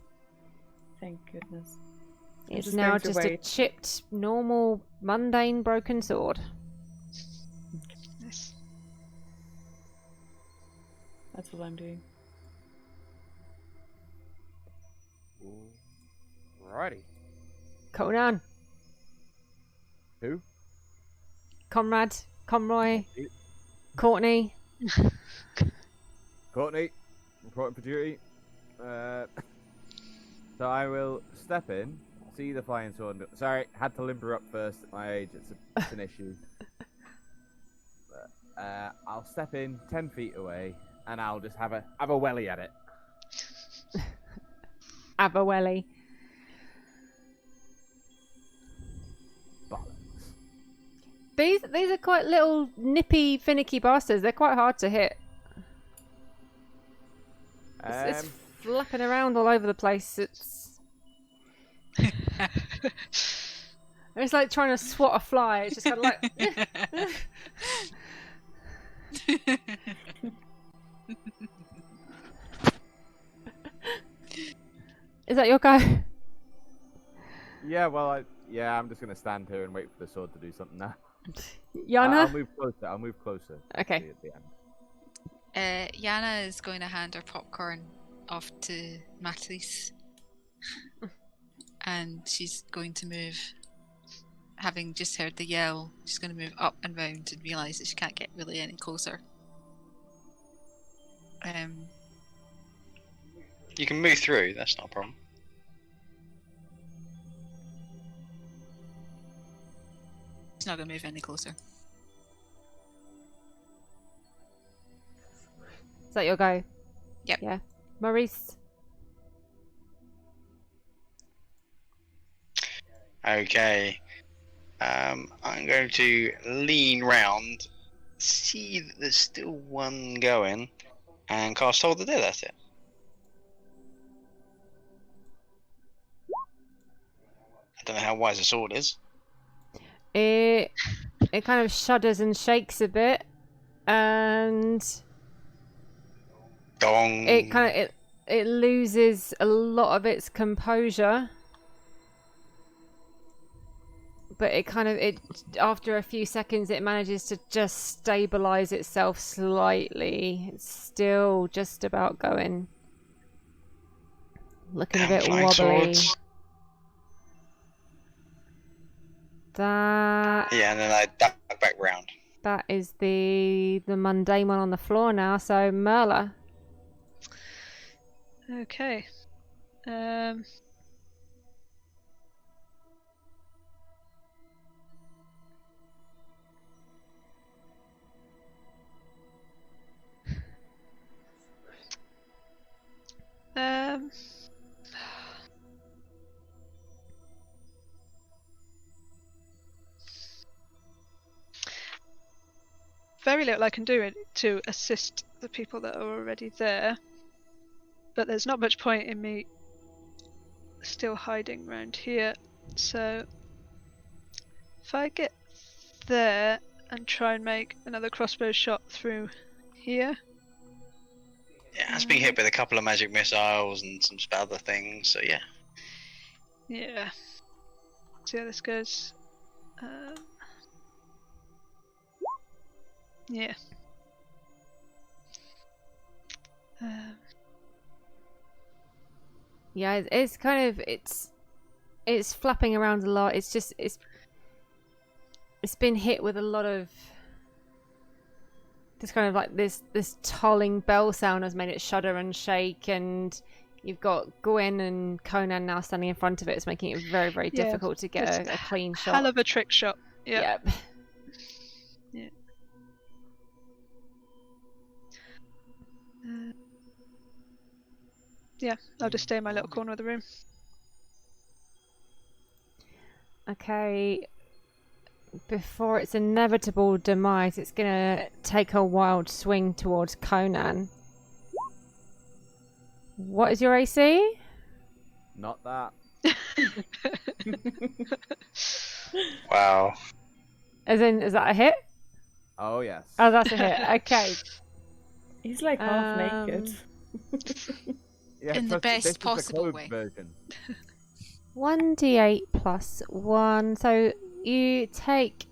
Thank goodness. It's now just a chipped, normal, mundane, broken sword. Nice. That's what I'm doing. Alrighty. Conan. Who? Conrad. Conroy. Courtney. Courtney. Reporting for duty. So I will step in, see the flying sword. Sorry, had to limber up first at my age. It's an issue. I'll step in 10 feet away, and I'll just have a welly at it. Aberwelly. Bollocks. These are quite little nippy, finicky bastards. They're quite hard to hit. It's flapping around all over the place. It's like trying to swat a fly. It's just kind of like. Is that your go? Yeah, well, I'm just gonna stand here and wait for the sword to do something now. Yana? I'll move closer. Okay. At the end. Yana is going to hand her popcorn off to Matisse. And she's going to move, having just heard the yell, she's going to move up and round and realise that she can't get really any closer. You can move through, that's not a problem. She's not going to move any closer. Is that your go? Yep. Yeah. Maurice? Okay. I'm going to lean round, see that there's still one going, and cast Hold the Dead at it. I don't know how wise a sword is. It kind of shudders and shakes a bit, and Dong. it loses a lot of its composure. But after a few seconds it manages to just stabilize itself slightly. It's still just about going. Looking a bit Flying wobbly. swords. That Yeah, and then I duck back round. that is the mundane one on the floor now, so Merla. Okay. Very little I can do to assist the people that are already there, but there's not much point in me still hiding around here. So if I get there and try and make another crossbow shot through here. Yeah, it's been hit with a couple of magic missiles and some other things, so yeah. Yeah. See how this goes. Yeah. Yeah, it's kind of it's flapping around a lot. It's been hit with a lot of this kind of like this tolling bell sound has made it shudder and shake, and you've got Gwen and Conan now standing in front of it. It's making it very, very difficult to get a clean shot. Hell of a trick shot. Yep. Yeah. Yeah, I'll just stay in my little corner of the room. Okay. Before its inevitable demise, it's gonna take a wild swing towards Conan. What is your AC? Not that. Wow. As in, is that a hit? Oh yes. Oh, that's a hit. Okay. He's like half naked. Yeah, In the trust me, this best is the possible clothed way. version. 1d8 plus 1. So you take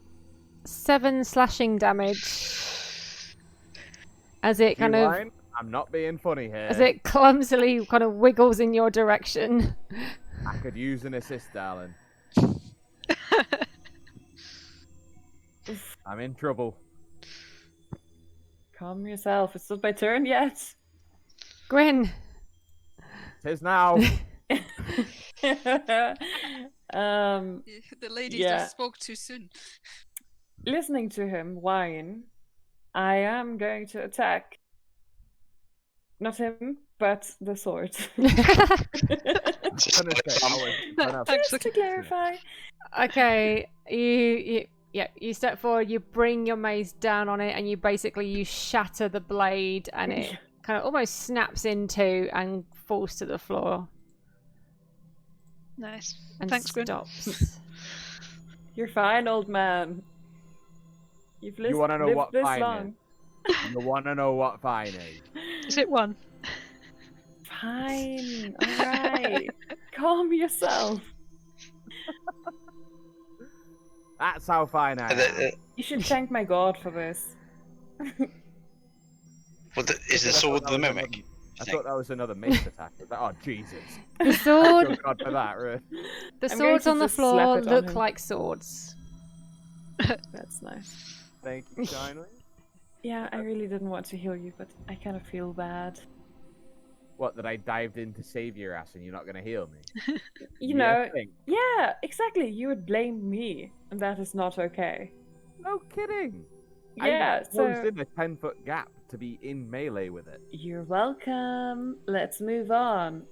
7 slashing damage as it kind of Rewind? I'm not being funny here. as it clumsily kind of wiggles in your direction. I could use an assist, darling. I'm in trouble. Calm yourself. It's not my turn yet. Grin. Tis now. The ladies Yeah. just spoke too soon. Listening to him whine, I am going to attack. Not him, but the sword. Just Gonna say, I was gonna- Thanks Just for- to clarify. Okay, you step forward, you bring your mace down on it, and you shatter the blade, and it kind of almost snaps into and falls to the floor Nice. and Thanks, Gwyn. stops. You're fine, old man. You've You wanna know lived what this fine long. You wanna know what fine is? Is it one? Fine. Alright. Calm yourself. That's how fine I am. You should thank my god for this. Is the sword the mimic? I thought that was another mace attack. Oh Jesus! The sword, Thank God for that, right? the I'm going swords to on the just floor slap it on look him. like swords. That's nice. Thank you kindly. Yeah, I really didn't want to heal you, but I kind of feel bad. What, that I dived in to save your ass and you're not gonna heal me? You know, think? yeah, exactly. You would blame me, and that is not okay. No kidding. Yeah, I closed so in a 10-foot gap to be in melee with it. you're welcome. Let's move on.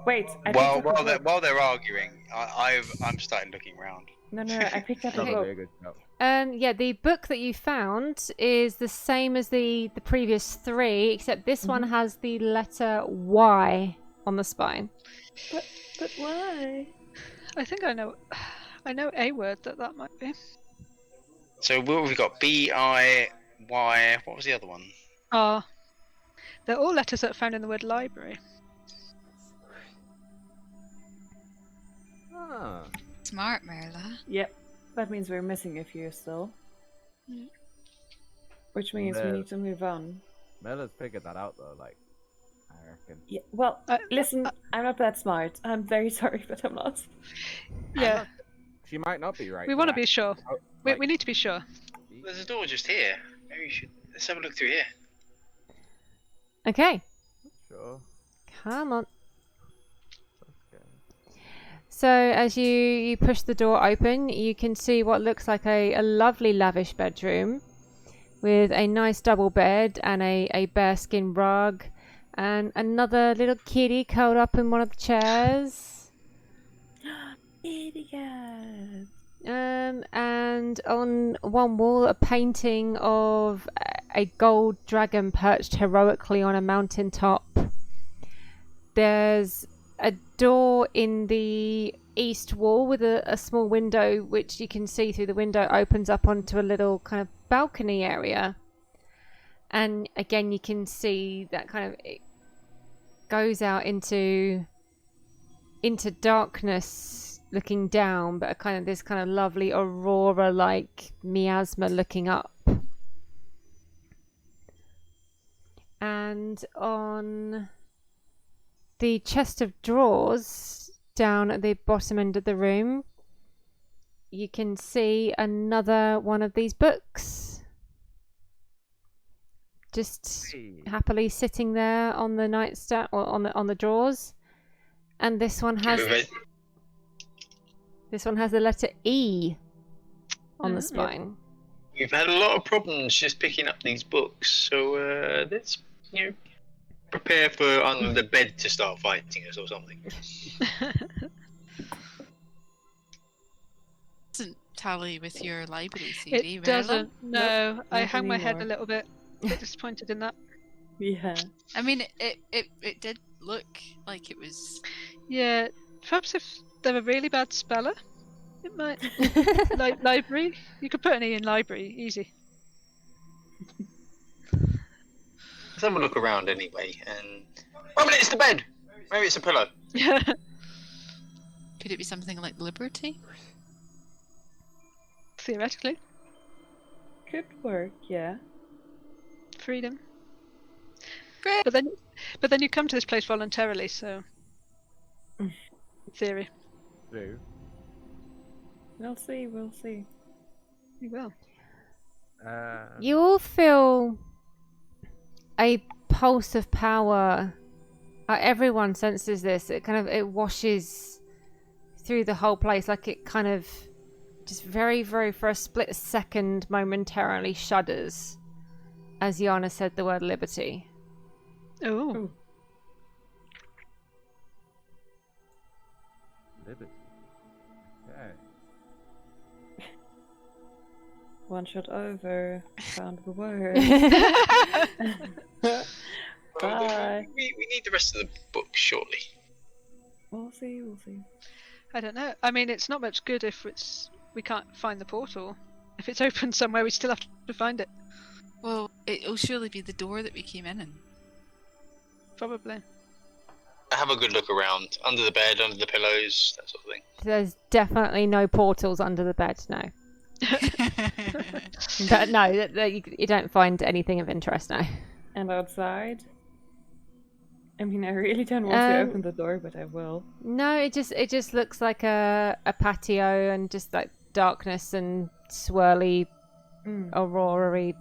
Wait, I picked Well, up a book. while they're arguing, I'm starting looking around. No, I picked up a Okay. book. Probably a good shout. Yeah, the book that you found is the same as the previous three, except this one has the letter Y on the spine. But why? I think I know a word that might be. So what have we got? B-I-Y. What was the other one? R. They're all letters that are found in the word library. Ah. Smart, Merla. Yep, that means we're missing a few still. Yeah. Which means we No. need to move on. Mella's figured that out though, like, I reckon. Yeah, well, listen, I'm not that smart. I'm very sorry, but I'm not. Yeah, She might not be right. we for want to that. be sure. Oh, We like, need to be sure. There's a door just here. Maybe you should. Let's have a look through here. Okay, Sure. come on. Okay. So as you push the door open, you can see what looks like a lovely lavish bedroom with a nice double bed and a bearskin rug and another little kitty curled up in one of the chairs. Idiot. And on one wall, a painting of a gold dragon perched heroically on a mountaintop. There's a door in the east wall with a small window, which you can see through the window opens up onto a little kind of balcony area. And again, you can see that kind of it goes out into darkness looking down, but this kind of lovely aurora like miasma looking up. And on the chest of drawers down at the bottom end of the room, you can see another one of these books just Hey. happily sitting there on the nightstand or on the drawers. And this one has the letter E on the spine. We've had a lot of problems just picking up these books, so let's prepare for under the bed to start fighting us or something. Doesn't tally with your library theory, It Merla. doesn't. No, I not hang my head a anymore. little bit disappointed in that. Yeah. I mean, it did look like it was. Yeah, perhaps if they're a really bad speller, it might. Library. You could put an E in library, easy. Let's have a look around anyway, and maybe it's the bed. Maybe it's a pillow. Could it be something like liberty? Theoretically, Could work, yeah. freedom. Great. But then you come to this place voluntarily, so in theory, True. We'll see. you will. You all feel a pulse of power. Everyone senses this. It washes through the whole place, like it kind of just very, very, for a split second, momentarily shudders as Yana said the word liberty. Oh. Ooh. Liberty. Okay. One shot over. Found the word. Bye. We need the rest of the book, surely. We'll see. We'll see. I don't know. I mean, it's not much good if we can't find the portal. If it's open somewhere, we still have to find it. Well, it'll surely be the door that we came in. Probably. Have a good look around. Under the bed, under the pillows, that sort of thing. There's definitely no portals under the bed, no. But no, you don't find anything of interest, no. And outside? I mean, I really don't want to open the door, but I will. No, it just looks like a patio and just like darkness and swirly, aurora-y,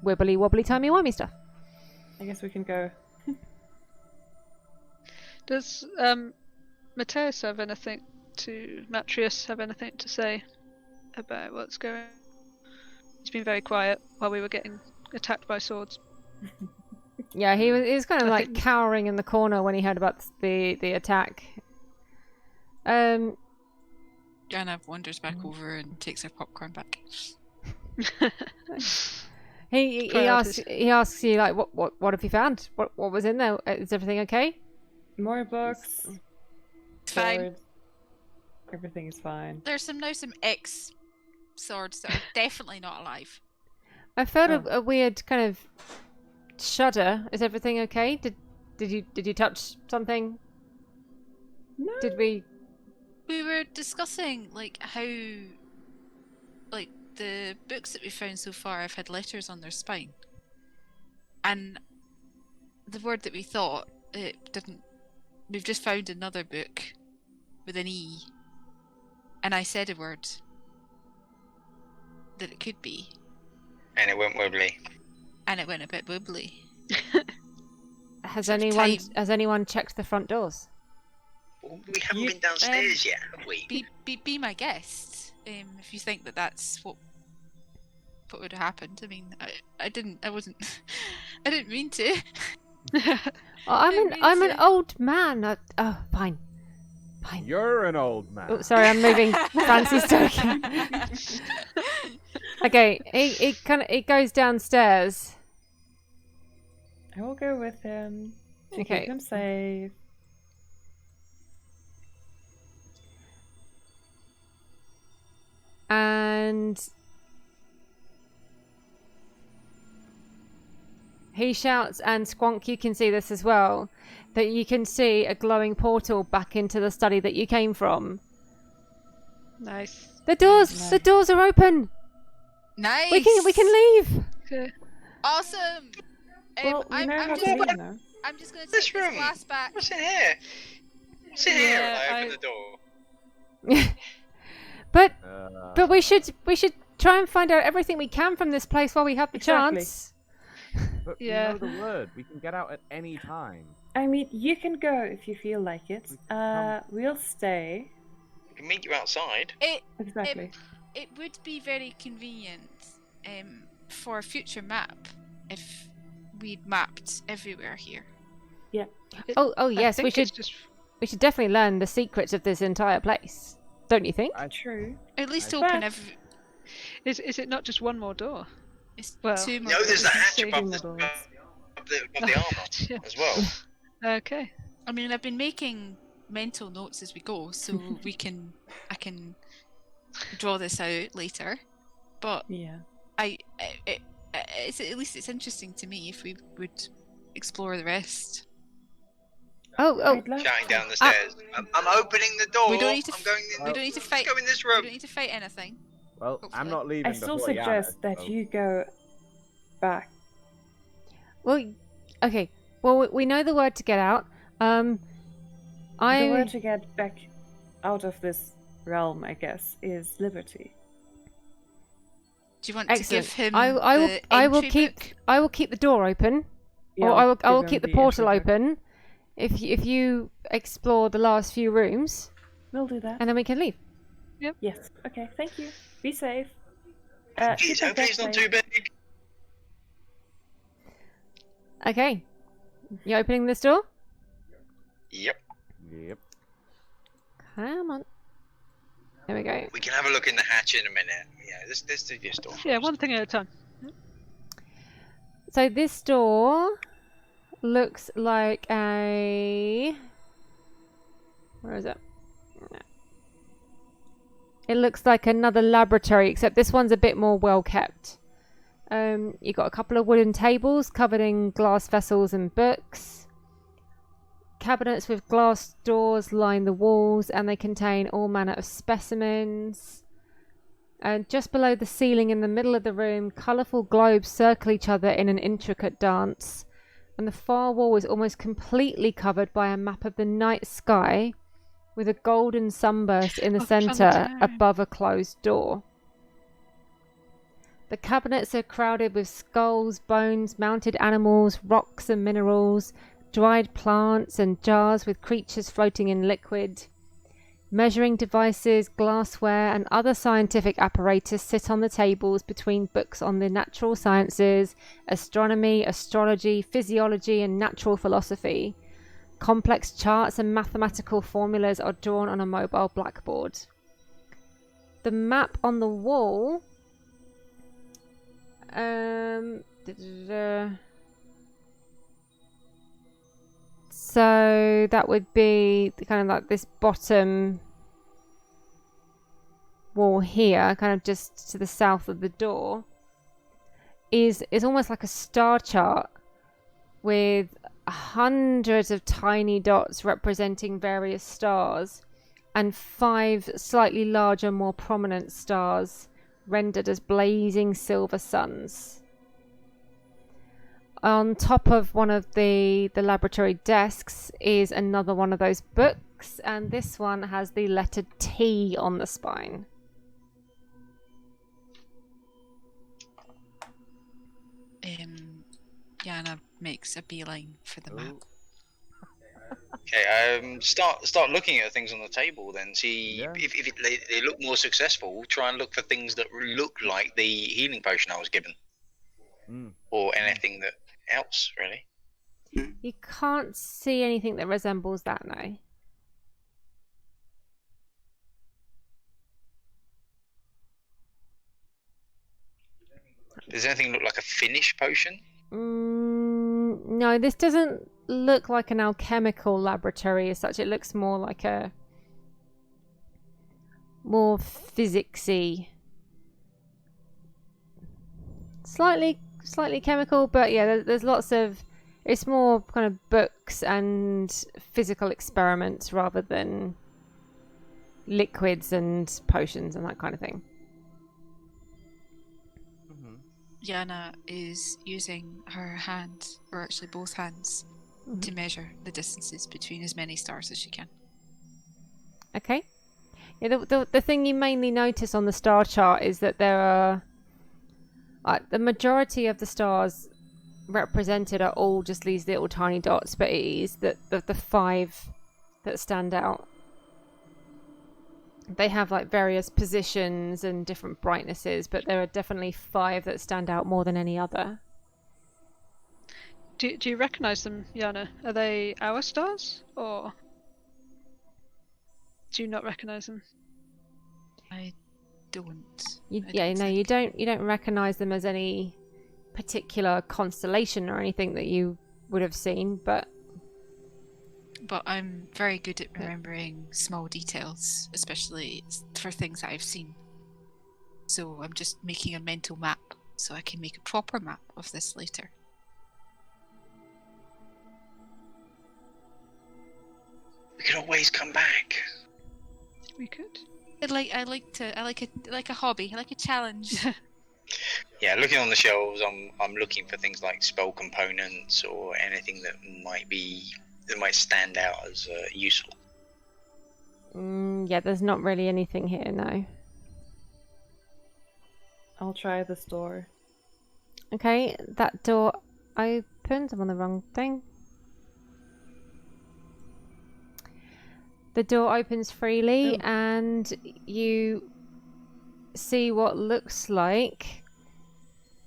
wibbly wobbly timey wimey stuff. I guess we can go. Does Mateus have anything Matrius have anything to say about what's going on? He's been very quiet while we were getting attacked by swords. Yeah, he was kind of like Nothing. cowering in the corner when he heard about the attack. Jana wanders back over and takes her popcorn back. He asks you like, what have you found? What was in there? Is everything okay? More books. It's fine. Swords. Everything is fine. There's some X swords that are definitely not alive. I felt a weird kind of shudder. Is everything okay? Did you touch something? No. Did we? We were discussing like how like the books that we found so far have had letters on their spine. And the word that we thought it didn't. We've just found another book with an E. And I said a word that it could be. And it went wibbly. And it went a bit wibbly. Has Sort of anyone checked the front doors? Well, we haven't been downstairs yet, have we? Be my guest. If you think that that's what would have happened. I mean, I didn't mean to. I'm an old man. Oh, fine. You're an old man. Oh, sorry, I'm moving Fancy's talking. Okay, he goes downstairs. I will go with him to Okay. keep him safe. And he shouts, and Squonk, you can see this as well, that you can see a glowing portal back into the study that you came from. Nice. The doors are open. Nice. We can leave. Okay. Awesome. Well, we know how to leave now. I'm just gonna take This this room. glass back. What's in here? What's in here? Yeah, And I open the door. But we should try and find out everything we can from this place while we have the Exactly. chance. But Yeah. we know the word. We can get out at any time. I mean, you can go if you feel like it. We'll stay. We can meet you outside. Exactly. It would be very convenient for a future map if we'd mapped everywhere here. Oh I yes, think we it's should just we should definitely learn the secrets of this entire place. Don't you think? True. At least I- open But- every. Is it not just one more door? It's Well- two more. No, there's a doors. hatch Saving above the the doors. armor Yeah. as well. Okay. I mean, I've been making mental notes as we go, so I can draw this out later. But Yeah. it's at least it's interesting to me if we would explore the rest. Oh, I'd love Shouting to. down the stairs. I'm opening the door. We don't need to I'm going. we don't need to Let's fight. go in this We room. don't need to fight anything. Well, I'm Hopefully. not leaving I still before Yana, suggest that so- you go back. well, okay. Well, we know the word to get out. The word to get back out of this realm, I guess, is liberty. Do you want Excellent. to give him I will entry keep book? I will keep the door open. Yeah, Or I will give them keep the entry portal book. open. If you explore the last few rooms, We'll do that. and then we can leave. Yes. Okay. Thank you. Be safe. Please, keep us hopefully it's not too big. Okay. You opening this door? Yep. Yep. Come on. There we go. We can have a look in the hatch in a minute. Yeah, let's do this door. Yeah, first. one thing at a time. So this door looks like a... Where is it? It looks like another laboratory, except this one's a bit more well kept. You've got a couple of wooden tables covered in glass vessels and books. Cabinets with glass doors line the walls, and they contain all manner of specimens. And just below the ceiling in the middle of the room, colourful globes circle each other in an intricate dance. And the far wall is almost completely covered by a map of the night sky, with a golden sunburst in the centre planetarium. above a closed door. The cabinets are crowded with skulls, bones, mounted animals, rocks and minerals, dried plants and jars with creatures floating in liquid. Measuring devices, glassware and other scientific apparatus sit on the tables between books on the natural sciences, astronomy, astrology, physiology and natural philosophy. Complex charts and mathematical formulas are drawn on a mobile blackboard. The map on the wall so that would be kind of like this bottom wall here, kind of just to the south of the door, is almost like a star chart with hundreds of tiny dots representing various stars and 5 slightly larger, more prominent stars rendered as blazing silver suns. On top of one of the laboratory desks is another one of those books, and this one has the letter T on the spine. Yana makes a beeline for the map. Okay, start looking at things on the table then. See Yeah. if they look more successful. Try and look for things that look like the healing potion I was given, or anything that else really. You can't see anything that resembles that now. Does anything look like a finish potion? No, this doesn't look like an alchemical laboratory as such. It looks more like a more physicsy, slightly chemical, but yeah, there's lots of. It's more kind of books and physical experiments rather than liquids and potions and that kind of thing. Yana is using her hand, or actually both hands, to measure the distances between as many stars as she can. Okay. Yeah, the thing you mainly notice on the star chart is that there are the majority of the stars represented are all just these little tiny dots, but it is the 5 that stand out. They have like various positions and different brightnesses, but there are definitely 5 that stand out more than any other. Do you recognise them, Yana? Are they our stars, or do you not recognise them? I don't. You don't recognise them as any particular constellation or anything that you would have seen, but I'm very good at remembering small details, especially for things that I've seen. So I'm just making a mental map so I can make a proper map of this later. We can always come back. We could. I like a hobby, I like a challenge. Yeah, looking on the shelves, I'm looking for things like spell components or anything that might stand out as useful. Yeah, there's not really anything here, no. I'll try this door. Okay, that door opens. I'm on the wrong thing. The door opens freely, Oh. and you see what looks like...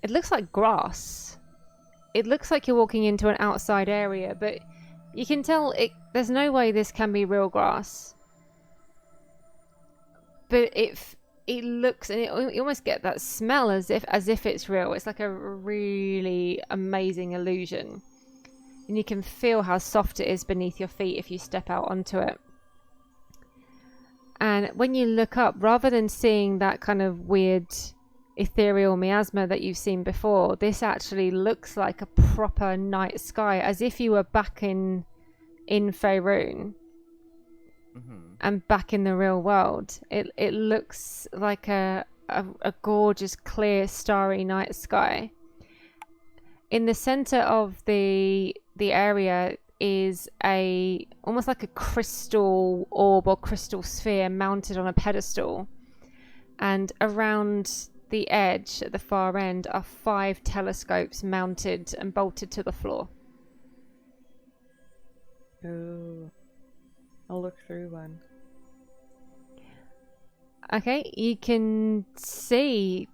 It looks like grass. It looks like you're walking into an outside area, but you can tell there's no way this can be real grass. But it looks, and you almost get that smell as if it's real. It's like a really amazing illusion. And you can feel how soft it is beneath your feet if you step out onto it. And when you look up, rather than seeing that kind of weird ethereal miasma that you've seen before, this actually looks like a proper night sky, as if you were back in Faerun and back in the real world. It looks like a gorgeous, clear, starry night sky. In the center of the area is almost like a crystal orb or crystal sphere mounted on a pedestal, and around the edge at the far end are 5 telescopes mounted and bolted to the floor. Oh. I'll look through one. Okay, you can see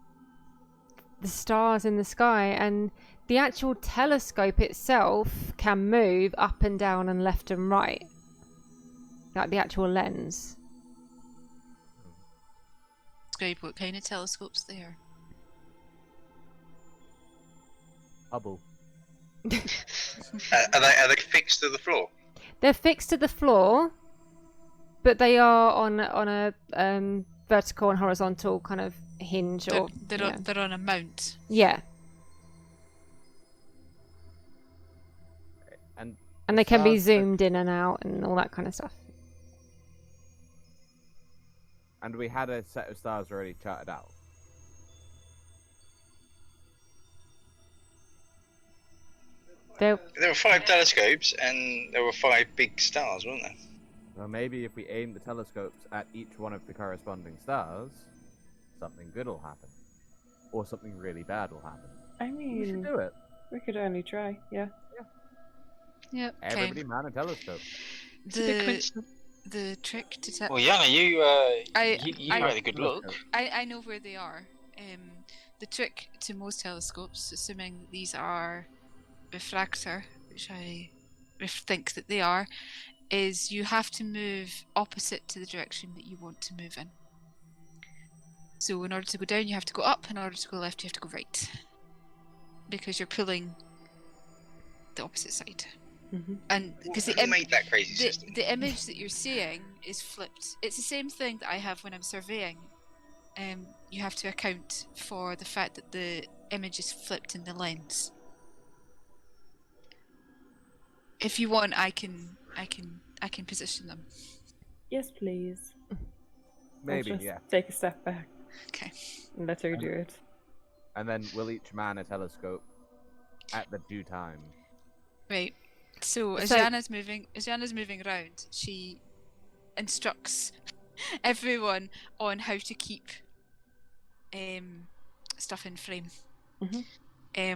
the stars in the sky, and the actual telescope itself can move up and down and left and right, like the actual lens. Describe what kind of telescopes they are. Hubble. Are they fixed to the floor? They're fixed to the floor, but they are on a vertical and horizontal kind of hinge. They're on a mount. Yeah. And they can be zoomed in and out and all that kind of stuff. And we had a set of stars already charted out. There were 5 telescopes and there were 5 big stars, weren't there? Well, maybe if we aim the telescopes at each one of the corresponding stars, something good will happen. Or something really bad will happen. I We should mean, do it. we could only try, yeah. Yep. Everybody man a telescope. It's a big coincidence. The trick to tell. Well, Yana, you I had a good look. I know where they are. The trick to most telescopes, assuming these are refractor, which I think that they are, is you have to move opposite to the direction that you want to move in. So in order to go down, you have to go up. In order to go left, you have to go right, because you're pulling the opposite side. Mm-hmm. And because Who made that crazy system? the image that you're seeing is flipped. It's the same thing that I have when I'm surveying. You have to account for the fact that the image is flipped in the lens. If you want, I can position them. Yes, please. Maybe, I'll just yeah. take a step back Okay. and let her do it. And then we'll each man a telescope at the due time. Right. So as So- Jana's moving around, she instructs everyone on how to keep stuff in frame.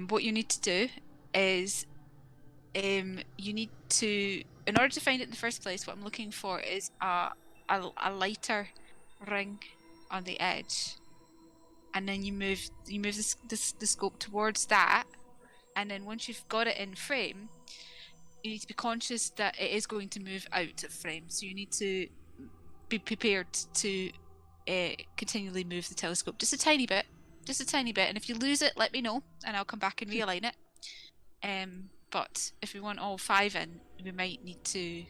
What you need to do is you need to, in order to find it in the first place, what I'm looking for is a lighter ring on the edge, and then you move the scope towards that, and then once you've got it in frame, you need to be conscious that it is going to move out of frame, so you need to be prepared to continually move the telescope just a tiny bit, and if you lose it, let me know and I'll come back and realign it. But if we want all 5 in, we might need to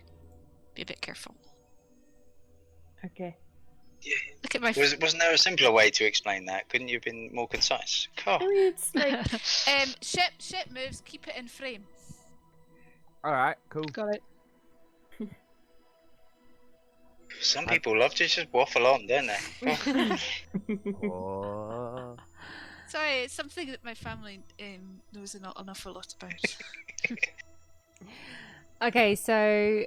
be a bit careful. Okay. Yeah. Look at my Wasn't there a simpler way to explain that? Couldn't you have been more concise? I mean, it's like ship moves, keep it in frame. Alright, cool. Got it. Some people love to just waffle on, don't they? Oh. Sorry, it's something that my family knows an awful lot about. Okay, so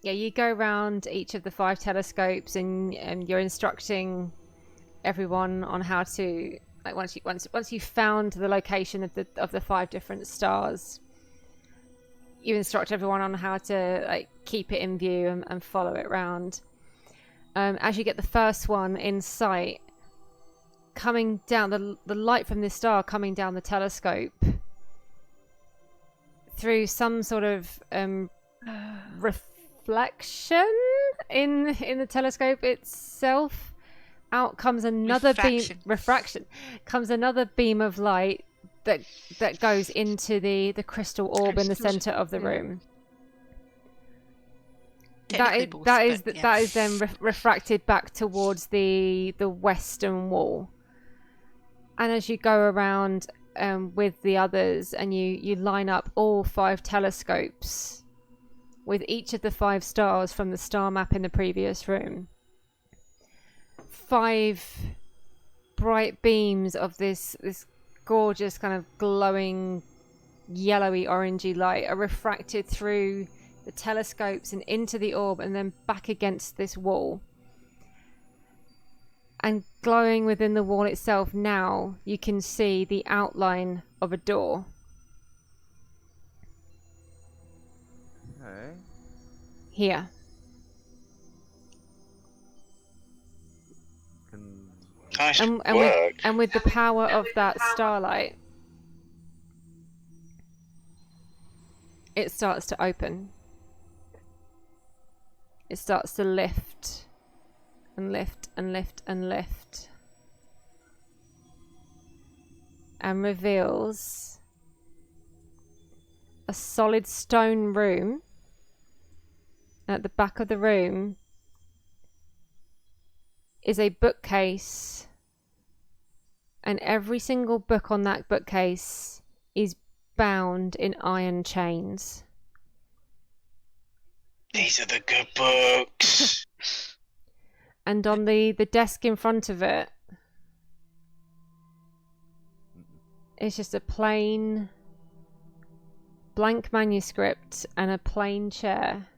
yeah, you go around each of the 5 telescopes, and you're instructing everyone on how to, like, once you've found the location of the 5 different stars, you instruct everyone on how to like keep it in view and follow it round. As you get the first one in sight, coming down the light from this star coming down the telescope through some sort of reflection in the telescope itself, out comes another refraction comes another beam of light that goes into the crystal orb in the center of the room. That is then refracted back towards the western wall. And as you go around with the others and you line up all 5 telescopes with each of the 5 stars from the star map in the previous room, 5 bright beams of this gorgeous kind of glowing yellowy orangey light are refracted through the telescopes and into the orb and then back against this wall. And glowing within the wall itself now, you can see the outline of a door. Okay. Here. Nice And work. with the power of that starlight, it starts to open. It starts to lift and lift and lift and lift, and reveals a solid stone room. At the back of the room is a bookcase, and every single book on that bookcase is bound in iron chains. These are the good books. And on the desk in front of it is just a plain blank manuscript and a plain chair.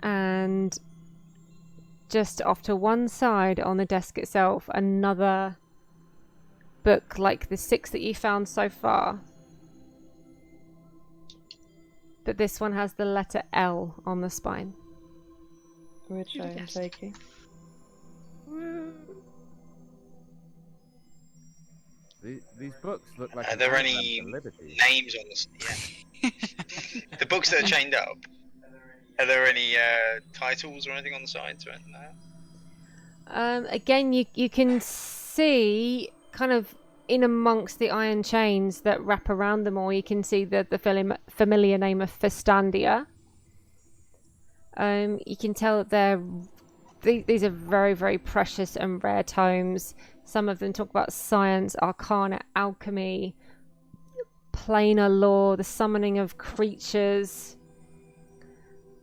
And just off to one side on the desk itself, another book like the 6 that you found so far. But this one has the letter L on the spine. Which I am taking. These books look like. Are there any names on this? Yeah. The books that are chained up. Are there any titles or anything on the sides or anything like that? Again, you can see kind of in amongst the iron chains that wrap around them all, you can see the familiar name of Fistandia. You can tell that these are very, very precious and rare tomes. Some of them talk about science, arcana, alchemy, planar law, the summoning of creatures.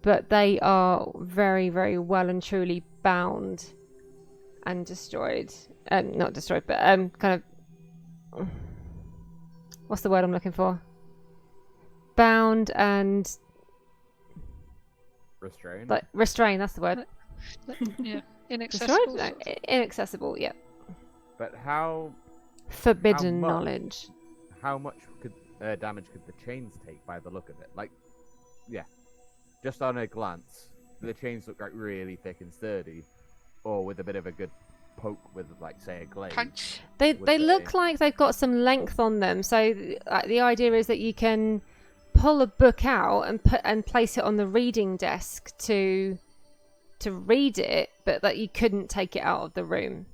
But they are very, very well and truly bound and destroyed. Not destroyed, but kind of... What's the word I'm looking for? Bound and... Restrained? Like, restrained, that's the word. Yeah, inaccessible. Destroyed? No, inaccessible, yeah. But how... Forbidden how much, knowledge. How much damage could the chains take by the look of it? Like, yeah. Just on a glance, do the chains look like really thick and sturdy? Or with a bit of a good poke with, like, say, a glaive? Punch. They look like they've got some length on them. So the idea is that you can pull a book out and place it on the reading desk to read it, but that you couldn't take it out of the room.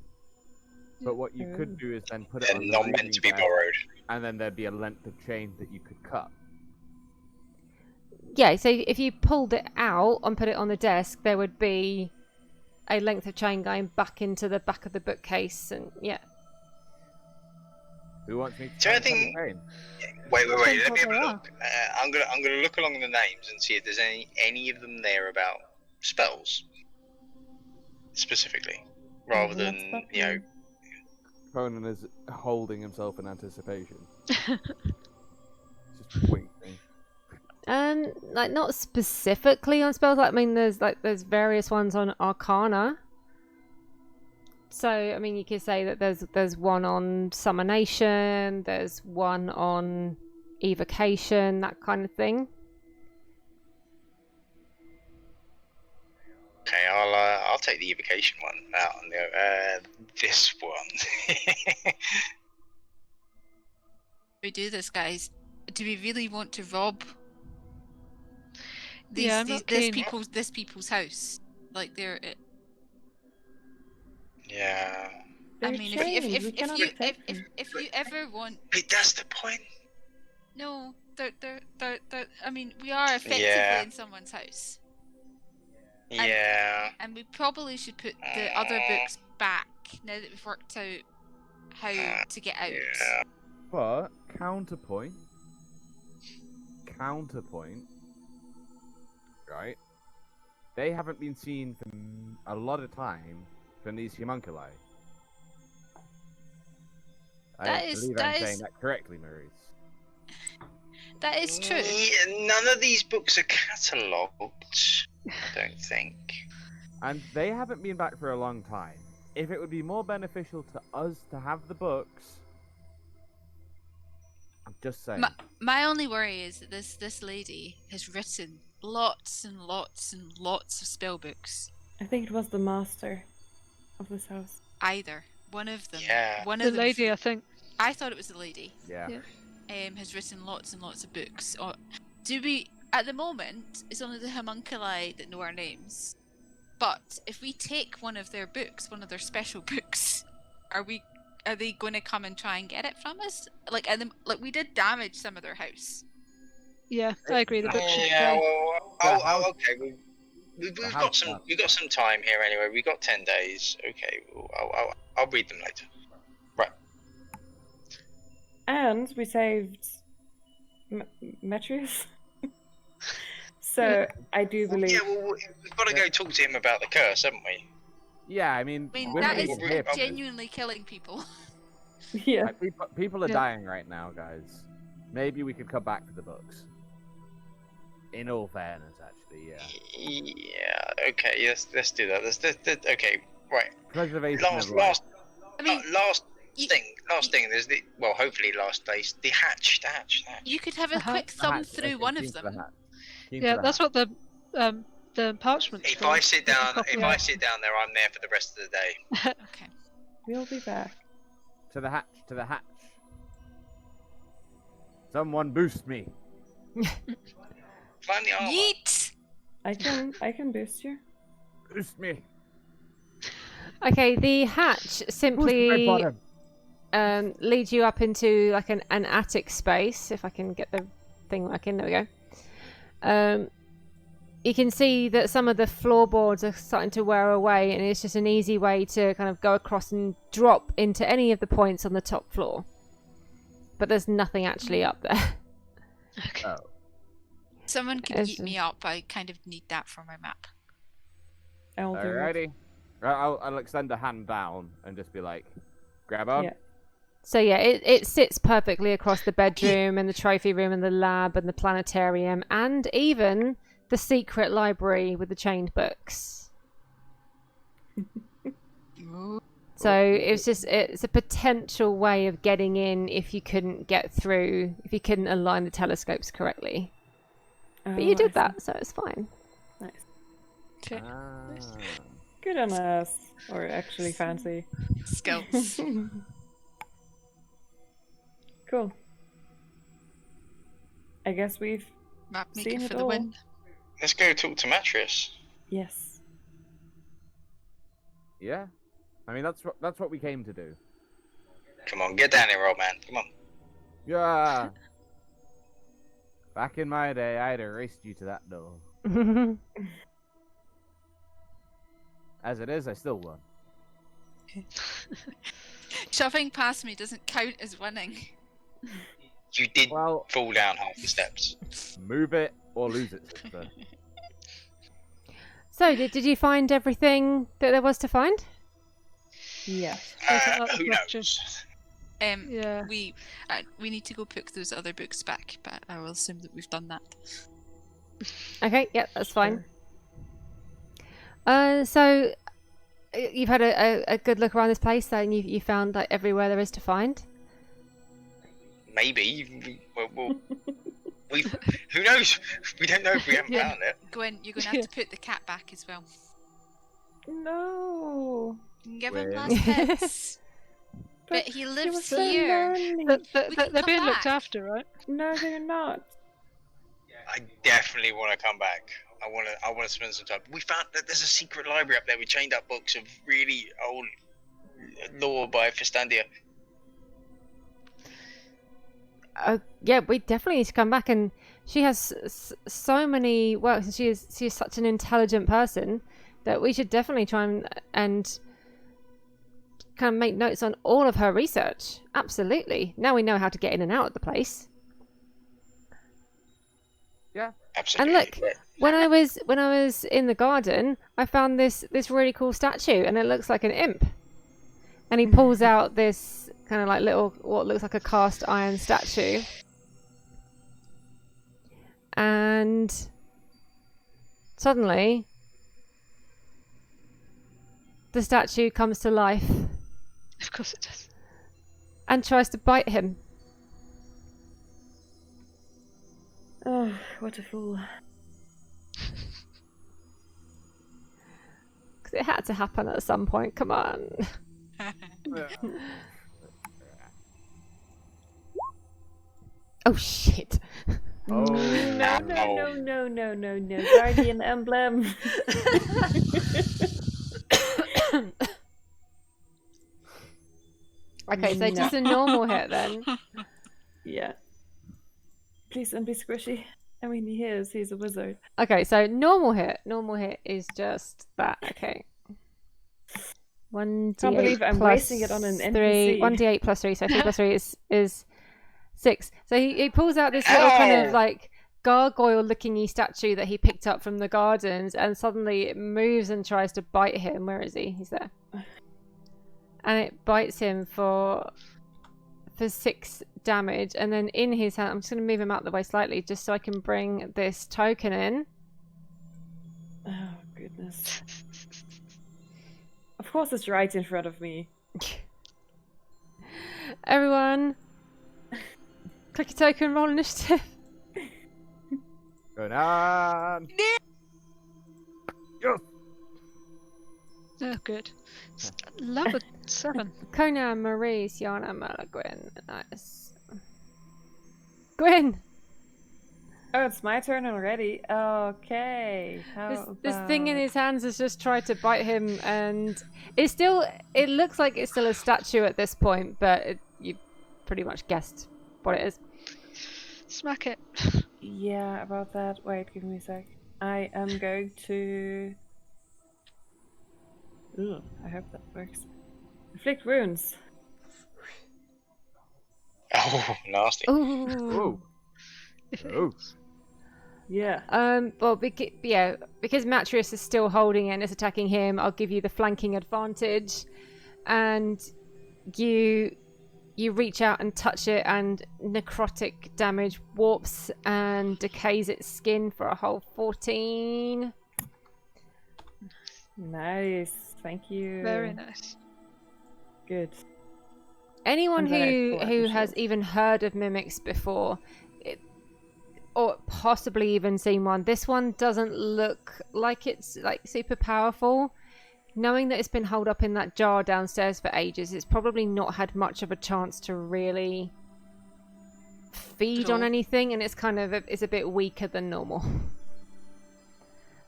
But what you could do is then put it They're on the not reading meant to be desk, borrowed. and then there'd be a length of chain that you could cut. Yeah, so if you pulled it out and put it on the desk, there would be a length of chain going back into the back of the bookcase, and yeah. Who wants me to So I try and cut think- the chain? Wait. Let me Depends have what a they look. I'm gonna look along the names and see if there's any of them there about spells specifically, rather than Conan is holding himself in anticipation. Just pointing. Like not specifically on spells. Like, I mean, there's various ones on Arcana. So, I mean, you could say that there's one on summonation, there's one on evocation, that kind of thing. Okay, I'll take the evocation one out and go, this one. We do this, guys. Do we really want to rob Yeah, I'm not keen. this people's house? Like they're. Yeah. They're I mean, chained, we cannot protect them. if you ever want, That's the point. no, they're. I mean, we are effectively Yeah. in someone's house, Yeah. and we probably should put the other books back now that we've worked out how to get out. Yeah. But counterpoint, right? They haven't been seen for a lot of time from these homunculi. That I is- believe that I'm is- saying that correctly, Maurice. That is true. Yeah, none of these books are catalogued. I don't think. And they haven't been back for a long time. If it would be more beneficial to us to have the books, I'm just saying. My only worry is that this lady has written lots and lots and lots of spell books. I think it was the master of this house. Either one of them. Yeah. One The of them. lady, I think. I thought it was the lady. Yeah. Yeah. Has written lots and lots of books. Or do we? At the moment, it's only the homunculi that know our names. But if we take one of their books, one of their special books, are they going to come and try and get it from us? Like we did damage some of their house. Yeah, I agree. The book should Yeah. go. Well, okay. We've The got house some. does. We've got some time here anyway. We got 10 days. Okay. I'll read them later. Right. And we saved Metrius. So I do believe. Yeah. Well, we've got to go talk to him about the curse, haven't we? Yeah, I mean, I mean, we're that not is even here for this. genuinely killing people. Yeah. Like, people are Yeah. dying right now, guys. Maybe we could come back to the books. In all fairness, actually, yeah. Yeah. Okay. Yes. Let's do that. Okay. Right. Preservation Last. of life. I mean, Last you- thing. There's the. Well, hopefully last place. The hatch. The hatch. you could have a Uh-huh. quick thumb Hatch, through okay, one keen of for the them. hatch. Keen for Yeah, the that's hatch. what the parchment's If for. I sit There's a down, copy if of I it. sit down there, I'm there for the rest of the day. Okay. We'll be back. To the hatch, to the hatch. Someone boost me. Climb the armor. Yeet! I can boost you. Boost me. Okay, the hatch Boost my simply bottom. leads you up into like an attic space. If I can get the thing working, there we go. You can see that some of the floorboards are starting to wear away, and it's just an easy way to kind of go across and drop into any of the points on the top floor. But there's nothing actually up there. Oh. Someone could As eat me up. I kind of need that for my map. I'll do it. Alrighty. I'll extend a hand down and just be like, grab on. Yeah. So yeah, it sits perfectly across the bedroom and the trophy room and the lab and the planetarium and even the secret library with the chained books. So it's a potential way of getting in if you couldn't get through, if you couldn't align the telescopes correctly. But you Oh, I did see. that, so it's fine. Nice. Okay. Ah. Good on us. Or actually fancy. Skills. Cool. I guess we've Map Seen maker it for the all. win. Let's go talk to Mattress. yes. Yeah. I mean, that's what we came to do. Come on, get down here, old man. Come on. Yeah. Back in my day, I'd have raced you to that door. As it is, I still won. Shoving past me doesn't count as winning. You did Well, fall down half the steps. move it or lose it, sister. So did you find everything that there was to find? Yes. That's Who the question. knows? Yeah. We need to go put those other books back, but I will assume that we've done that. Okay, yeah, that's fine. Sure. So you've had a good look around this place, though, and you found like everywhere there is to find. Maybe. Who knows? We don't know if we haven't found it. Gwen, you're going to have to put the cat back as well. No. Give him Gwen. last pets. But he was lives so here. lonely. We can They're come being looked back. after, right? No, they're not. I definitely want to come back. I want to spend some time. We found that there's a secret library up there with chained up books of really old lore by Fistandia. Yeah, we definitely need to come back, and she has so many works, and she is such an intelligent person that we should definitely try and kind of make notes on all of her research. Absolutely. Now we know how to get in and out of the place. Absolutely. And look, when I was in the garden, I found this really cool statue, and it looks like an imp. And he pulls out this kind of like little, what looks like a cast iron statue. And suddenly, the statue comes to life Of course it does. and tries to bite him. Oh, what a fool. Because it had to happen at some point. Come on. Oh shit. Oh. No. Guardian emblem. Okay, so just a normal hit then. Yeah. Please don't be squishy. I mean, he's a wizard. Okay, so normal hit. Normal hit is just that. Okay. 1d8 Can't believe I'm plus wasting it on an 3. NPC. 1d8 plus 3, so 3 plus 3 is 6. So he pulls out this little kind of like gargoyle-looking-y statue that he picked up from the gardens, and suddenly it moves and tries to bite him. Where is he? He's there. And it bites him for 6 damage, and then in his hand, I'm just going to move him out the way slightly just so I can bring this token in. Oh, goodness. Of course it's right in front of me. Everyone, click your token, roll initiative. Going on. Yes. Oh, good. Level 7. Conan, Maurice, Yana, Mala, Gwyn. Nice. Gwyn! Oh, it's my turn already. Okay. This thing in his hands has just tried to bite him, and it looks like it's still a statue at this point, but you pretty much guessed what it is. Smack it. Yeah, about that. Wait, give me a sec. I am going to... Ooh, I hope that works. Inflict wounds. Oh, nasty. Ooh. Oh. Yeah. Well, because Matrius is still holding it and is attacking him, I'll give you the flanking advantage, and you reach out and touch it, and necrotic damage warps and decays its skin for a whole 14. Nice. Thank you. Very nice. Good. Anyone And then I pull out who the has shield. even heard of mimics before, or possibly even seen one, this one doesn't look like it's like super powerful. Knowing that it's been holed up in that jar downstairs for ages, it's probably not had much of a chance to really feed on Cool. anything, and it's kind of it's a bit weaker than normal.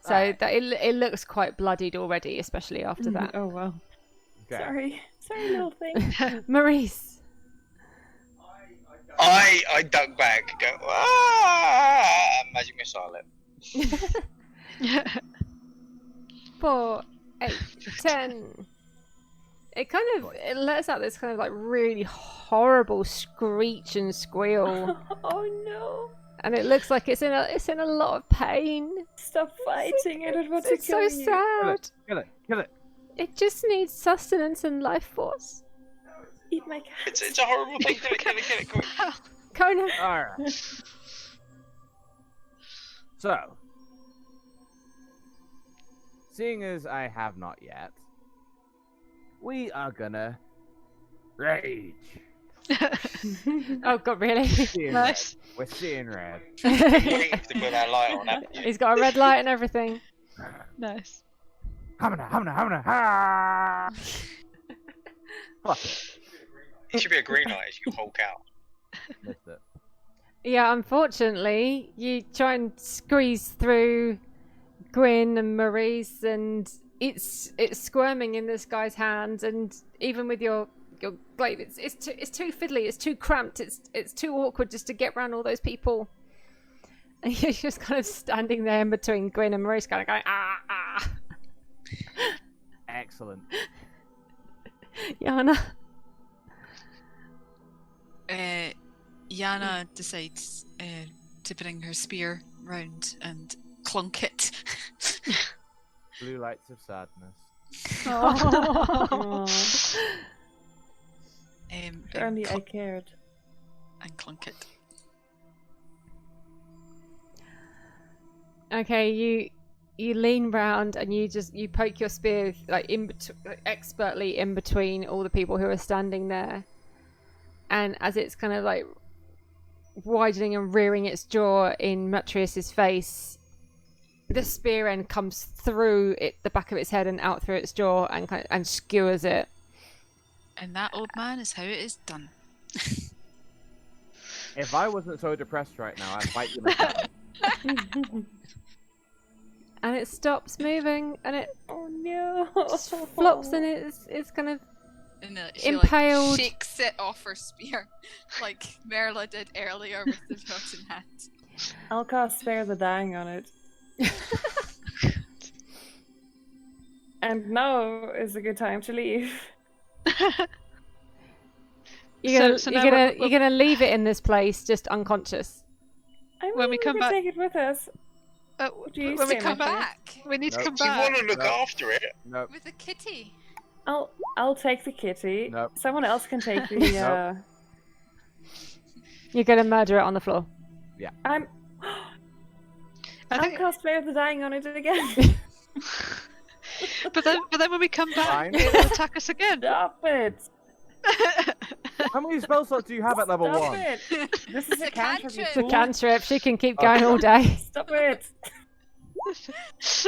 So Right. that it looks quite bloodied already, especially after that. Oh, well. Okay. Sorry, little thing. Maurice. I duck back, go, magic missile it. 4, 8, 10. It lets out this kind of like really horrible screech and squeal, Oh no. and it looks like it's in a lot of pain. Stop fighting. I don't want to It's kill so you. sad. Kill it. It just needs sustenance and life force. Eat my cat. It's a horrible thing. Kill it, quick. Conan. Alright. So, seeing as I have not yet, we are gonna rage. Oh god, really? Seeing Nice. red. We're seeing red. Waiting to put that light on, haven't you? He's got a red light and everything. Nice. Hamna, ha! Fuck it. It should be a green light as you Hulk out. Missed it. Yeah, unfortunately, you try and squeeze through Gwyn and Maurice, and it's squirming in this guy's hands, and even with your glaive, it's too fiddly, it's too cramped, it's too awkward just to get around all those people. And you're just kind of standing there in between Gwyn and Maurice, kind of going ah. Excellent. Yana. Yana decides to bring her spear round and clunk it. Blue lights of sadness. Oh, if only I cared. and clunk it. Okay, you lean round and you poke your spear like expertly in between all the people who are standing there, and as it's kind of like widening and rearing its jaw in Matrius's face, the spear end comes through the back of its head and out through its jaw and skewers it. And that, old man, is how it is done. If I wasn't so depressed right now, I'd bite you like that. And it stops moving, and it Oh no! just flops, and it's kind of And she Impaled. like shakes it off her spear, like Merla did earlier with the rotten hand. I'll cast Spare the Dying on it. And now is a good time to leave. you're So now we're- gonna leave it in this place, just unconscious. I mean, When we come can back- take it with us. Do you when we say come nothing? back, we need to Nope. come You want back. to look No. after it? No. With a kitty. I'll take the kitty. Nope. Someone else can take the. You're gonna murder it on the floor. I'm. I I'll think, cast Spare the Dying on it again. but then when we come back, Fine. it'll attack us again. Stop it! How many spell slots do you have at level Stop 1? it! This is It's a a cantrip. you cantrip. The fool. cantrip, she can keep going all day. Stop it! Let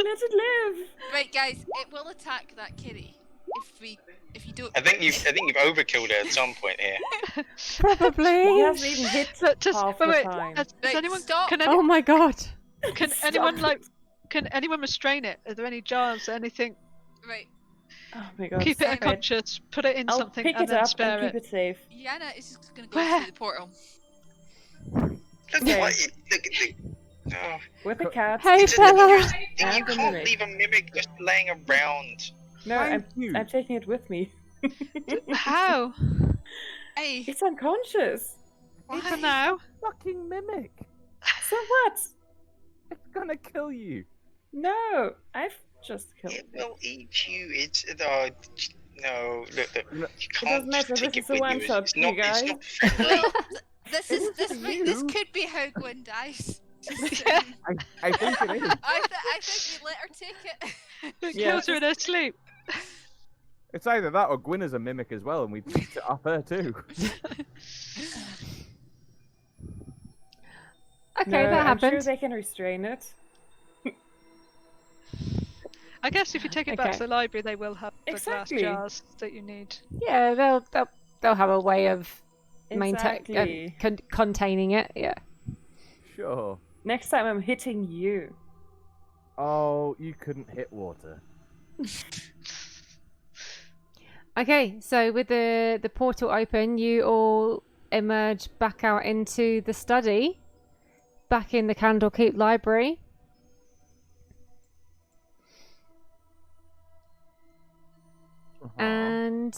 it live. Right, guys, it will attack that kitty if you don't. I think you've overkilled it at some point here. He Probably. hasn't even hit Just half wait, the wait. time. Has Right, anyone stop. Oh my god. can Stop anyone it. can anyone restrain it? Are there any jars? Anything? Right, Oh my god. Keep it stop unconscious. Put it in I'll something pick and it then up spare and keep it safe. Yana is just gonna go Where? through the portal. Look, Okay. look, oh, With the cat. Hey it's a- fella. you And the can't mimic. leave a mimic just laying around. No, Thank you. I'm taking it with me. How? Hey, It's unconscious. For now. Fucking mimic. So what? It's gonna kill you. No, I've just killed It it. will eat you. It's no. Look, No. you It can't doesn't matter, just take this it is a with you. one-shot, It's you not. guys. It's not friendly. this could be how Gwen dies. I think it is. I think we let her take it. It Yeah. kills her in her sleep. It's either that or Gwyn is a mimic as well, and we picked it up her too. Okay, No, that I'm sure happened. they can restrain it. I guess if you take it back Okay. to the library, they will have the Exactly. glass jars that you need. Yeah, they'll have a way of Exactly. containing it. Yeah. Sure. Next time I'm hitting you. Oh, you couldn't hit water. Okay, so with the portal open, you all emerge back out into the study, back in the Candlekeep library. And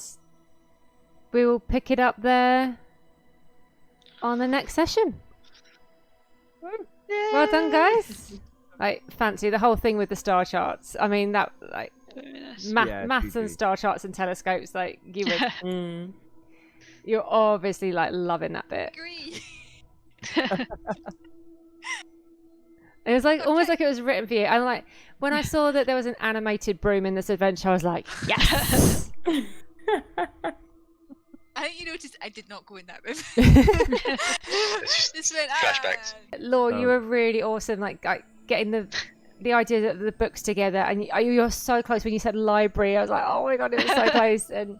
we will pick it up there on the next session. Well done, guys. Like, fancy the whole thing with the star charts. I mean, that like Very nice. Yeah, maths and GG. star charts and telescopes. Like, you would, Mm. you're obviously like loving that bit. Agree. It was like almost Okay. like it was written for you. And like when I saw that there was an animated broom in this adventure, I was like, yes. I think you noticed I did not go in that room. It's This went, flashbacks. Law, you So- were really awesome. Like getting the idea of the books together, and you're so close. When you said library, I was like, oh my god, it was so close. And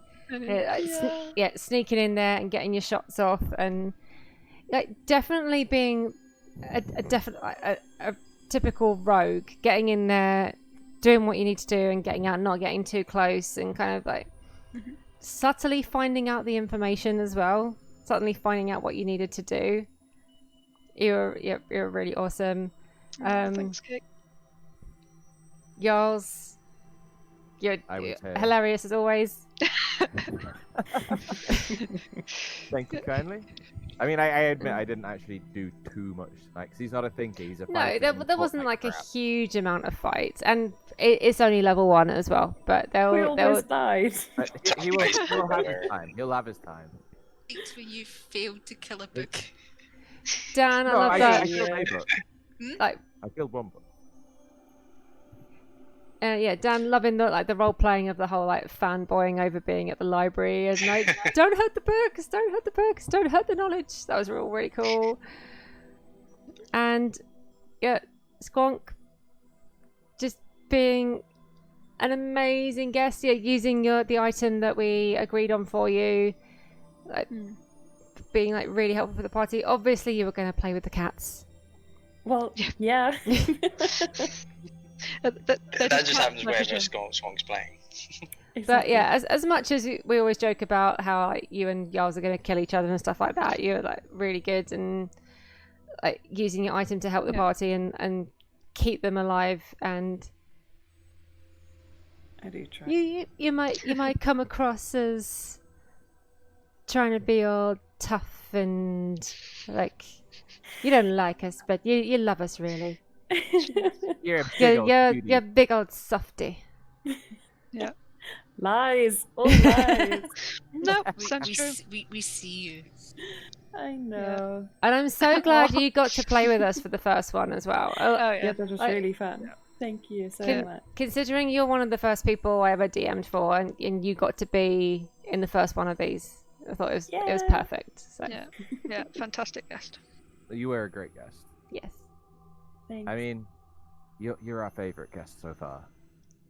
sneaking in there and getting your shots off, and like definitely being a typical rogue, getting in there, doing what you need to do, and getting out, not getting too close, and kind of like subtly finding out the information as well. Subtly finding out what you needed to do. You're really awesome. Thanks, Kate. Y'all's, you're I would say- hilarious as always. Thank you kindly. I mean, I admit I didn't actually do too much. Like, 'cause he's not a thinker; he's a No, fighter. there and he wasn't fought like a crap. huge amount of fights, and it's only level 1 as well. But We they'll almost died. But he will he'll have his time. He'll have his time. It's when you failed to kill a book. Dan, I No, love I that. killed a book. Like, I killed one book. Dan loving the role playing of the whole like fanboying over being at the library and like don't hurt the books, don't hurt the books, don't hurt the knowledge. That was really cool. And yeah, Squonk just being an amazing guest. Yeah, using the item that we agreed on for you, like being like really helpful for the party. Obviously, you were going to play with the cats. Well, yeah. That just happens wherever Squonk's playing. But yeah, as much as we always joke about how like, you and Yarls are going to kill each other and stuff like that, you're like really good and like using your item to help the party and keep them alive. And I do try. you might come across as trying to be all tough and like you don't like us, but you love us really. You're a big old cutie. You're a big old softy. Lies, all lies. No, sounds true. We see you. I know. And I'm so glad you got to play with us for the first one as well. Oh Yeah, yeah. that was Like- really fun. Thank you so much. Considering you're one of the first people I ever DM'd for, and you got to be in the first one of these, I thought it was Yeah. perfect. So Yeah, fantastic guest. You were a great guest. yes, Thanks. I mean, you're our favorite guest so far.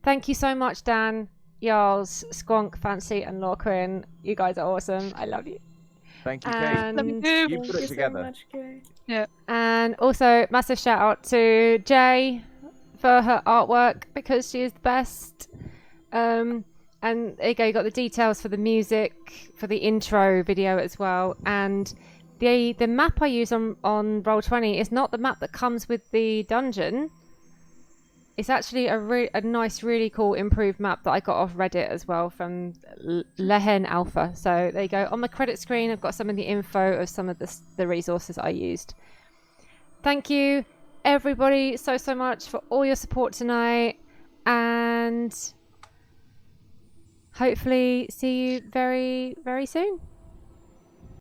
thank you so much, Dan, Yarls, Squonk, Fancy, and Lorquin. You guys are awesome. I love you. Thank you, Kate. And You Thank put you it so together. much, Kay. and also massive shout out to Jay for her artwork because she is the best. And there you go, you got the details for the music, for the intro video as well. And the map I use on Roll20 is not the map that comes with the dungeon. It's actually a nice, really cool improved map that I got off Reddit as well from LehenAlpha. So there you go. On my credit screen, I've got some of the info of some of the resources I used. Thank you, everybody, so much for all your support tonight. And hopefully see you very, very soon.